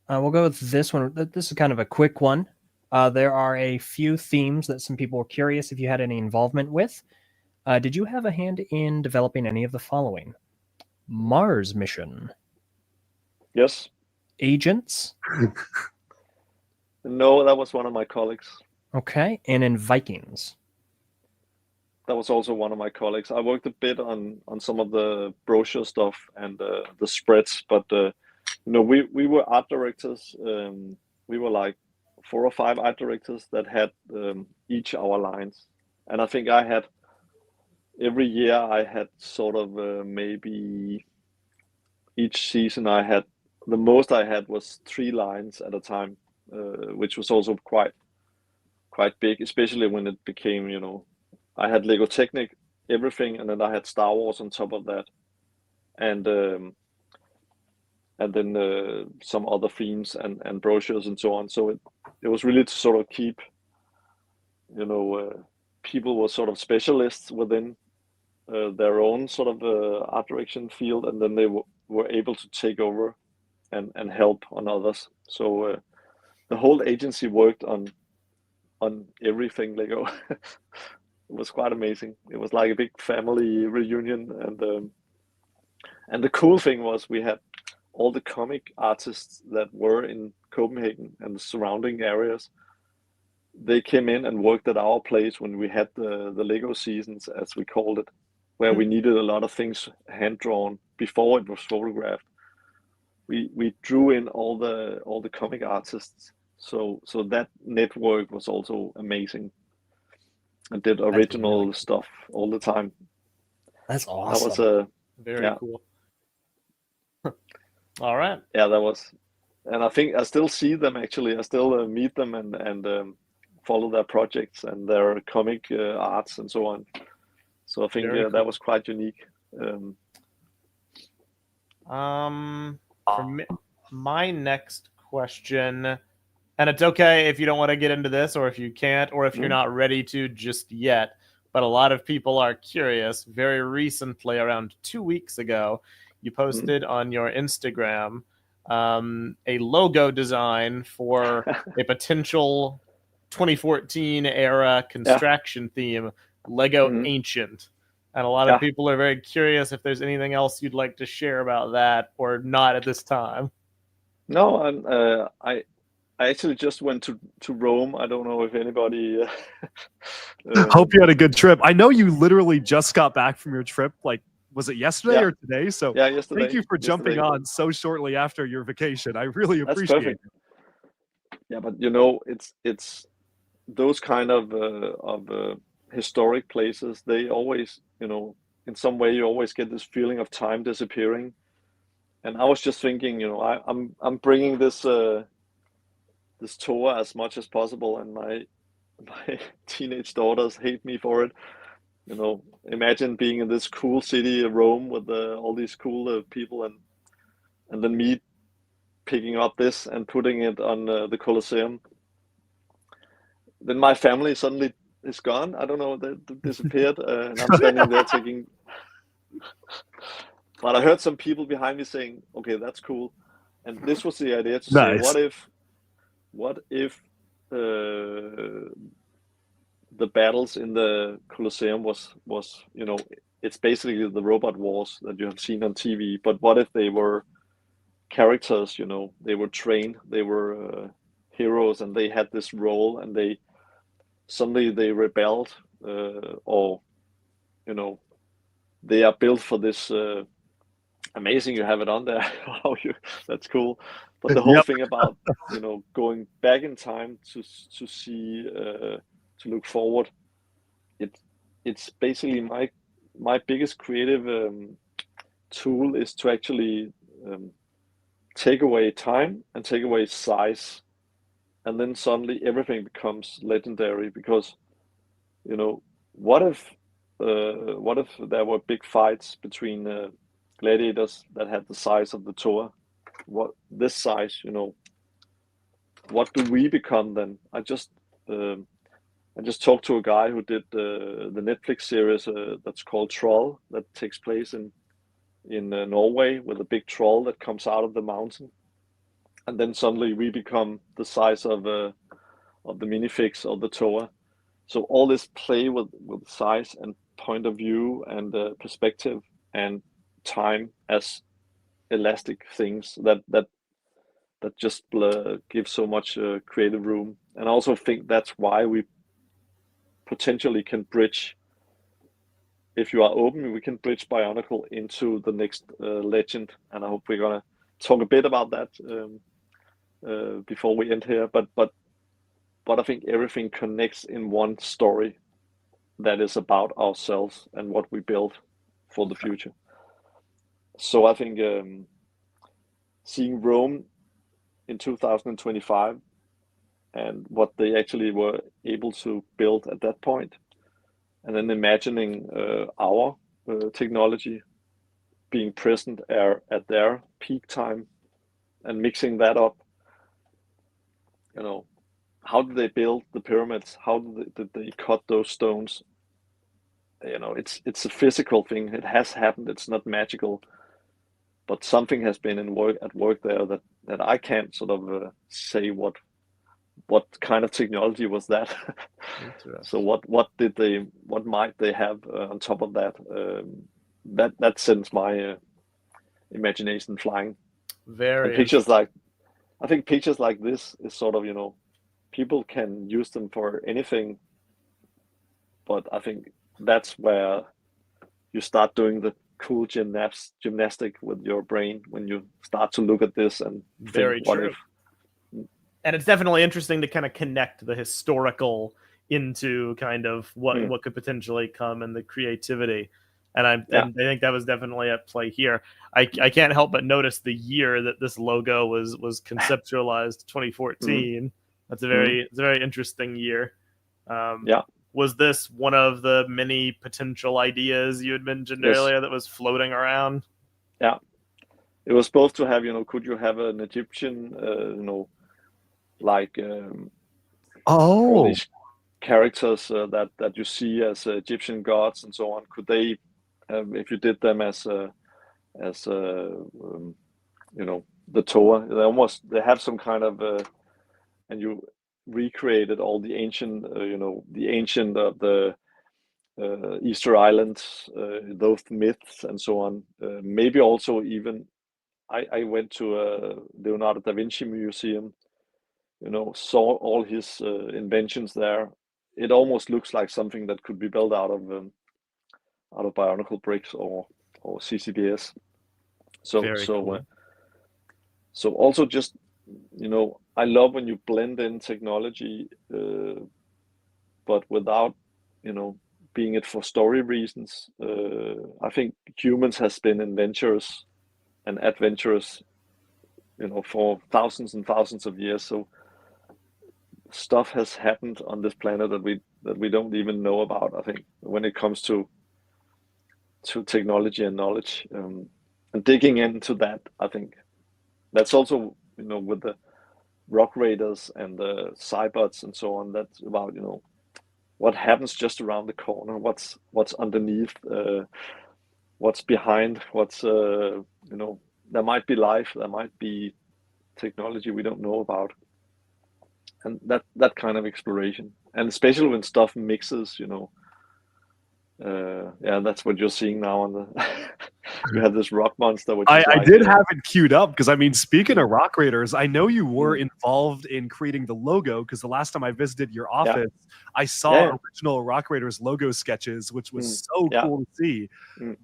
we'll go with this one. This is kind of a quick one. There are a few themes that some people were curious if you had any involvement with. Did you have a hand in developing any of the following? Mars mission. Yes. Agents. No, that was one of my colleagues. Okay, and in Vikings. That was also one of my colleagues. I worked a bit on some of the brochure stuff and the spreads, but we were art directors. We were like 4 or 5 art directors that had each our lines, and I think I had every year I had sort of maybe each season I had the most I had was 3 lines at a time, which was also quite big, especially when it became I had Lego Technic, everything, and then I had Star Wars on top of that, and then some other themes and brochures and so on. So it was really to sort of keep, people were sort of specialists within their own sort of art direction field, and then they were able to take over and help on others. So the whole agency worked on everything Lego. It was quite amazing. It was like a big family reunion, and the cool thing was we had all the comic artists that were in Copenhagen and the surrounding areas. They came in and worked at our place when we had the Lego seasons, as we called it, where we needed a lot of things hand drawn before it was photographed. We drew in all the comic artists, so that network was also amazing. I did original stuff all the time. That's awesome. That was very cool. All right. Yeah, that was, and I think I still see them actually. I still meet them and follow their projects and their comic arts and so on. So I think that was quite unique. For me, my next question, and it's okay if you don't want to get into this, or if you can't, or if you're not ready to just yet, but a lot of people are curious. Very recently, around 2 weeks ago, you posted on your Instagram a logo design for a potential 2014 era construction theme, Lego Ancient. And a lot of people are very curious if there's anything else you'd like to share about that, or not at this time. No, I I actually just went to Rome. I don't know if anybody. Hope you had a good trip. I know you literally just got back from your trip. Like, was it yesterday or today? So yeah, yesterday. Thank you for jumping on so shortly after your vacation. I really That's appreciate perfect. it. Yeah, but it's those kind of historic places. They always, in some way, you always get this feeling of time disappearing. And I was just thinking, I'm bringing this this tour as much as possible, and my teenage daughters hate me for it. Imagine being in this cool city, Rome, with all these cool people, and then me picking up this and putting it on the Colosseum. Then my family suddenly is gone. I don't know, they disappeared, and I'm standing there taking. But I heard some people behind me saying, "Okay, that's cool," and this was the idea to say, what if the battles in the Colosseum was it's basically the robot wars that you have seen on TV, but what if they were characters, they were trained, they were heroes, and they had this role, and they suddenly they rebelled, or they are built for this. Amazing, you have it on there. Wow, that's cool. But the whole thing about going back in time to see to look forward, it's basically my biggest creative tool is to actually take away time and take away size, and then suddenly everything becomes legendary. Because what if there were big fights between gladiators that had the size of the tour? What this size, what do we become then? I just talked to a guy who did the Netflix series that's called Troll, that takes place in Norway, with a big troll that comes out of the mountain, and then suddenly we become the size of the minifix or the tour. So all this play with size and point of view and perspective and time as elastic things that just give so much creative room. And I also think that's why we potentially can bridge, if you are open, we can bridge Bionicle into the next legend. And I hope we're gonna talk a bit about that before we end here. But I think everything connects in one story that is about ourselves and what we build for the future. So I think seeing Rome in 2025 and what they actually were able to build at that point, and then imagining our technology being present at their peak time and mixing that up. How did they build the pyramids? How did they cut those stones? It's a physical thing. It has happened. It's not magical, but something has been at work there that I can't sort of say what kind of technology was that. So what might they have on top of that? That sends my imagination flying. Very. And I think pictures like this is sort of, people can use them for anything, but I think that's where you start doing the cool gymnastic with your brain, when you start to look at this and very think, what true. if? And it's definitely interesting to kind of connect the historical into kind of what could potentially come and the creativity. And I think that was definitely at play here. I can't help but notice the year that this logo was conceptualized, 2014. That's it's a very interesting year. Was this one of the many potential ideas you had mentioned earlier that was floating around? Yeah, it was supposed to have, could you have an Egyptian, like all these characters that you see as Egyptian gods and so on? Could they, if you did them as the Toa, they have some kind of and you recreated all the ancient, the ancient of the Easter Islands, those myths and so on. Maybe also even I went to a Leonardo da Vinci museum saw all his inventions there, it almost looks like something that could be built out of Bionicle bricks or CCBS. Very cool. So also just, I love when you blend in technology, but without, being it for story reasons. I think humans has been inventors and adventurous, for thousands and thousands of years. So stuff has happened on this planet that we don't even know about, I think, when it comes to technology and knowledge. And digging into that, I think that's also, with the Rock Raiders and the Cybots and so on, that's about, what happens just around the corner, what's underneath, what's behind, there might be life, there might be technology we don't know about. And that kind of exploration, and especially when stuff mixes, that's what you're seeing now on the. You have this rock monster. Which I did have it queued up because, I mean, speaking of Rock Raiders, I know you were involved in creating the logo, because the last time I visited your office, I saw original Rock Raiders logo sketches, which was so cool to see.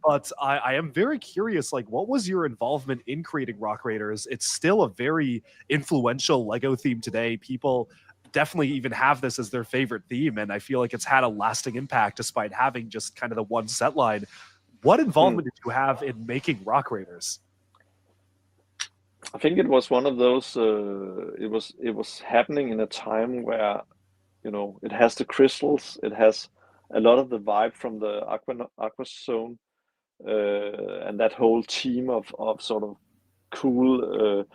But I am very curious, like, what was your involvement in creating Rock Raiders? It's still a very influential Lego theme today. People definitely even have this as their favorite theme, and I feel like it's had a lasting impact despite having just kind of the one set line. What involvement did you have in making Rock Raiders? I think it was one of those. It was happening in a time where, it has the crystals. It has a lot of the vibe from the Aqua Zone, and that whole team of sort of cool,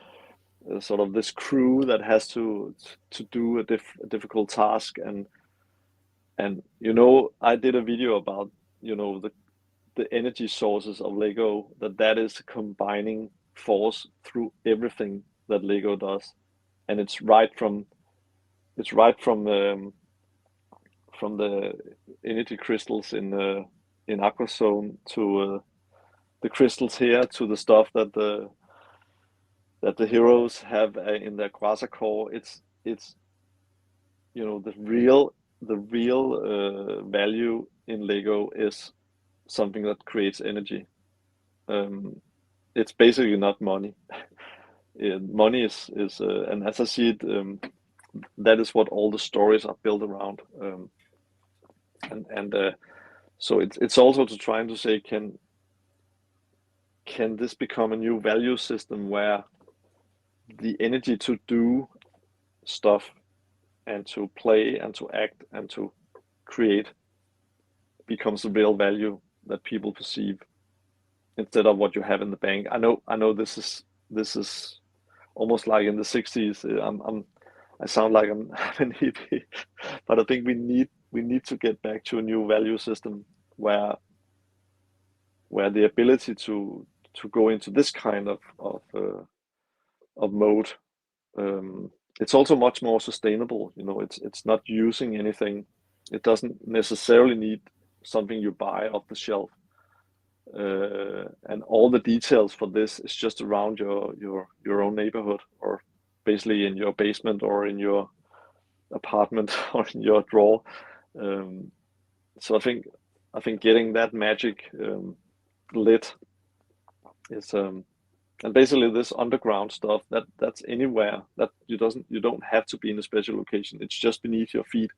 sort of this crew that has to do a difficult task. And I did a video about the energy sources of Lego, that is a combining force through everything that Lego does, and it's right from the energy crystals in Aqua Zone to the crystals here, to the stuff that the heroes have in their quasar core. It's the real value in Lego is something that creates energy. It's basically not money. Money is and as I see it, that is what all the stories are built around. So it's also to trying to say, can this become a new value system where the energy to do stuff and to play and to act and to create becomes a real value that people perceive, instead of what you have in the bank. I know this is almost like in the 60s. I sound like I'm an hippie, but I think we need to get back to a new value system where the ability to go into this kind of mode, it's also much more sustainable. It's not using anything. It doesn't necessarily need something you buy off the shelf, and all the details for this is just around your own neighborhood, or basically in your basement or in your apartment or in your drawer. So I think getting that magic lit is and basically this underground stuff that's anywhere, that you don't have to be in a special location. It's just beneath your feet.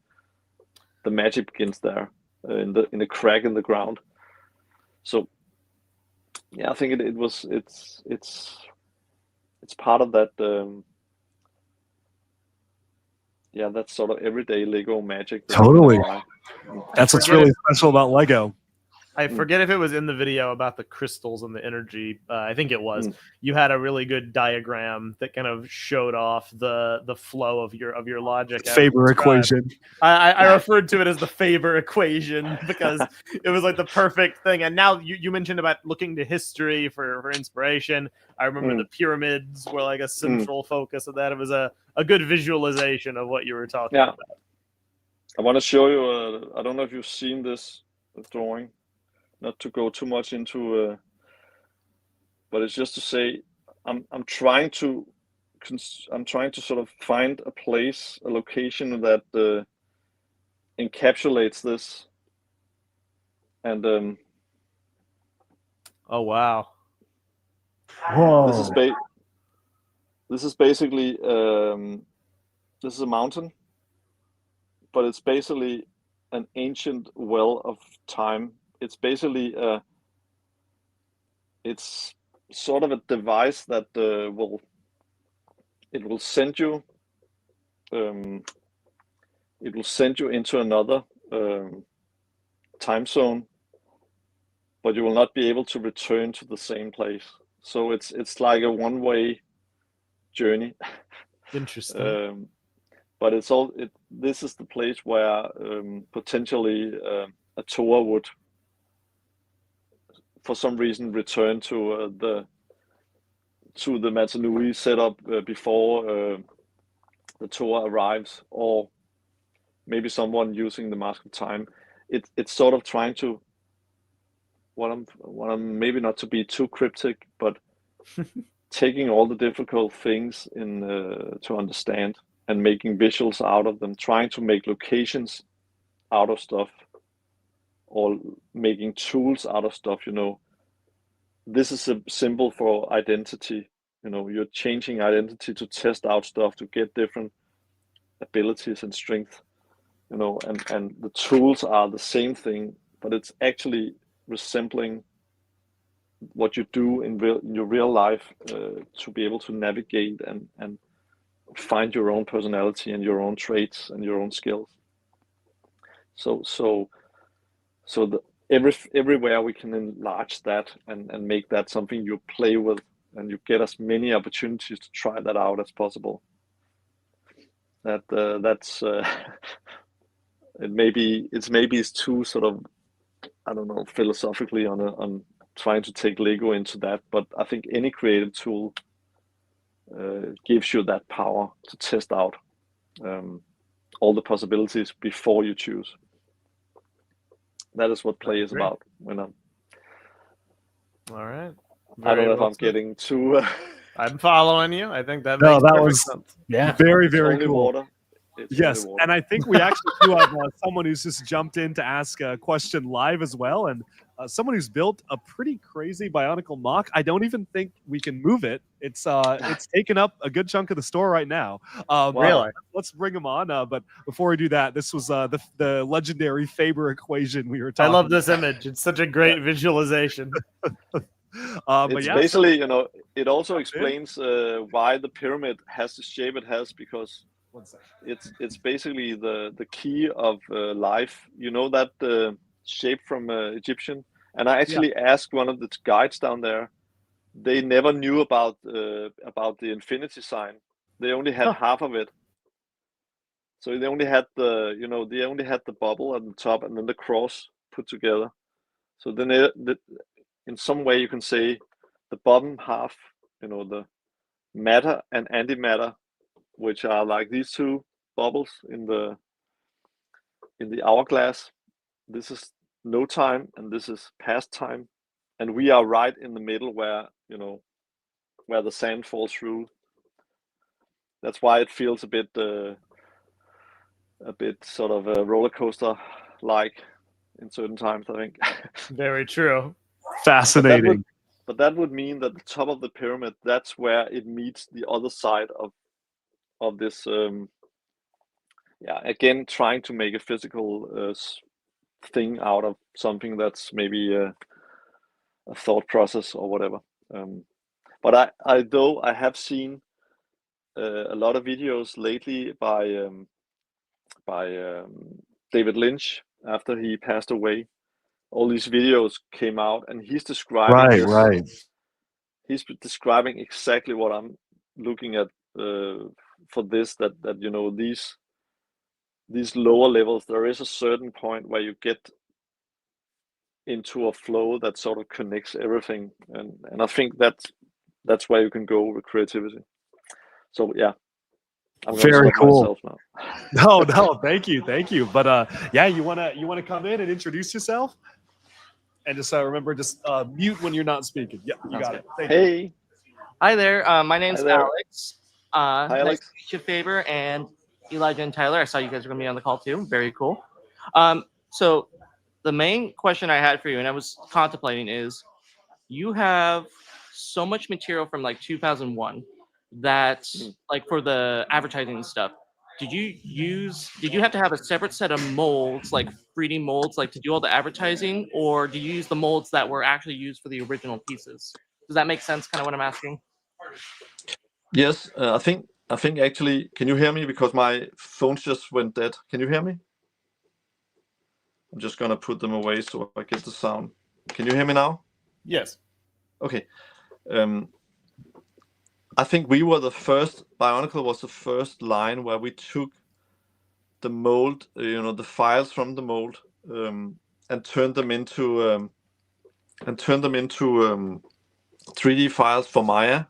The magic begins there, in a crack in the ground. So yeah, I think it's part of that. That sort of everyday Lego magic. Totally. That's what's really special about Lego. I forget if it was in the video about the crystals and the energy. I think it was. You had a really good diagram that kind of showed off the flow of your logic. Faber equation. I referred to it as the Faber equation because it was like the perfect thing. And now you mentioned about looking to history for inspiration. I remember the pyramids were like a central focus of that. It was a good visualization of what you were talking about. I want to show you. I don't know if you've seen this drawing. Not to go too much into, but it's just to say, I'm trying to I'm trying to sort of find a place, a location that encapsulates this. And oh wow! Whoa! This is basically this is a mountain, but it's basically an ancient well of time. It's basically it's sort of a device that will send you into another time zone, but you will not be able to return to the same place. So it's like a one-way journey. Interesting. But this is the place where potentially a tour would, for some reason, return to the Matanui setup before the tour arrives, or maybe someone using the Mask of Time. It's sort of trying to what I'm maybe not to be too cryptic, but taking all the difficult things in to understand and making visuals out of them, trying to make locations out of stuff, or making tools out of stuff. This is a symbol for identity. You're changing identity to test out stuff, to get different abilities and strength. And the tools are the same thing, but it's actually resembling what you do in your real life to be able to navigate and find your own personality and your own traits and your own skills. So everywhere we can enlarge that and make that something you play with, and you get as many opportunities to try that out as possible. That's it's too sort of, I don't know, philosophically on trying to take Lego into that, but I think any creative tool gives you that power to test out all the possibilities before you choose. That is what play is about. All right. I don't know if I'm getting too. I'm following you. I think that makes perfect sense. Very, very only cool. Water. Yes, and I think we actually do have someone who's just jumped in to ask a question live as well, and someone who's built a pretty crazy Bionicle mock. I don't even think we can move it. It's taken up a good chunk of the store right now. Really? Let's bring him on. But before we do that, this was the legendary Faber equation we were talking I love this about. image. It's such a great visualization. It's basically, it also explains why the pyramid has the shape it has, because it's basically the key of life. That shape from Egyptian. And I actually asked one of the guides down there. They never knew about the infinity sign. They only had half of it. So they only had the bubble at the top and then the cross put together. So then in some way you can say the bottom half, the matter and antimatter, which are like these two bubbles in the hourglass. This is no time and this is past time, and we are right in the middle where the sand falls through. That's why it feels a bit sort of a roller coaster like in certain times, I think. Very true. Fascinating. But that would mean that the top of the pyramid, that's where it meets the other side of this again, trying to make a physical thing out of something that's maybe a thought process or whatever. But I have seen a lot of videos lately by David Lynch after he passed away. All these videos came out, and he's describing He's describing exactly what I'm looking at for this. That these lower levels, there is a certain point where you get into a flow that sort of connects everything, and I think that's where you can go with creativity. So yeah, I'm very cool. Now. No, thank you. But you wanna come in and introduce yourself, and just remember, just mute when you're not speaking. Yeah, you got it. Thank you. Hi there. My name's Alex. Hi, Nice Alex. to meet you, Faber, and Elijah and Tyler. I saw you guys were going to be on the call too. Very cool. So the main question I had for you, and I was contemplating, is you have so much material from like 2001 that, like, for the advertising and stuff. Did you have to have a separate set of molds, like 3D molds, like to do all the advertising, or do you use the molds that were actually used for the original pieces? Does that make sense? Kind of what I'm asking. Yes, I think actually, can you hear me? Because my phone just went dead. Can you hear me? I'm just gonna put them away so I get the sound. Can you hear me now? Yes. Okay. I think we were the first. Bionicle was the first line where we took the mold, the files from the mold, and turned them into 3D files for Maya.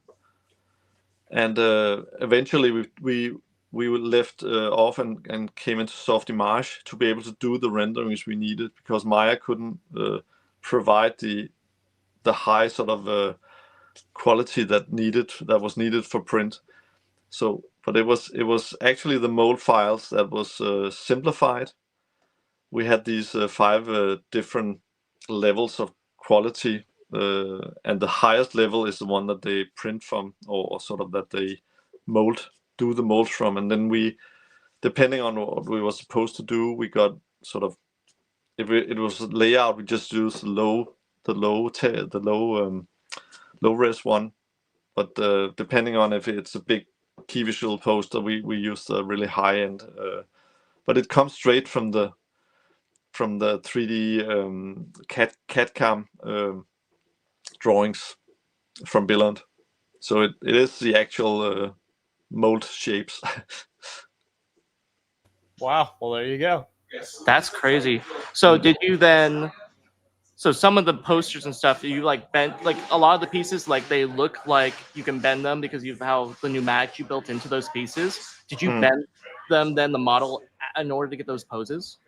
And eventually we left off and came into Softimage to be able to do the renderings we needed, because Maya couldn't provide the high sort of quality that was needed for print. So, but it was actually the mold files that was simplified. We had these 5 different levels of quality. And the highest level is the one that they print from, or sort of that they do the molds from. And then we, depending on what we were supposed to do, we got sort of, if it was layout, we just used the low res one. But depending on if it's a big key visual poster, we use the really high end. But it comes straight from the 3D CAD-CAM drawings from Billund. So it is the actual mold shapes. Wow. Well, there you go. That's crazy. So did you then? So some of the posters and stuff, you like bent, like a lot of the pieces, like they look like you can bend them because of how the pneumatics you built into those pieces. Did you bend them then, the model, in order to get those poses?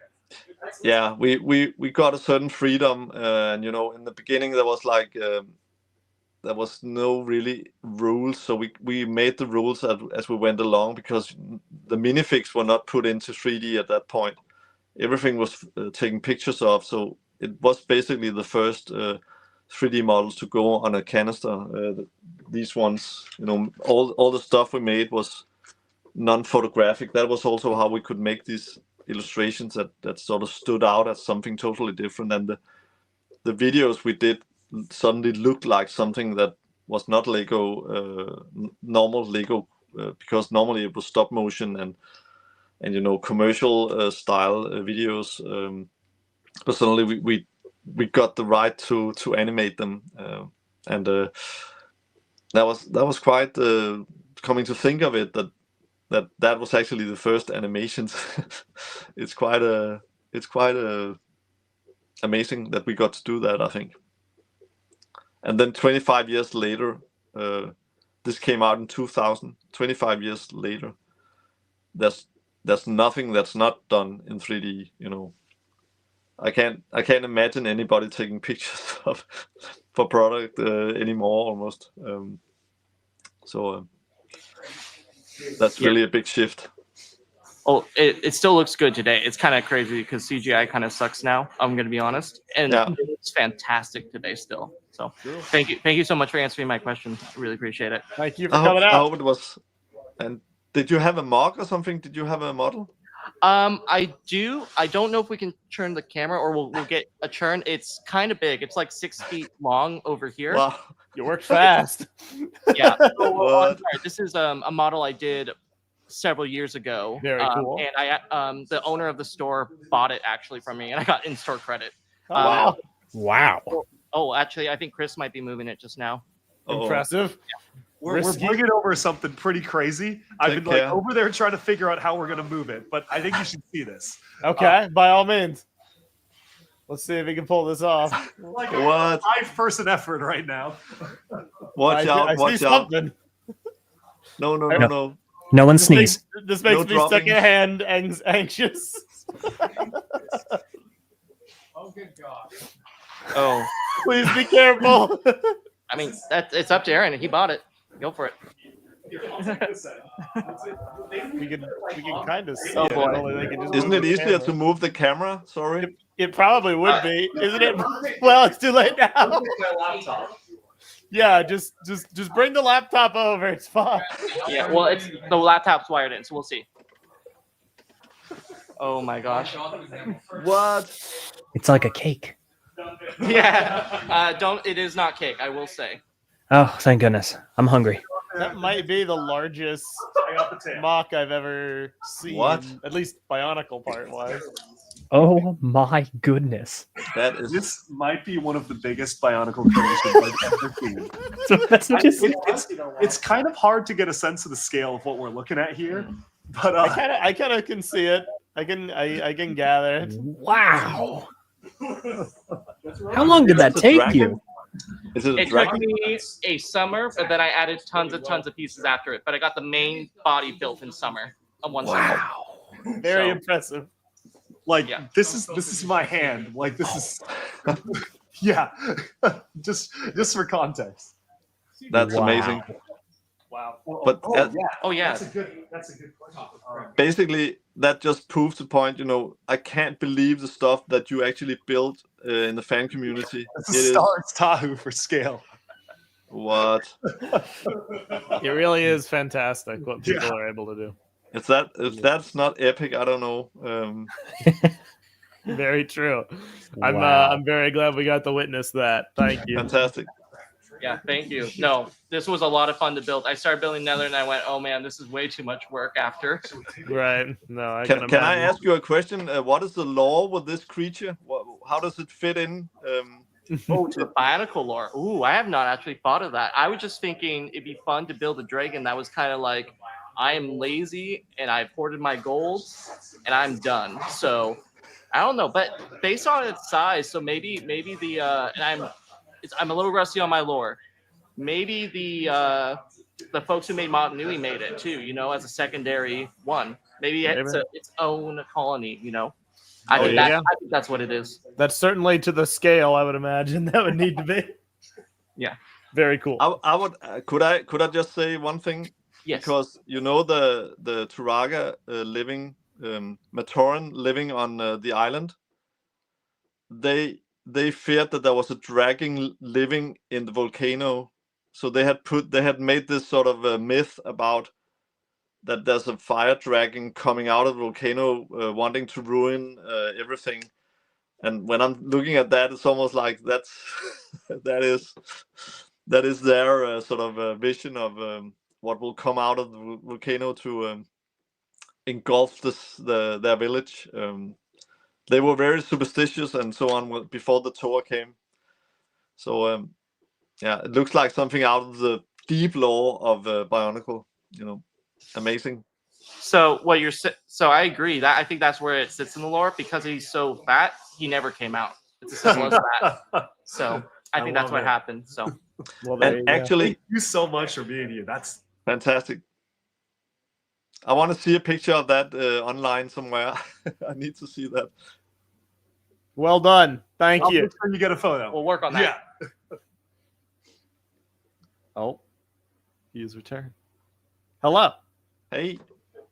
Yeah, we got a certain freedom, and in the beginning there was like there was no really rules, so we made the rules as we went along, because the minifigs were not put into 3D at that point. Everything was taken pictures of, so it was basically the first 3D models to go on a canister. These ones, all the stuff we made was non-photographic. That was also how we could make these illustrations that sort of stood out as something totally different. And the videos we did suddenly looked like something that was not Lego, normal Lego, because normally it was stop motion and commercial style videos. But suddenly we got the right to animate them, and that was quite coming to think of it, that was actually the first animations. It's quite amazing that we got to do that, I think. And then 25 years later, this came out in 2000. 25 years later, there's nothing that's not done in 3D. I can't imagine anybody taking pictures for product anymore, almost. So that's really a big shift. Oh, it still looks good today. It's kind of crazy because CGI kind of sucks now, I'm going to be honest. And it's fantastic today still. So thank you so much for answering my question. I really appreciate it. Thank you for coming out. I hope it was. And did you have a mock or something? Did you have a model? I do. I don't know if we can turn the camera, or we'll get a turn. It's kind of big. It's like 6 feet long over here. Wow. You worked fast. Yeah. So, this is a model I did several years ago. Very cool. And I the owner of the store bought it actually from me, and I got in-store credit. Wow. Wow. Oh, actually, I think Chris might be moving it just now. Impressive. Yeah. We're bringing over something pretty crazy. I've been like over there trying to figure out how we're going to move it, but I think you should see this. Okay, by all means. Let's see if we can pull this off. Like what? A 5-person effort right now. Watch out! I see something. No. No one sneeze. This makes me stuck a hand anxious. Oh, good God. Oh. Please be careful. I mean, it's up to Aaron. He bought it. Go for it. We can kind of see Oh, it. boy. Only they can just Isn't move it the easier camera. to move the camera? Sorry. It probably would be, isn't it? Well, it's too late now. Yeah, just bring the laptop over. It's fine. Yeah, well, it's the laptop's wired in, so we'll see. Oh my gosh. What? It's like a cake. Yeah. It is not cake, I will say. Oh, thank goodness. I'm hungry. That might be the largest mock I've ever seen. What? At least Bionicle part wise. Oh my goodness. That is. This might be one of the biggest Bionicle creations I've ever seen. So that's what you said. It's kind of hard to get a sense of the scale of what we're looking at here, but I kind of can see it. I can gather it. Wow. How long did that take you? Is it a It took dragon? me a summer, but then I added tons of pieces after it. But I got the main body built in summer on one side. Very impressive. like this is my hand. Like this is yeah. just for context. That's amazing. Wow. But Oh yeah. That's a good question. basically, that just proves the point. I can't believe the stuff that you actually built in the fan community. It's a Star's Tahu for scale. What? It really is fantastic what people are able to do. If that's not epic, I don't know. Very true. Wow. I'm very glad we got to witness that. Thank you. Fantastic. Yeah, thank you. No, this was a lot of fun to build. I started building Nether and I went, oh man, this is way too much work after. Right. No, I Can I ask you a question? What is the lore with this creature? How does it fit in? Oh, to the Bionicle lore. Ooh, I have not actually thought of that. I was just thinking it'd be fun to build a dragon that was kind of like, I am lazy and I've hoarded my gold and I'm done. So I don't know, but based on its size, so maybe the and I'm a little rusty on my lore. Maybe the folks who made Montanui made it too, as a secondary one. Maybe it's its own colony, I think that's what it is. That's certainly to the scale I would imagine that would need to be. Yeah. Very cool. I would. Could I just say one thing? Yes. Because the Turaga living Matoran living on the island. They feared that there was a dragon living in the volcano, so they had made this sort of a myth about that there's a fire dragon coming out of the volcano wanting to ruin everything. And when I'm looking at that, it's almost like that is their sort of vision of what will come out of the volcano to engulf their village. They were very superstitious and so on before the tour came. So it looks like something out of the deep lore of Bionicle. Amazing. So so I agree that I think that's where it sits in the lore because he's so fat. He never came out. It's as simple as that. So I think that's what happened. So and actually, thank you so much for being here. That's fantastic. I want to see a picture of that online somewhere. I need to see that. Well done. Thank I'll you. make sure you get a photo. We'll work on that. Yeah. Oh, he is returned. Hello. Hey.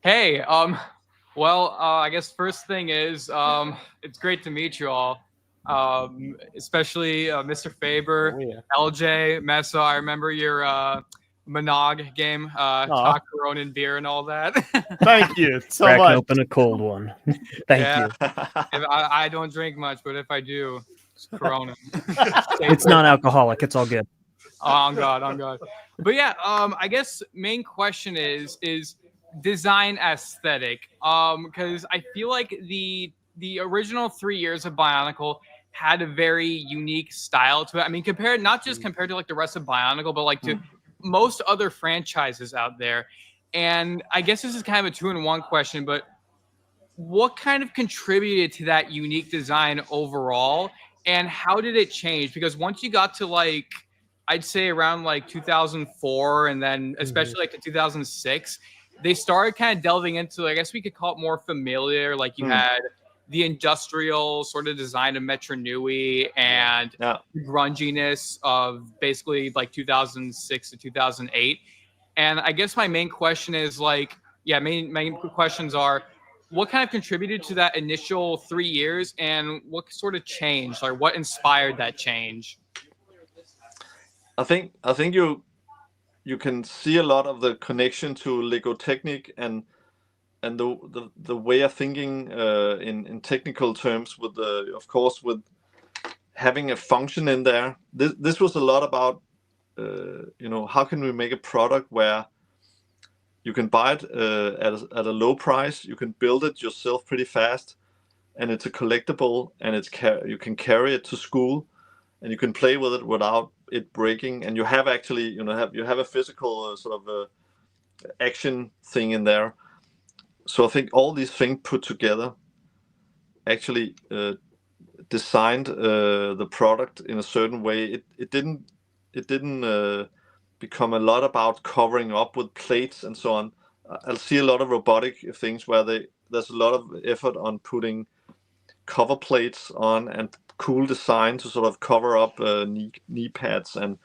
Hey, I guess first thing is, it's great to meet you all, especially Mr. Faber, LJ, Mesa. I remember your Monog game, Talk Ronin beer and all that. Thank you so Crack much. open a cold one. Thank you. I don't drink much, but if I do, it's Corona. It's non-alcoholic. It's all good. Oh, on God. But yeah, I guess main question is design aesthetic. Because I feel like the original 3 years of Bionicle had a very unique style to it. I mean, not just compared to like the rest of Bionicle, but like to most other franchises out there. And I guess this is kind of a 2-in-1 question, but what kind of contributed to that unique design overall? And how did it change? Because once you got to like, I'd say around like 2004 and then especially like to 2006, they started kind of delving into, I guess we could call it more familiar. Like you had the industrial sort of design of Metro Nui and the grunginess of basically like 2006 to 2008. And I guess my main question is like, yeah, main questions are, what kind of contributed to that initial 3 years, and what sort of changed, or what inspired that change? I think you can see a lot of the connection to Lego Technic and the way of thinking in technical terms, with of course with having a function in there. This was a lot about how can we make a product where you can buy it at a low price, you can build it yourself pretty fast, and it's a collectible, and you can carry it to school, and you can play with it without it breaking, and you have actually you have a physical sort of action thing in there. So I think all these things put together actually designed the product in a certain way. It didn't become a lot about covering up with plates and so on. I'll see a lot of robotic things where there's a lot of effort on putting cover plates on and cool design to sort of cover up knee pads and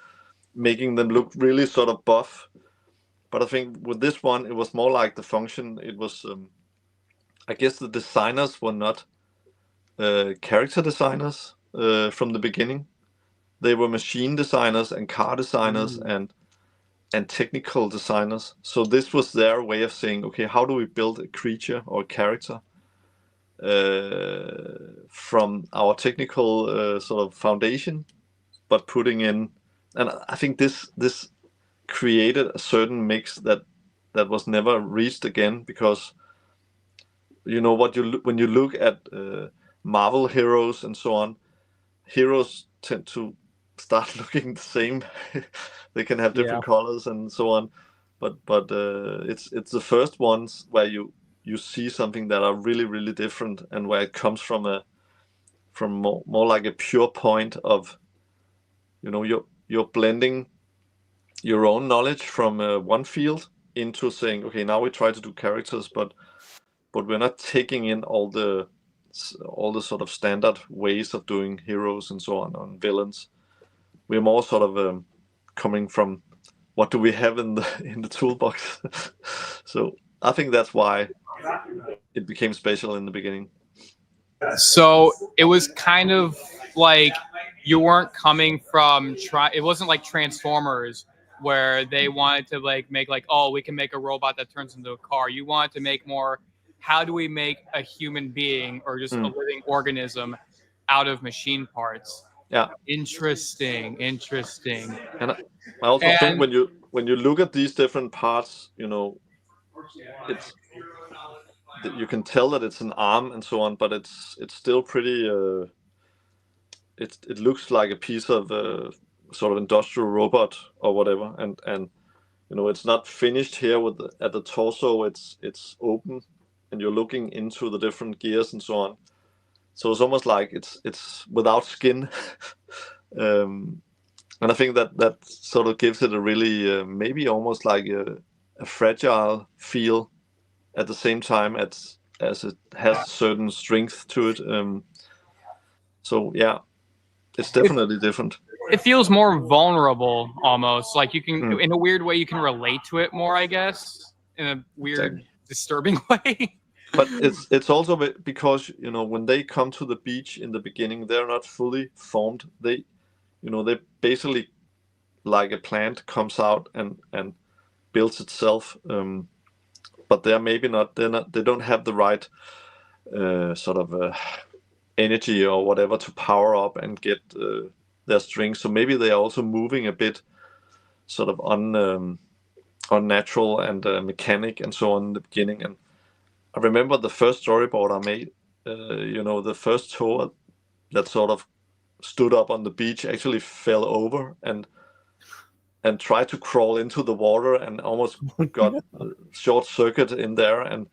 making them look really sort of buff. But I think with this one, it was more like the function. It was, I guess the designers were not character designers from the beginning. They were machine designers and car designers and technical designers. So this was their way of saying, okay, how do we build a creature or a character from our technical sort of foundation, but putting in, and I think this created a certain mix that was never reached again, because when you look at Marvel heroes and so on, heroes tend to start looking the same. They can have different colors and so on, but it's the first ones where you see something that are really, really different, and where it comes from more like a pure point of you're blending your own knowledge from one field into saying, okay, now we try to do characters, but we're not taking in all the sort of standard ways of doing heroes and so on villains. We're more sort of coming from what do we have in the toolbox. So I think that's why it became special in the beginning. So it was kind of like you weren't coming from it wasn't like Transformers, where they wanted to like make like, oh, we can make a robot that turns into a car. You wanted to make more, how do we make a human being or just a living organism out of machine parts? Yeah. Interesting. And I also think when you look at these different parts, it's, you can tell that it's an arm and so on, but it's still pretty. It looks like a piece of sort of industrial robot or whatever, and it's not finished here at the torso. It's open, and you're looking into the different gears and so on. So it's almost like it's without skin, and I think that sort of gives it a really maybe almost like a fragile feel, at the same time as it has certain strength to it. So yeah, it's definitely different. It feels more vulnerable, almost like you can, in a weird way, you can relate to it more, I guess, in a weird, disturbing way. But it's also because when they come to the beach in the beginning, they're not fully formed. They basically, like a plant comes out and builds itself. But they're maybe not. They don't have the right sort of energy or whatever to power up and get their strength. So maybe they are also moving a bit, sort of unnatural and mechanic and so on in the beginning. And I remember the first storyboard I made. The first tour that sort of stood up on the beach actually fell over and tried to crawl into the water and almost got short circuit in there. And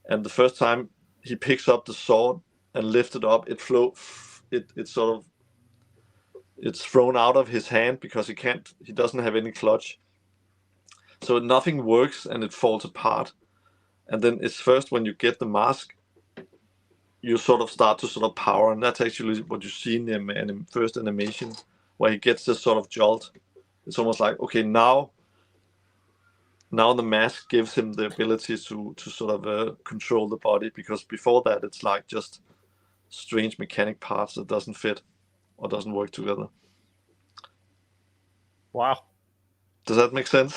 the first time he picks up the sword and lifts it up, it's thrown out of his hand because he doesn't have any clutch. So nothing works and it falls apart. And then it's first when you get the mask, you sort of start to sort of power, and that's actually what you see in the first animation, where he gets this sort of jolt. It's almost like, okay, now now the mask gives him the ability to sort of control the body, because before that it's like just strange mechanic parts that doesn't fit or doesn't work together. Wow. Does that make sense?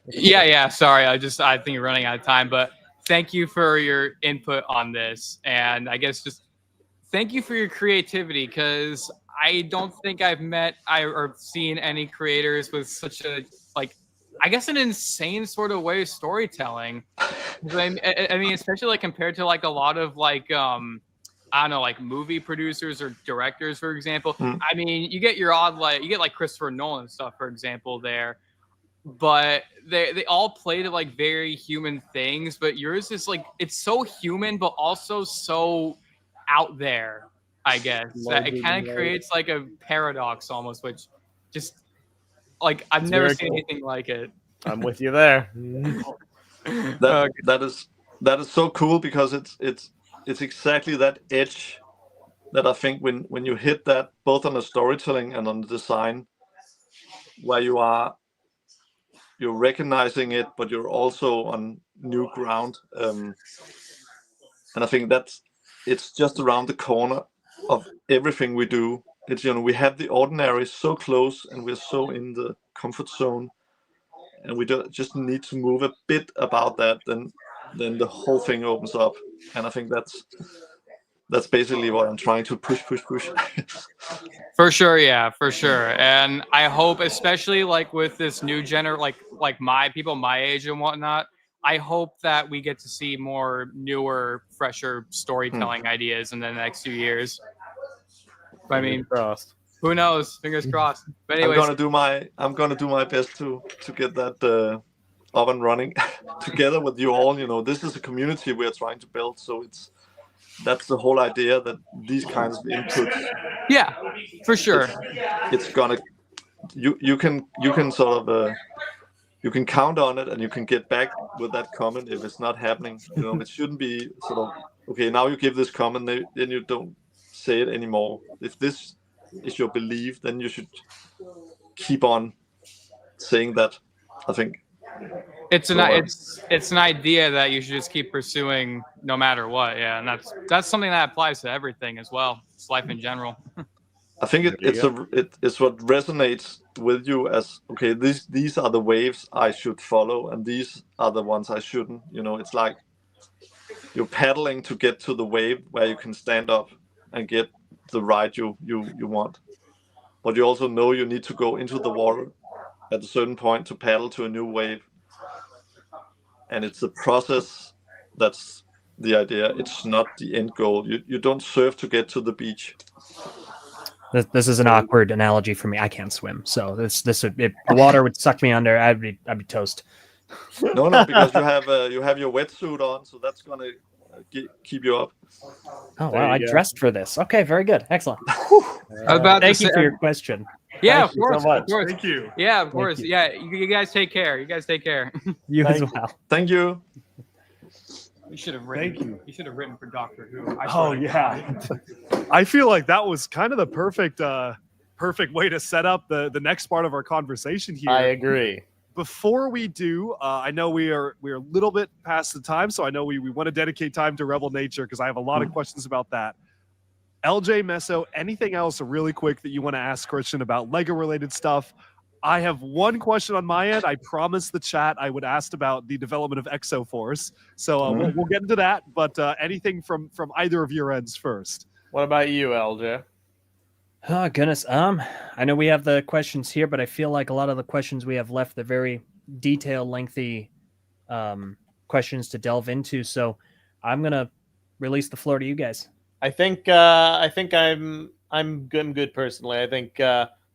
Yeah. Sorry, I think you're running out of time, but thank you for your input on this, and I guess just thank you for your creativity, because I don't think I've met or seen any creators with such a I guess an insane sort of way of storytelling. I mean, especially compared to a lot of I don't know, movie producers or directors, for example. I mean, you get your odd you get Christopher Nolan stuff, for example, there. But they all play to very human things, but yours is it's so human but also so out there, I guess. That it kind of creates a paradox almost, which just I've never seen anything like it. I'm with you there. That is so cool, because it's exactly that edge that I think when you hit that both on the storytelling and on the design, where you're recognizing it, but you're also on new ground. And I think it's just around the corner of everything we do. It's, we have the ordinary so close, and we're so in the comfort zone, and we just need to move a bit about that, then the whole thing opens up. And I think that's basically what I'm trying to push. For sure, yeah, for sure. And I hope, especially with this new my people my age and whatnot, I hope that we get to see more newer, fresher storytelling ideas in the next few years. I mean, who knows? Fingers crossed. But anyways, I'm gonna do my best to get that up and running together with you all. This is a community we're trying to build, so that's the whole idea, that these kinds of inputs. Yeah, for sure. It's gonna you can sort of you can count on it, and you can get back with that comment if it's not happening. It shouldn't be sort of, okay, now you give this comment, then you don't say it anymore. If this is your belief, then you should keep on saying that, I think. It's an idea that you should just keep pursuing no matter what. Yeah, and that's something that applies to everything as well. It's life in general. I think it's what resonates with you as, okay, these are the waves I should follow, and these are the ones I shouldn't. It's like you're paddling to get to the wave where you can stand up and get the ride you want. But you also know you need to go into the water at a certain point to paddle to a new wave. And it's the process that's the idea. It's not the end goal. You don't surf to get to the beach. This is an awkward analogy for me. I can't swim, so if the water would suck me under, I'd be toast. No, because you have your wetsuit on, so that's gonna keep you up. Oh wow, I dressed for this. Okay, very good, excellent. Thank you for your question. Yeah, Thank of you course, so much. of course. Thank you. Yeah, of course. Yeah, you guys take care. You guys take care. You as well. Thank you. You should have written. Thank you. You should have written for Doctor Who. Oh yeah. I feel like that was kind of the perfect way to set up the next part of our conversation here. I agree. Before we do, I know we're a little bit past the time, so I know we want to dedicate time to Rebel Nature, because I have a lot of questions about that. LJ, Meso, anything else really quick that you want to ask Christian about Lego related stuff? I have one question on my end. I promised the chat I would ask about the development of Exoforce, so we'll get into that. But anything from either of your ends first? What about you, LJ? Oh goodness. I know we have the questions here, but I feel like a lot of the questions we have left, they're very detailed, lengthy questions to delve into. So I'm gonna release the floor to you guys. I think I'm good personally. I think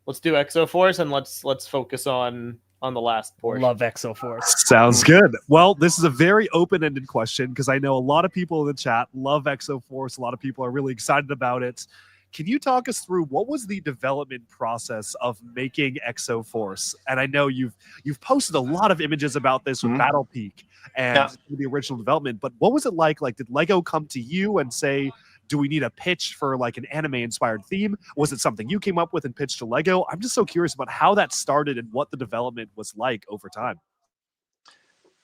let's do Exoforce, and let's focus on the last portion. Love Exoforce. Sounds good. Well, this is a very open-ended question, because I know a lot of people in the chat love Exoforce. A lot of people are really excited about it. Can you talk us through what was the development process of making Exoforce? And I know you've posted a lot of images about this with Battle Peak and the original development, but what was it like? Did Lego come to you and say, do we need a pitch for an anime-inspired theme? Was it something you came up with and pitched to Lego? I'm just so curious about how that started and what the development was like over time.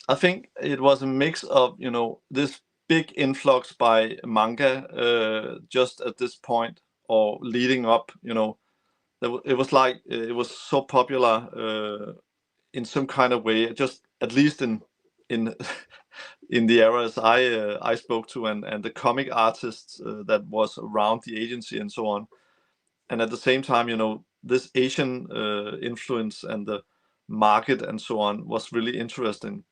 I think it was a mix of, you know, this big influx by manga just at this point or leading up, you know, it was like it was so popular in some kind of way, just at least in in the eras I spoke to and the comic artists that was around the agency and so on. And at the same time, you know, this Asian influence and the market and so on was really interesting.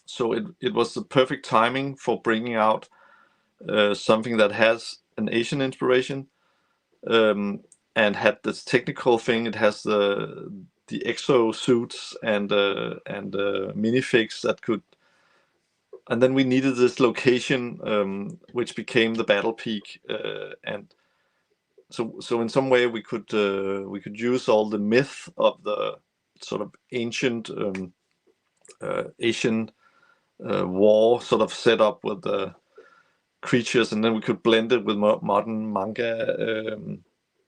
So it was the perfect timing for bringing out something that has an Asian inspiration and had this technical thing. It has the exo suits and minifigs that could. And then we needed this location, which became the battle peak, and so in some way we could use all the myth of the sort of ancient Asian war sort of set up with the creatures, and then we could blend it with modern manga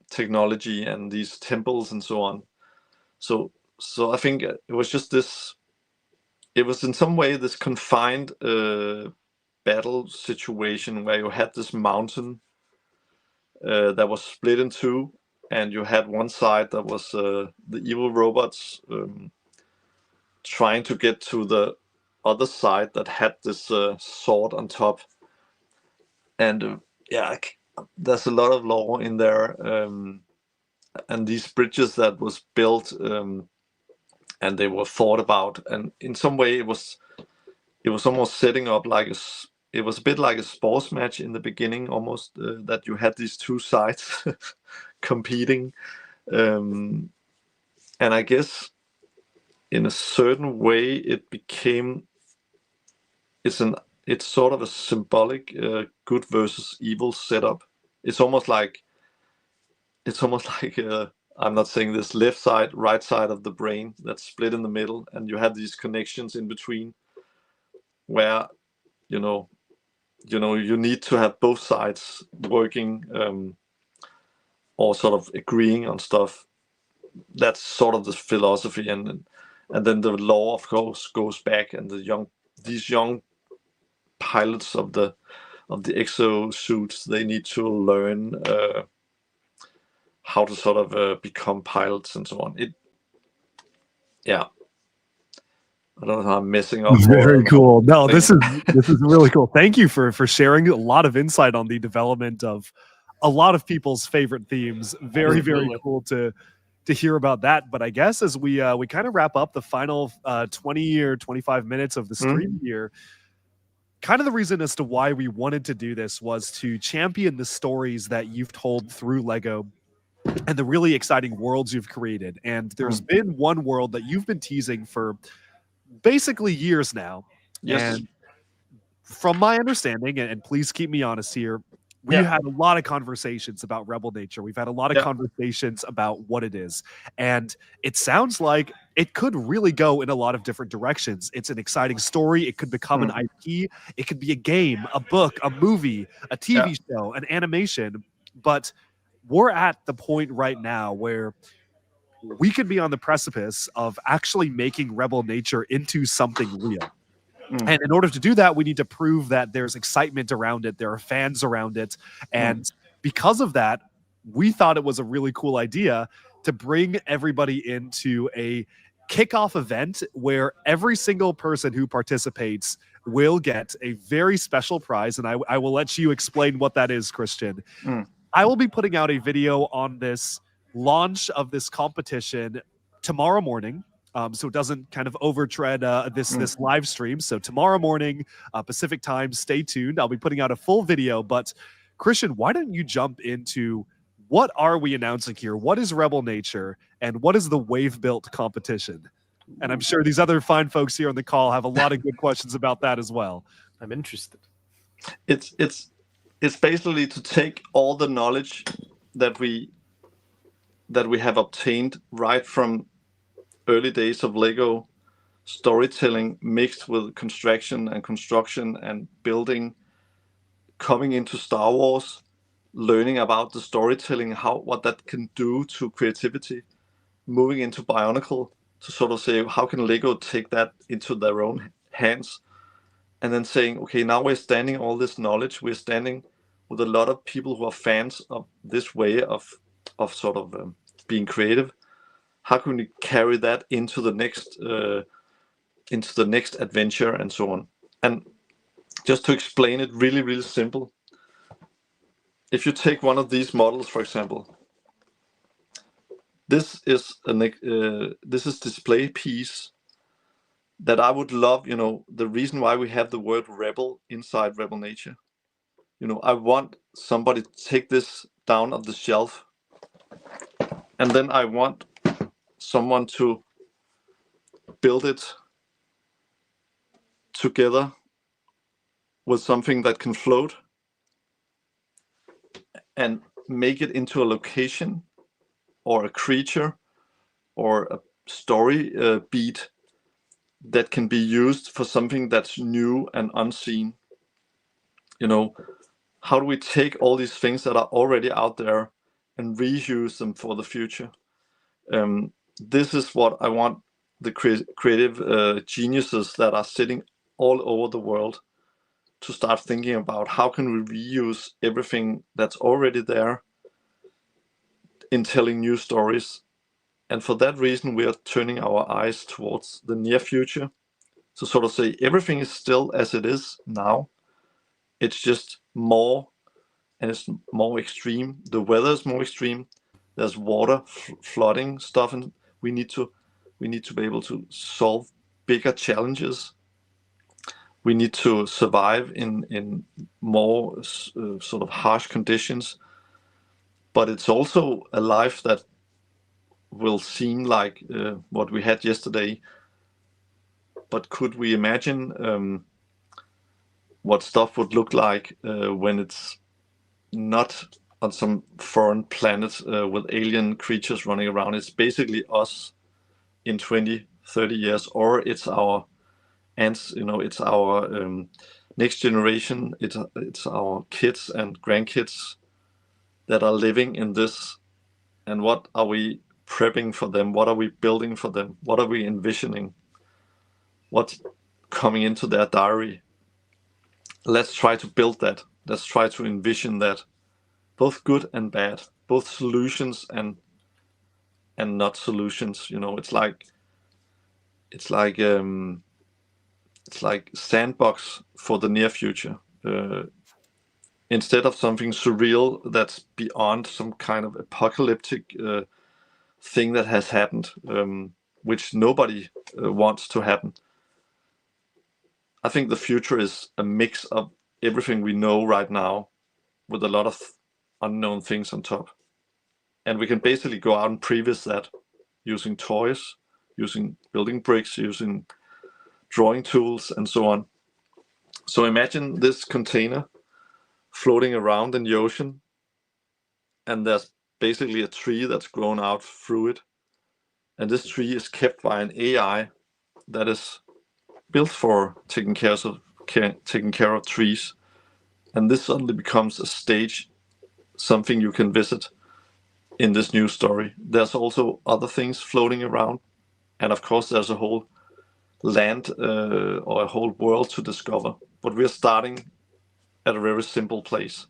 technology and these temples and so on. So I think it was just this. It was in some way this confined battle situation where you had this mountain that was split in two, and you had one side that was the evil robots trying to get to the other side that had this sword on top. And there's a lot of lore in there, and these bridges that was built. And they were thought about, and in some way it was almost setting up like it was a bit like a sports match in the beginning, almost that you had these two sides competing, and I guess in a certain way it's sort of a symbolic good versus evil setup. It's almost like I'm not saying this left side, right side of the brain that's split in the middle, and you have these connections in between where, you know, you need to have both sides working or sort of agreeing on stuff. That's sort of the philosophy, and then the law, of course, goes back, and these young pilots of the exo suits, they need to learn how to sort of become pilots and so on. I don't know how I'm messing up. Very cool. No, this is really cool. Thank you for sharing a lot of insight on the development of a lot of people's favorite themes. Very, very cool to hear about that. But I guess as we kind of wrap up the final 20 or 25 minutes of the stream here, kind of the reason as to why we wanted to do this was to champion the stories that you've told through Lego and the really exciting worlds you've created. And there's been one world that you've been teasing for basically years now. Yes. And from my understanding, and please keep me honest here, we've had a lot of conversations about Rebel Nature. We've had a lot of conversations about what it is. And it sounds like it could really go in a lot of different directions. It's an exciting story. It could become an IP. It could be a game, a book, a movie, a TV show, an animation. But we're at the point right now where we could be on the precipice of actually making Rebel Nature into something real. And in order to do that, we need to prove that there's excitement around it. There are fans around it. And because of that, we thought it was a really cool idea to bring everybody into a kickoff event where every single person who participates will get a very special prize. And I will let you explain what that is, Christian. I will be putting out a video on this launch of this competition tomorrow morning. So it doesn't kind of overtread this live stream. So tomorrow morning, Pacific time, stay tuned. I'll be putting out a full video. But Christian, why don't you jump into what are we announcing here? What is Rebel Nature and what is the Wave Built competition? And I'm sure these other fine folks here on the call have a lot of good questions about that as well. I'm interested. It's basically to take all the knowledge that we have obtained right from early days of Lego storytelling mixed with construction and building, coming into Star Wars, learning about the storytelling, what that can do to creativity, moving into Bionicle to sort of say, how can Lego take that into their own hands, and then saying, okay, now we're standing all this knowledge, we're standing with a lot of people who are fans of this way of sort of being creative. How can we carry that into the next adventure and so on? And just to explain it really, really simple, if you take one of these models, for example, this is display piece that I would love, the reason why we have the word rebel inside Rebel Nature. I want somebody to take this down off the shelf, and then I want someone to build it together with something that can float and make it into a location or a creature or a story beat that can be used for something that's new and unseen. How do we take all these things that are already out there and reuse them for the future? This is what I want the creative geniuses that are sitting all over the world to start thinking about. How can we reuse everything that's already there in telling new stories? And for that reason, we are turning our eyes towards the near future to sort of say everything is still as it is now. It's just more, and it's more extreme. The weather is more extreme. There's water, flooding stuff, and we need to be able to solve bigger challenges. We need to survive in more sort of harsh conditions. But it's also a life that will seem like what we had yesterday. But could we imagine what stuff would look like when it's not on some foreign planet with alien creatures running around? It's basically us in 20, 30 years, or it's our ants, it's our next generation, it's our kids and grandkids that are living in this. And what are we prepping for them? What are we building for them? What are we envisioning? What's coming into their diary? Let's try to build that. Let's try to envision that, both good and bad, both solutions and not solutions. It's like sandbox for the near future. Instead of something surreal that's beyond some kind of apocalyptic thing that has happened, which nobody wants to happen. I think the future is a mix of everything we know right now with a lot of unknown things on top. And we can basically go out and previs that using toys, using building bricks, using drawing tools, and so on. So imagine this container floating around in the ocean, and there's basically a tree that's grown out through it. And this tree is kept by an AI that is built for taking care of trees. And this suddenly becomes a stage, something you can visit in this new story. There's also other things floating around. And of course, there's a whole land or a whole world to discover. But we're starting at a very simple place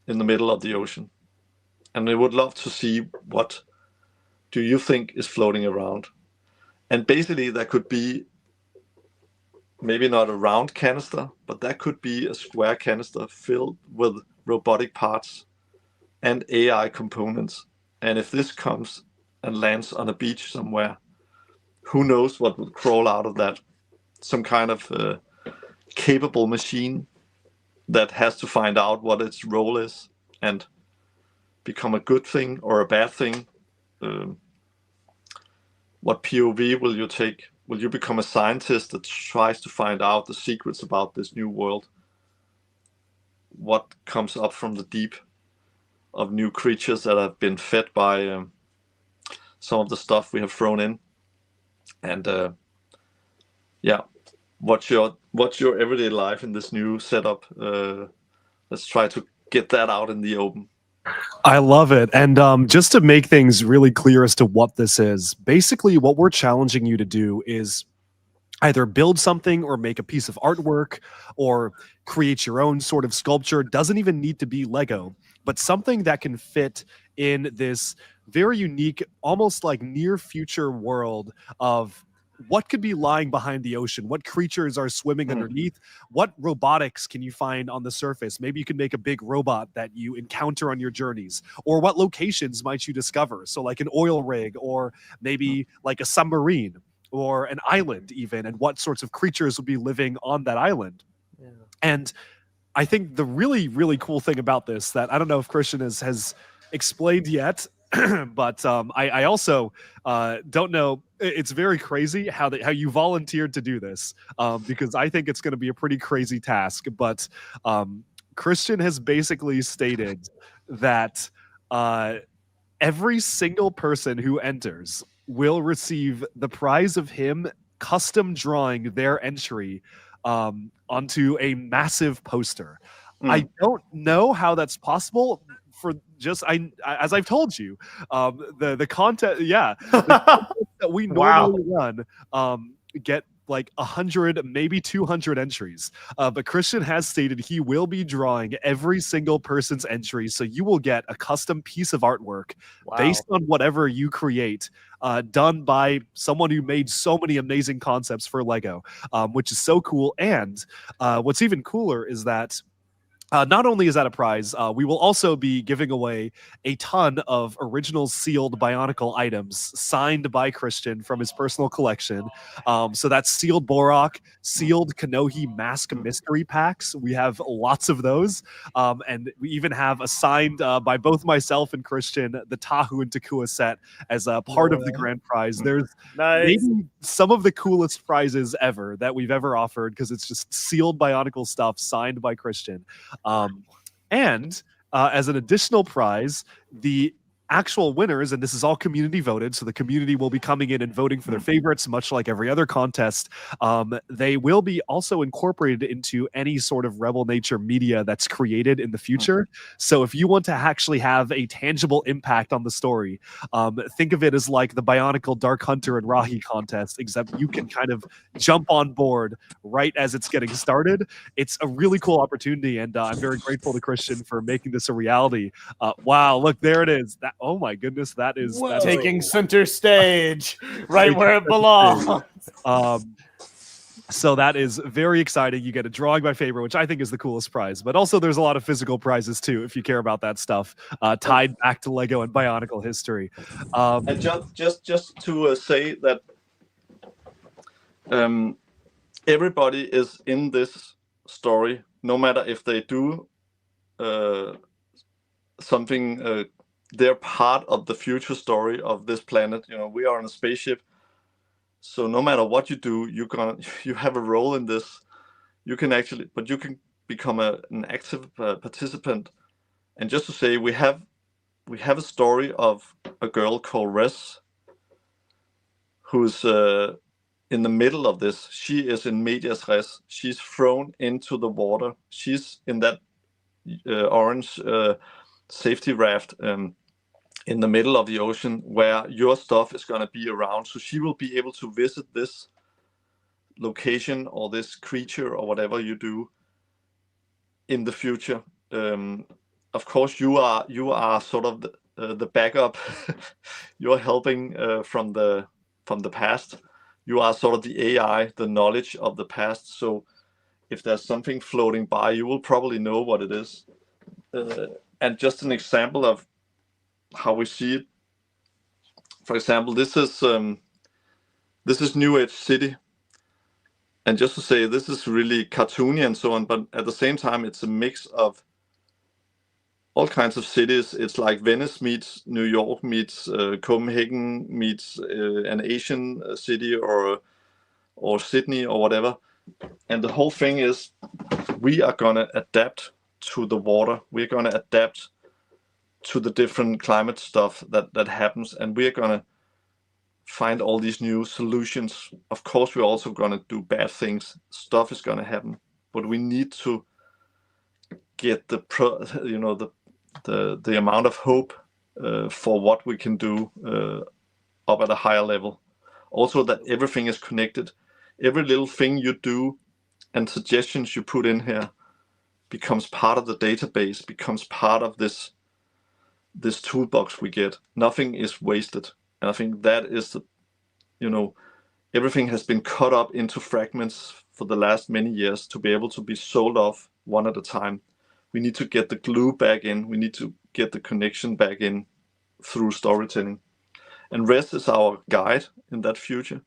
in the middle of the ocean. And I would love to see, what do you think is floating around? And basically, that could be maybe not a round canister, but that could be a square canister filled with robotic parts and AI components. And if this comes and lands on a beach somewhere, who knows what would crawl out of that? Some kind of capable machine that has to find out what its role is and become a good thing or a bad thing. What POV will you take? Will you become a scientist that tries to find out the secrets about this new world? What comes up from the deep of new creatures that have been fed by some of the stuff we have thrown in? And yeah, what's your everyday life in this new setup? Let's try to get that out in the open. I love it. And just to make things really clear as to what this is, basically what we're challenging you to do is either build something or make a piece of artwork or create your own sort of sculpture. Doesn't even need to be Lego, but something that can fit in this very unique, almost like near future world of what could be lying behind the ocean, what creatures are swimming underneath, what robotics can you find on the surface. Maybe you can make a big robot that you encounter on your journeys, or what locations might you discover. So like an oil rig, or maybe like a submarine, or an island even, and what sorts of creatures will be living on that island. And I think the really, really cool thing about this that I don't know if Christian has explained yet, but I also don't know. It's very crazy how you volunteered to do this, because I think it's going to be a pretty crazy task. But Christian has basically stated that every single person who enters will receive the prize of him custom drawing their entry onto a massive poster. I don't know how that's possible. For just as I've told you, the content, the content that we normally run get like 100, maybe 200 entries. But Christian has stated he will be drawing every single person's entry, so you will get a custom piece of artwork based on whatever you create, done by someone who made so many amazing concepts for Lego, which is so cool. And what's even cooler is that not only is that a prize, we will also be giving away a ton of original sealed Bionicle items signed by Christian from his personal collection. So that's sealed Borok, sealed Kanohi Mask Mystery Packs. We have lots of those. And we even have assigned by both myself and Christian the Tahu and Takua set as a part of the grand prize. There's maybe some of the coolest prizes ever that we've ever offered, because it's just sealed Bionicle stuff signed by Christian. And as an additional prize, the actual winners, and this is all community voted, so the community will be coming in and voting for their favorites, much like every other contest. They will be also incorporated into any sort of Rebel Nature media that's created in the future. So if you want to actually have a tangible impact on the story, think of it as like the Bionicle Dark Hunter and Rahi contest, except you can kind of jump on board right as it's getting started. It's a really cool opportunity, and I'm very grateful to Christian for making this a reality. Wow, look, there it is. Oh my goodness, that's taking center stage, right where it belongs. So that is very exciting. You get a drawing by Faber, which I think is the coolest prize. But also there's a lot of physical prizes too, if you care about that stuff, tied back to Lego and Bionicle history. And just to say that everybody is in this story, no matter if they do something. They're part of the future story of this planet. You know, we are on a spaceship, so no matter what you do, you have a role in this. You can become an active participant. And just to say, we have a story of a girl called Res, who's in the middle of this. She is in medias res. She's thrown into the water. She's in that orange safety raft in the middle of the ocean, where your stuff is going to be around. So she will be able to visit this location or this creature or whatever you do in the future. Of course, you are sort of the backup. You're helping from the past. You are sort of the AI, the knowledge of the past. So if there's something floating by, you will probably know what it is. And just an example of how we see it. For example, this is New Age City, and just to say, this is really cartoony and so on, but at the same time, it's a mix of all kinds of cities. It's like Venice meets New York meets Copenhagen meets an Asian city or Sydney or whatever. And the whole thing is, we are gonna adapt to the water. We're gonna adapt to the different climate stuff that happens, and we're gonna find all these new solutions. Of course, we're also gonna do bad things. Stuff is gonna happen, but we need to get the amount of hope for what we can do up at a higher level. Also, that everything is connected. every little thing you do and suggestions you put in here becomes part of the database, becomes part of this toolbox we get. Nothing is wasted. And I think that is the, everything has been cut up into fragments for the last many years to be able to be sold off one at a time. We need to get the glue back in. We need to get the connection back in through storytelling. And REST is our guide in that future.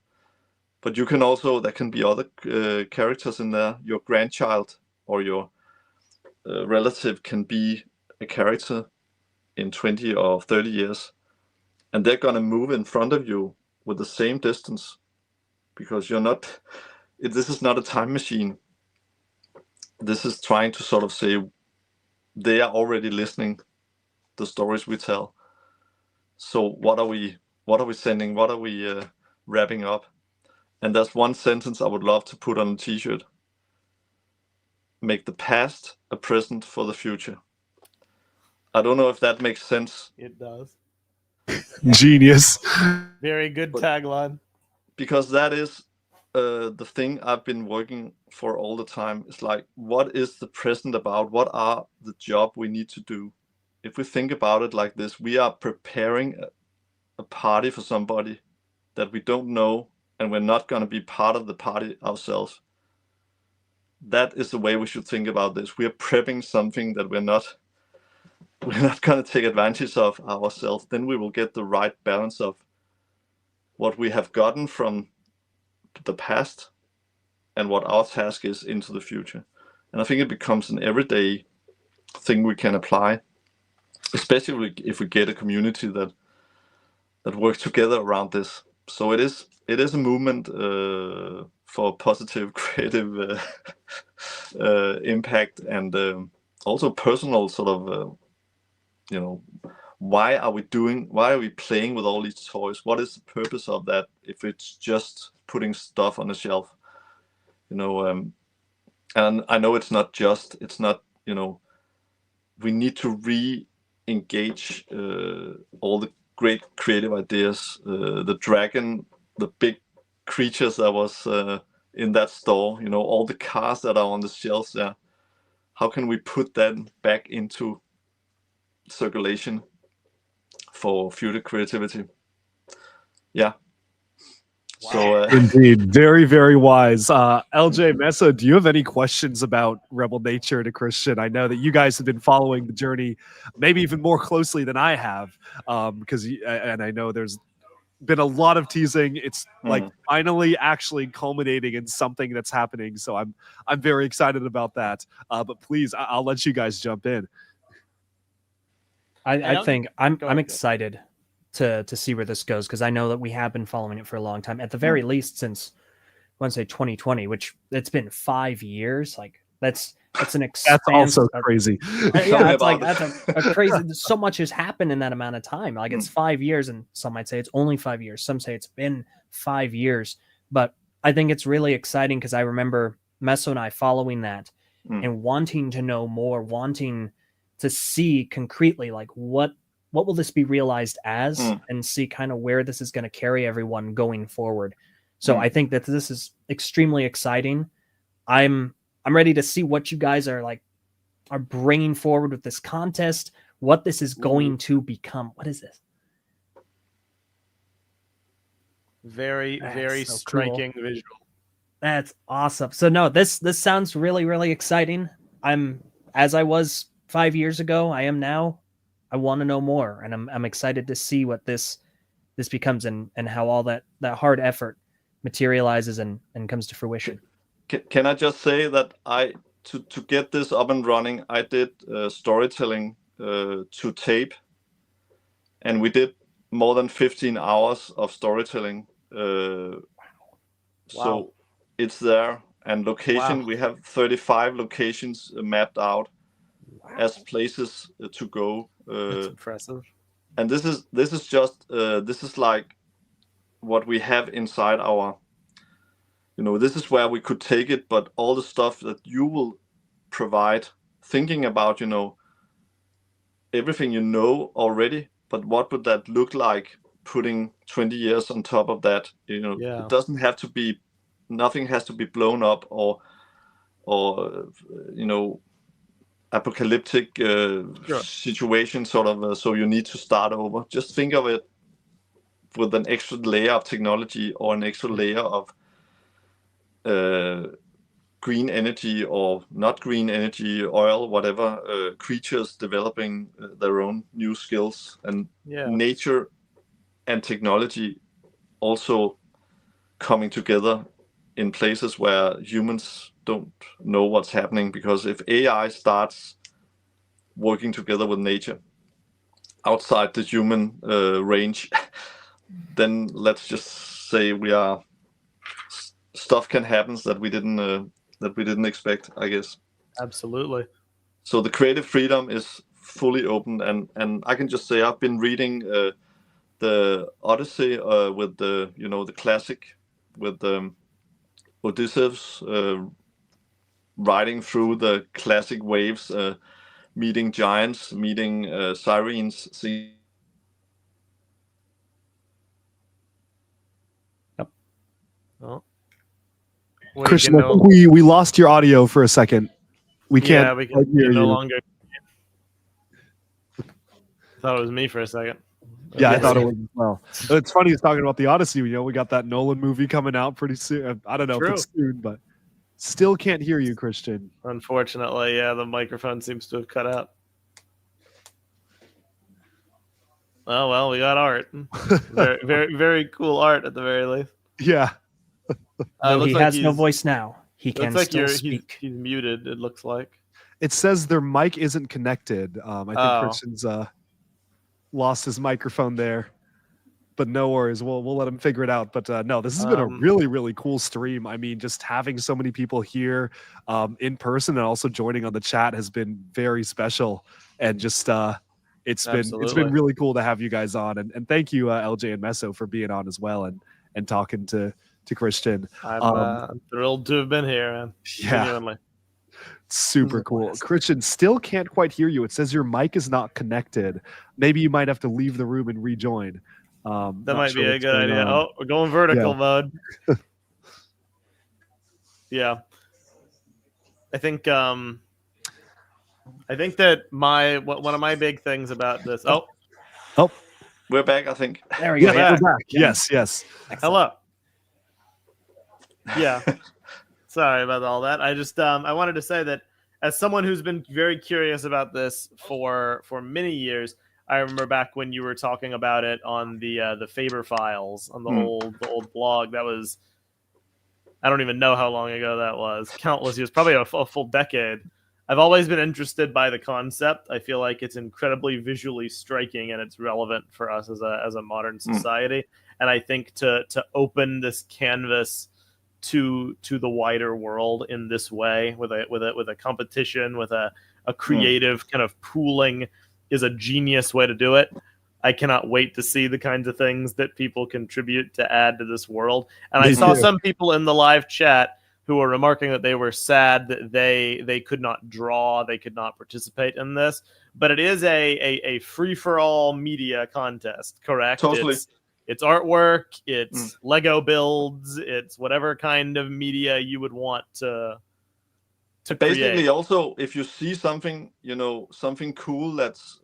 But you can also, there can be other characters in there. Your grandchild or your relative can be a character in 20 or 30 years. And they're going to move in front of you with the same distance, because this is not a time machine. This is trying to sort of say, they are already listening the stories we tell. So what are we sending? What are we wrapping up? And there's one sentence I would love to put on a t-shirt. Make the past a present for the future. I don't know if that makes sense. It does. Genius. Very good tagline. Because that is the thing I've been working for all the time. It's like, what is the present about? What are the job we need to do? If we think about it like this, we are preparing a party for somebody that we don't know, and we're not going to be part of the party ourselves. That is the way we should think about this. We are prepping something that we're not going to take advantage of ourselves. Then we will get the right balance of what we have gotten from the past and what our task is into the future. And I think it becomes an everyday thing we can apply, especially if we get a community that works together around this. So it is a movement for positive creative impact, and also personal sort of why are we playing with all these toys? What is the purpose of that if it's just putting stuff on the shelf? And I know it's not, we need to re-engage all the great creative ideas, the dragon, the big creatures that was in that store, all the cars that are on the shelves there. How can we put that back into circulation for future creativity? Yeah. Wow. So indeed, very, very wise. LJ, Mesa, do you have any questions about Rebel Nature to Christian? I know that you guys have been following the journey maybe even more closely than I have, and I know there's been a lot of teasing. It's like finally actually culminating in something that's happening. So I'm very excited about that. But please, I'll let you guys jump in. I think I'm excited to see where this goes, because I know that we have been following it for a long time, at the very least since I want to say 2020, which it's been 5 years. Like that's an expanse. That's also crazy. Yeah, that's a crazy. So much has happened in that amount of time. Like it's 5 years, and some might say it's only 5 years. Some say it's been 5 years. But I think it's really exciting because I remember Meso and I following that and wanting to know more, wanting to see concretely like what will this be realized as, and see kind of where this is going to carry everyone going forward. So I think that this is extremely exciting. I'm ready to see what you guys are bringing forward with this contest, what this is going to become. What is this? Very, very so striking cool. visual. That's awesome. So no, this sounds really, really exciting. As I was 5 years ago, I am now. I want to know more, and I'm excited to see what this becomes, and how all that hard effort materializes and comes to fruition. Can I just say that to get this up and running, I did storytelling to tape, and we did more than 15 hours of storytelling. So it's there, and location, we have 35 locations mapped out as places to go. That's impressive. And this is just this is like what we have inside our, this is where we could take it, but all the stuff that you will provide, thinking about, everything already, but what would that look like putting 20 years on top of that? It doesn't have to be nothing has to be blown up or apocalyptic situation sort of. So you need to start over. Just think of it with an extra layer of technology or an extra layer of green energy or not green energy, oil, whatever, creatures developing their own new skills, and nature and technology also coming together in places where humans don't know what's happening. Because if AI starts working together with nature outside the human range, then let's just say stuff can happen that we didn't expect, I guess. Absolutely. So the creative freedom is fully open, and I can just say I've been reading the Odyssey with the classic with Odysseus riding through the classic waves, meeting giants, meeting sirens. Oh. Christian, I think we lost your audio for a second. We can't. Yeah, we can hear no you. longer. Thought it was me for a second. Yeah, I thought it was as well. It's funny he's talking about the Odyssey. We got that Nolan movie coming out pretty soon. I don't know if it's soon, but still can't hear you, Christian. Unfortunately, yeah, the microphone seems to have cut out. Oh well, we got art. Very, very, very cool art at the very least. Yeah. No, he has no voice now. He can looks still like speak. He's muted. It looks like. It says their mic isn't connected. I think Christian's lost his microphone there, but no worries. We'll let him figure it out. But no, this has been a really, really cool stream. I mean, just having so many people here in person and also joining on the chat has been very special. And just it's been really cool to have you guys on. And thank you, LJ and Meso, for being on as well and talking to Christian. I'm thrilled to have been here, man. Yeah. Genuinely. Super cool. Christian, still can't quite hear you. It says your mic is not connected. Maybe you might have to leave the room and rejoin. That might be a good idea. Oh, we're going vertical mode. Yeah. I think that one of my big things about this. Oh, we're back, I think. There we go. We're back. Yes. Hello. Yeah. Sorry about all that. I just I wanted to say that as someone who's been very curious about this for many years, I remember back when you were talking about it on the Faber files on the old blog. That was, I don't even know how long ago that was. Countless years, probably a full decade. I've always been interested by the concept. I feel like it's incredibly visually striking and it's relevant for us as a modern society. And I think to open this canvas to the wider world in this way with a competition, with a creative kind of pooling is a genius way to do it. I cannot wait to see the kinds of things that people contribute to add to this world. And I saw some people in the live chat who were remarking that they were sad that they could not draw, they could not participate in this. But it is a free-for-all media contest, correct? Totally. It's artwork, it's Lego builds, it's whatever kind of media you would want to basically create. Also, if you see something, something cool that's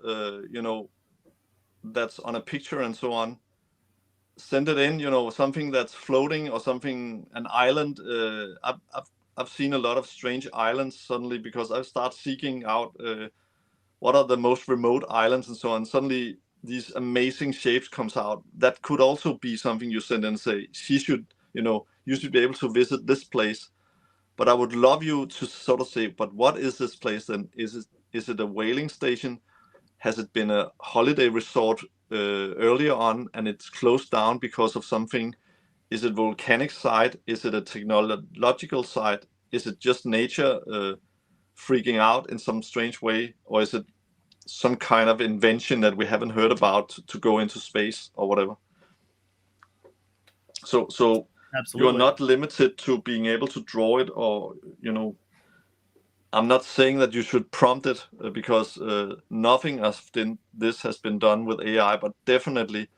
that's on a picture and so on, send it in, something that's floating or something, an island. I've seen a lot of strange islands suddenly because I start seeking out what are the most remote islands and so on. Suddenly these amazing shapes comes out. That could also be something you send in and say, you should be able to visit this place. But I would love you to sort of say, but what is this place then? Is it a whaling station? Has it been a holiday resort earlier on and it's closed down because of something? Is it volcanic site? Is it a technological site? Is it just nature freaking out in some strange way? Or is it some kind of invention that we haven't heard about to go into space or whatever? So Absolutely. you're not limited to being able to draw it, or I'm not saying that you should prompt it because nothing of this has been done with AI, but definitely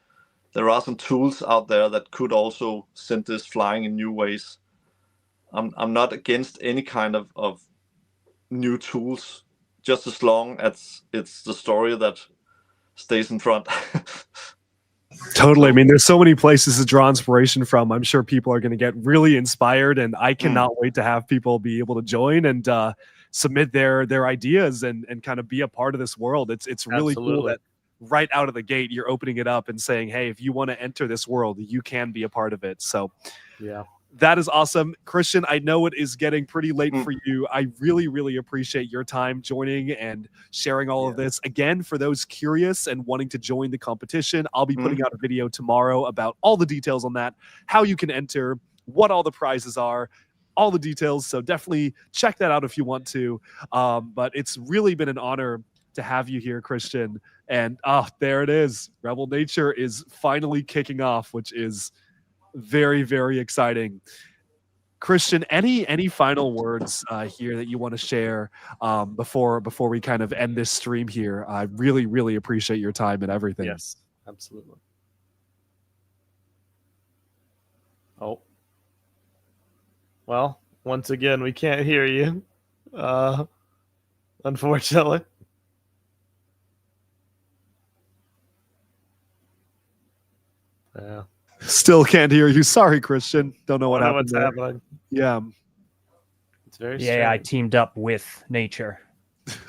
there are some tools out there that could also send this flying in new ways. I'm not against any kind of new tools, just as long as it's the story that stays in front. Totally. I mean, there's so many places to draw inspiration from. I'm sure people are going to get really inspired, and I cannot wait to have people be able to join and submit their ideas and kind of be a part of this world. It's really cool that right out of the gate you're opening it up and saying, hey, if you want to enter this world, you can be a part of it. So yeah. That is awesome. Christian, I know it is getting pretty late for you. I really, really appreciate your time joining and sharing all of this. Again, for those curious and wanting to join the competition, I'll be putting out a video tomorrow about all the details on that, how you can enter, what all the prizes are, all the details. So definitely check that out if you want to. But it's really been an honor to have you here, Christian. And there it is. Rebel Nature is finally kicking off, which is very, very exciting. Christian, any final words here that you want to share before we kind of end this stream here? I really, really appreciate your time and everything. Yes, absolutely. Oh, well, once again, we can't hear you, unfortunately. Yeah. Still can't hear you. Sorry, Christian. Don't know what happened. What's happening. Yeah. It's very Yeah, I teamed up with nature.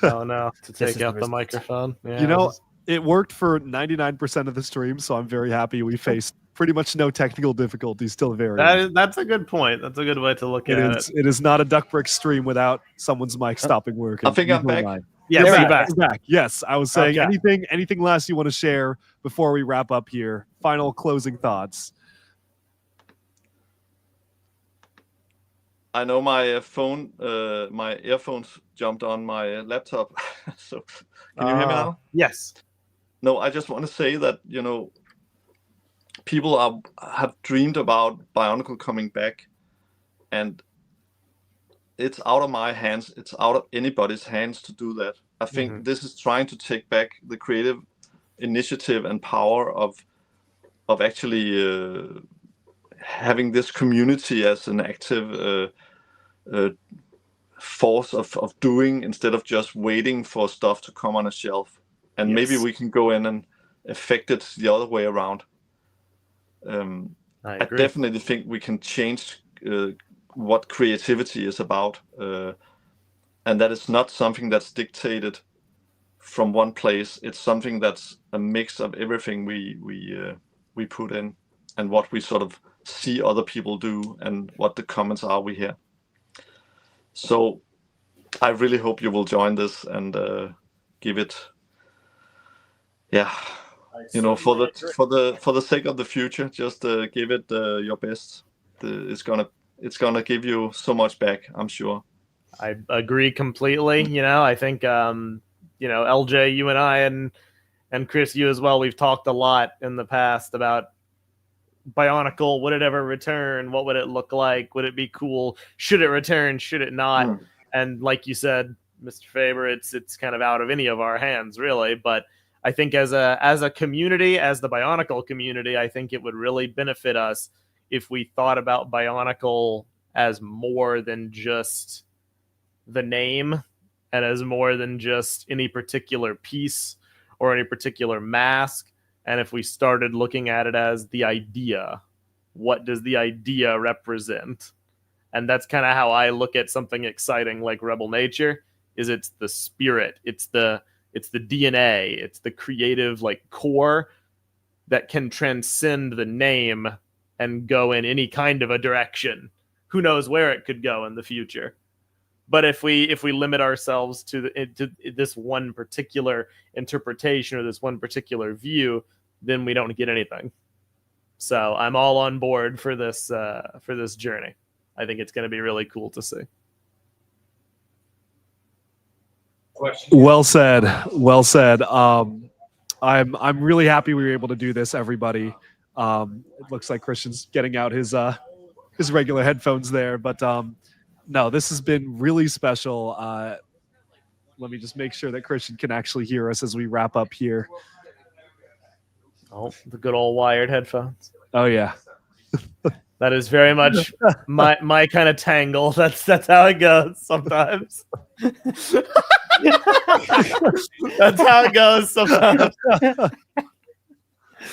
Oh no, to take out the microphone. Yeah, you know, it worked for 99% of the stream, so I'm very happy we faced pretty much no technical difficulties till the very end. That's a good point. That's a good way to look at it. It is not a Duck Brick stream without someone's mic stopping working. I think I'm back. Yes, you're back. back. Yes, I was saying Okay. anything last you want to share before we wrap up here? Final closing thoughts. I know my phone, my earphones jumped on my laptop. So can you hear me now? Yes. No, I just want to say that, you know, people have dreamed about Bionicle coming back, and it's out of my hands. It's out of anybody's hands to do that. I think this is trying to take back the creative initiative and power of actually having this community as an active force of doing, instead of just waiting for stuff to come on a shelf. And maybe we can go in and affect it the other way around. I definitely think we can change what creativity is about, and that is not something that's dictated from one place. It's something that's a mix of everything we put in, and what we sort of see other people do, and what the comments are we hear. So I really hope you will join this and give it, you know, for the sake of the future, just give it your best. It's gonna give you so much back, I'm sure. I agree completely. You know, I think you know, LJ, you and I, and Chris, you as well, we've talked a lot in the past about Bionicle. Would it ever return? What would it look like? Would it be cool? Should it return? Should it not? And like you said, Mr. Faber, it's kind of out of any of our hands, really. But I think as a community, as the Bionicle community, I think it would really benefit us if we thought about Bionicle as more than just the name, and as more than just any particular piece or any particular mask. And if we started looking at it as the idea, what does the idea represent? And that's kind of how I look at something exciting like Rebel Nature. Is it's the spirit, it's the DNA, it's the creative like core that can transcend the name and go in any kind of a direction. Who knows where it could go in the future? But if we limit ourselves to this one particular interpretation or this one particular view, then we don't get anything. So I'm all on board for this journey. I think it's going to be really cool to see. Well said. Well said. I'm really happy we were able to do this, everybody. It looks like Christian's getting out his regular headphones there, but no, this has been really special. Let me just make sure that Christian can actually hear us as we wrap up here. Oh, the good old wired headphones. Oh yeah. That is very much my kind of tangle. That's how it goes sometimes. That's how it goes sometimes.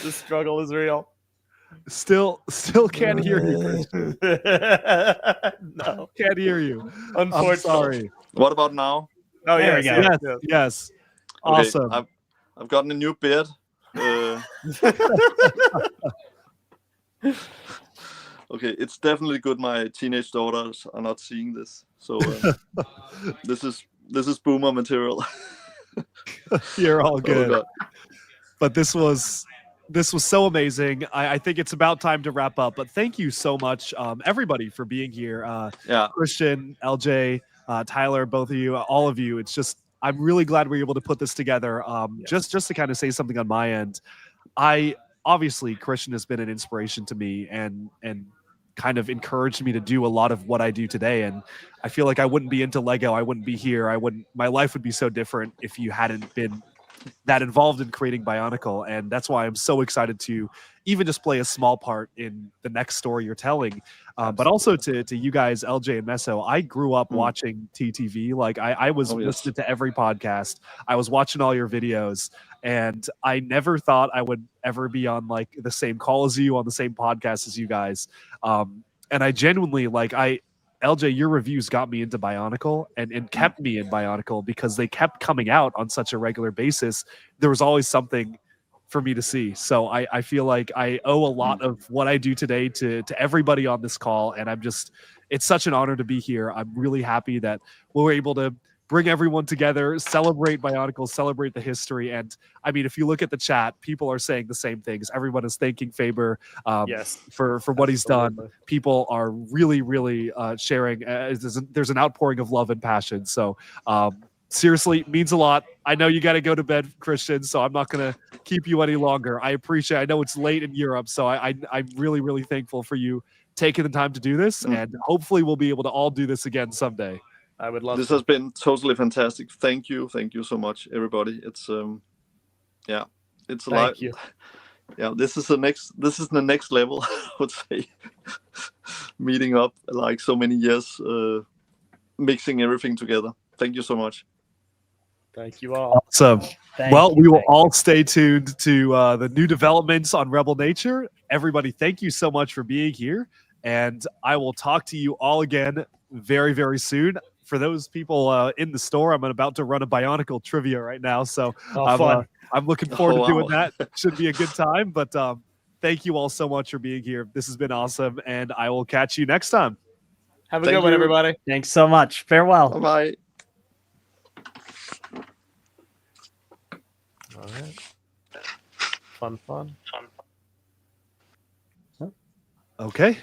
The struggle is real. Still can't hear you, Christian. No, can't hear you. Unfortunately. I'm sorry. What about now? Oh, there we go. Yes. Okay, Awesome. I've gotten a new beard. Okay, it's definitely good my teenage daughters are not seeing this. So this is boomer material. You're all Oh, good. God. But this was so amazing. I think it's about time to wrap up. But thank you so much, everybody, for being here. Christian, LJ, Tyler, both of you, all of you. It's just I'm really glad we were able to put this together. Just to kind of say something on my end, obviously Christian has been an inspiration to me and kind of encouraged me to do a lot of what I do today. And I feel like I wouldn't be into Lego. I wouldn't be here. My life would be so different if you hadn't been that involved in creating Bionicle. And that's why I'm so excited to even just play a small part in the next story you're telling. But also to you guys, LJ and Meso, I grew up watching TTV. Like I was listening to every podcast. I was watching all your videos, and I never thought I would ever be on like the same call as you, on the same podcast as you guys. And I genuinely LJ, your reviews got me into Bionicle and kept me in Bionicle because they kept coming out on such a regular basis. There was always something for me to see. So I feel like I owe a lot of what I do today to everybody on this call. And it's such an honor to be here. I'm really happy that we were able to bring everyone together, celebrate Bionicle, celebrate the history. And I mean, if you look at the chat, people are saying the same things. Everyone is thanking Faber for what he's done. People are really, really sharing. There's an outpouring of love and passion. So seriously, means a lot. I know you got to go to bed, Christian, so I'm not going to keep you any longer. I know it's late in Europe, so I'm really, really thankful for you taking the time to do this. And hopefully we'll be able to all do this again someday. I would love this has been totally fantastic. Thank you so much, everybody. It's it's a lot. Yeah, this is the next level. I would say meeting up like so many years, mixing everything together. Thank you so much. Thank you all. Awesome. We will all stay tuned to the new developments on Rebel Nature. Everybody, thank you so much for being here, and I will talk to you all again very, very soon. For those people in the store, I'm about to run a Bionicle trivia right now, so I'm looking forward to doing that. Should be a good time. But thank you all so much for being here. This has been awesome, and I will catch you next time. Have a good one, everybody. Thanks so much. Farewell. Bye. All right. Fun. Okay.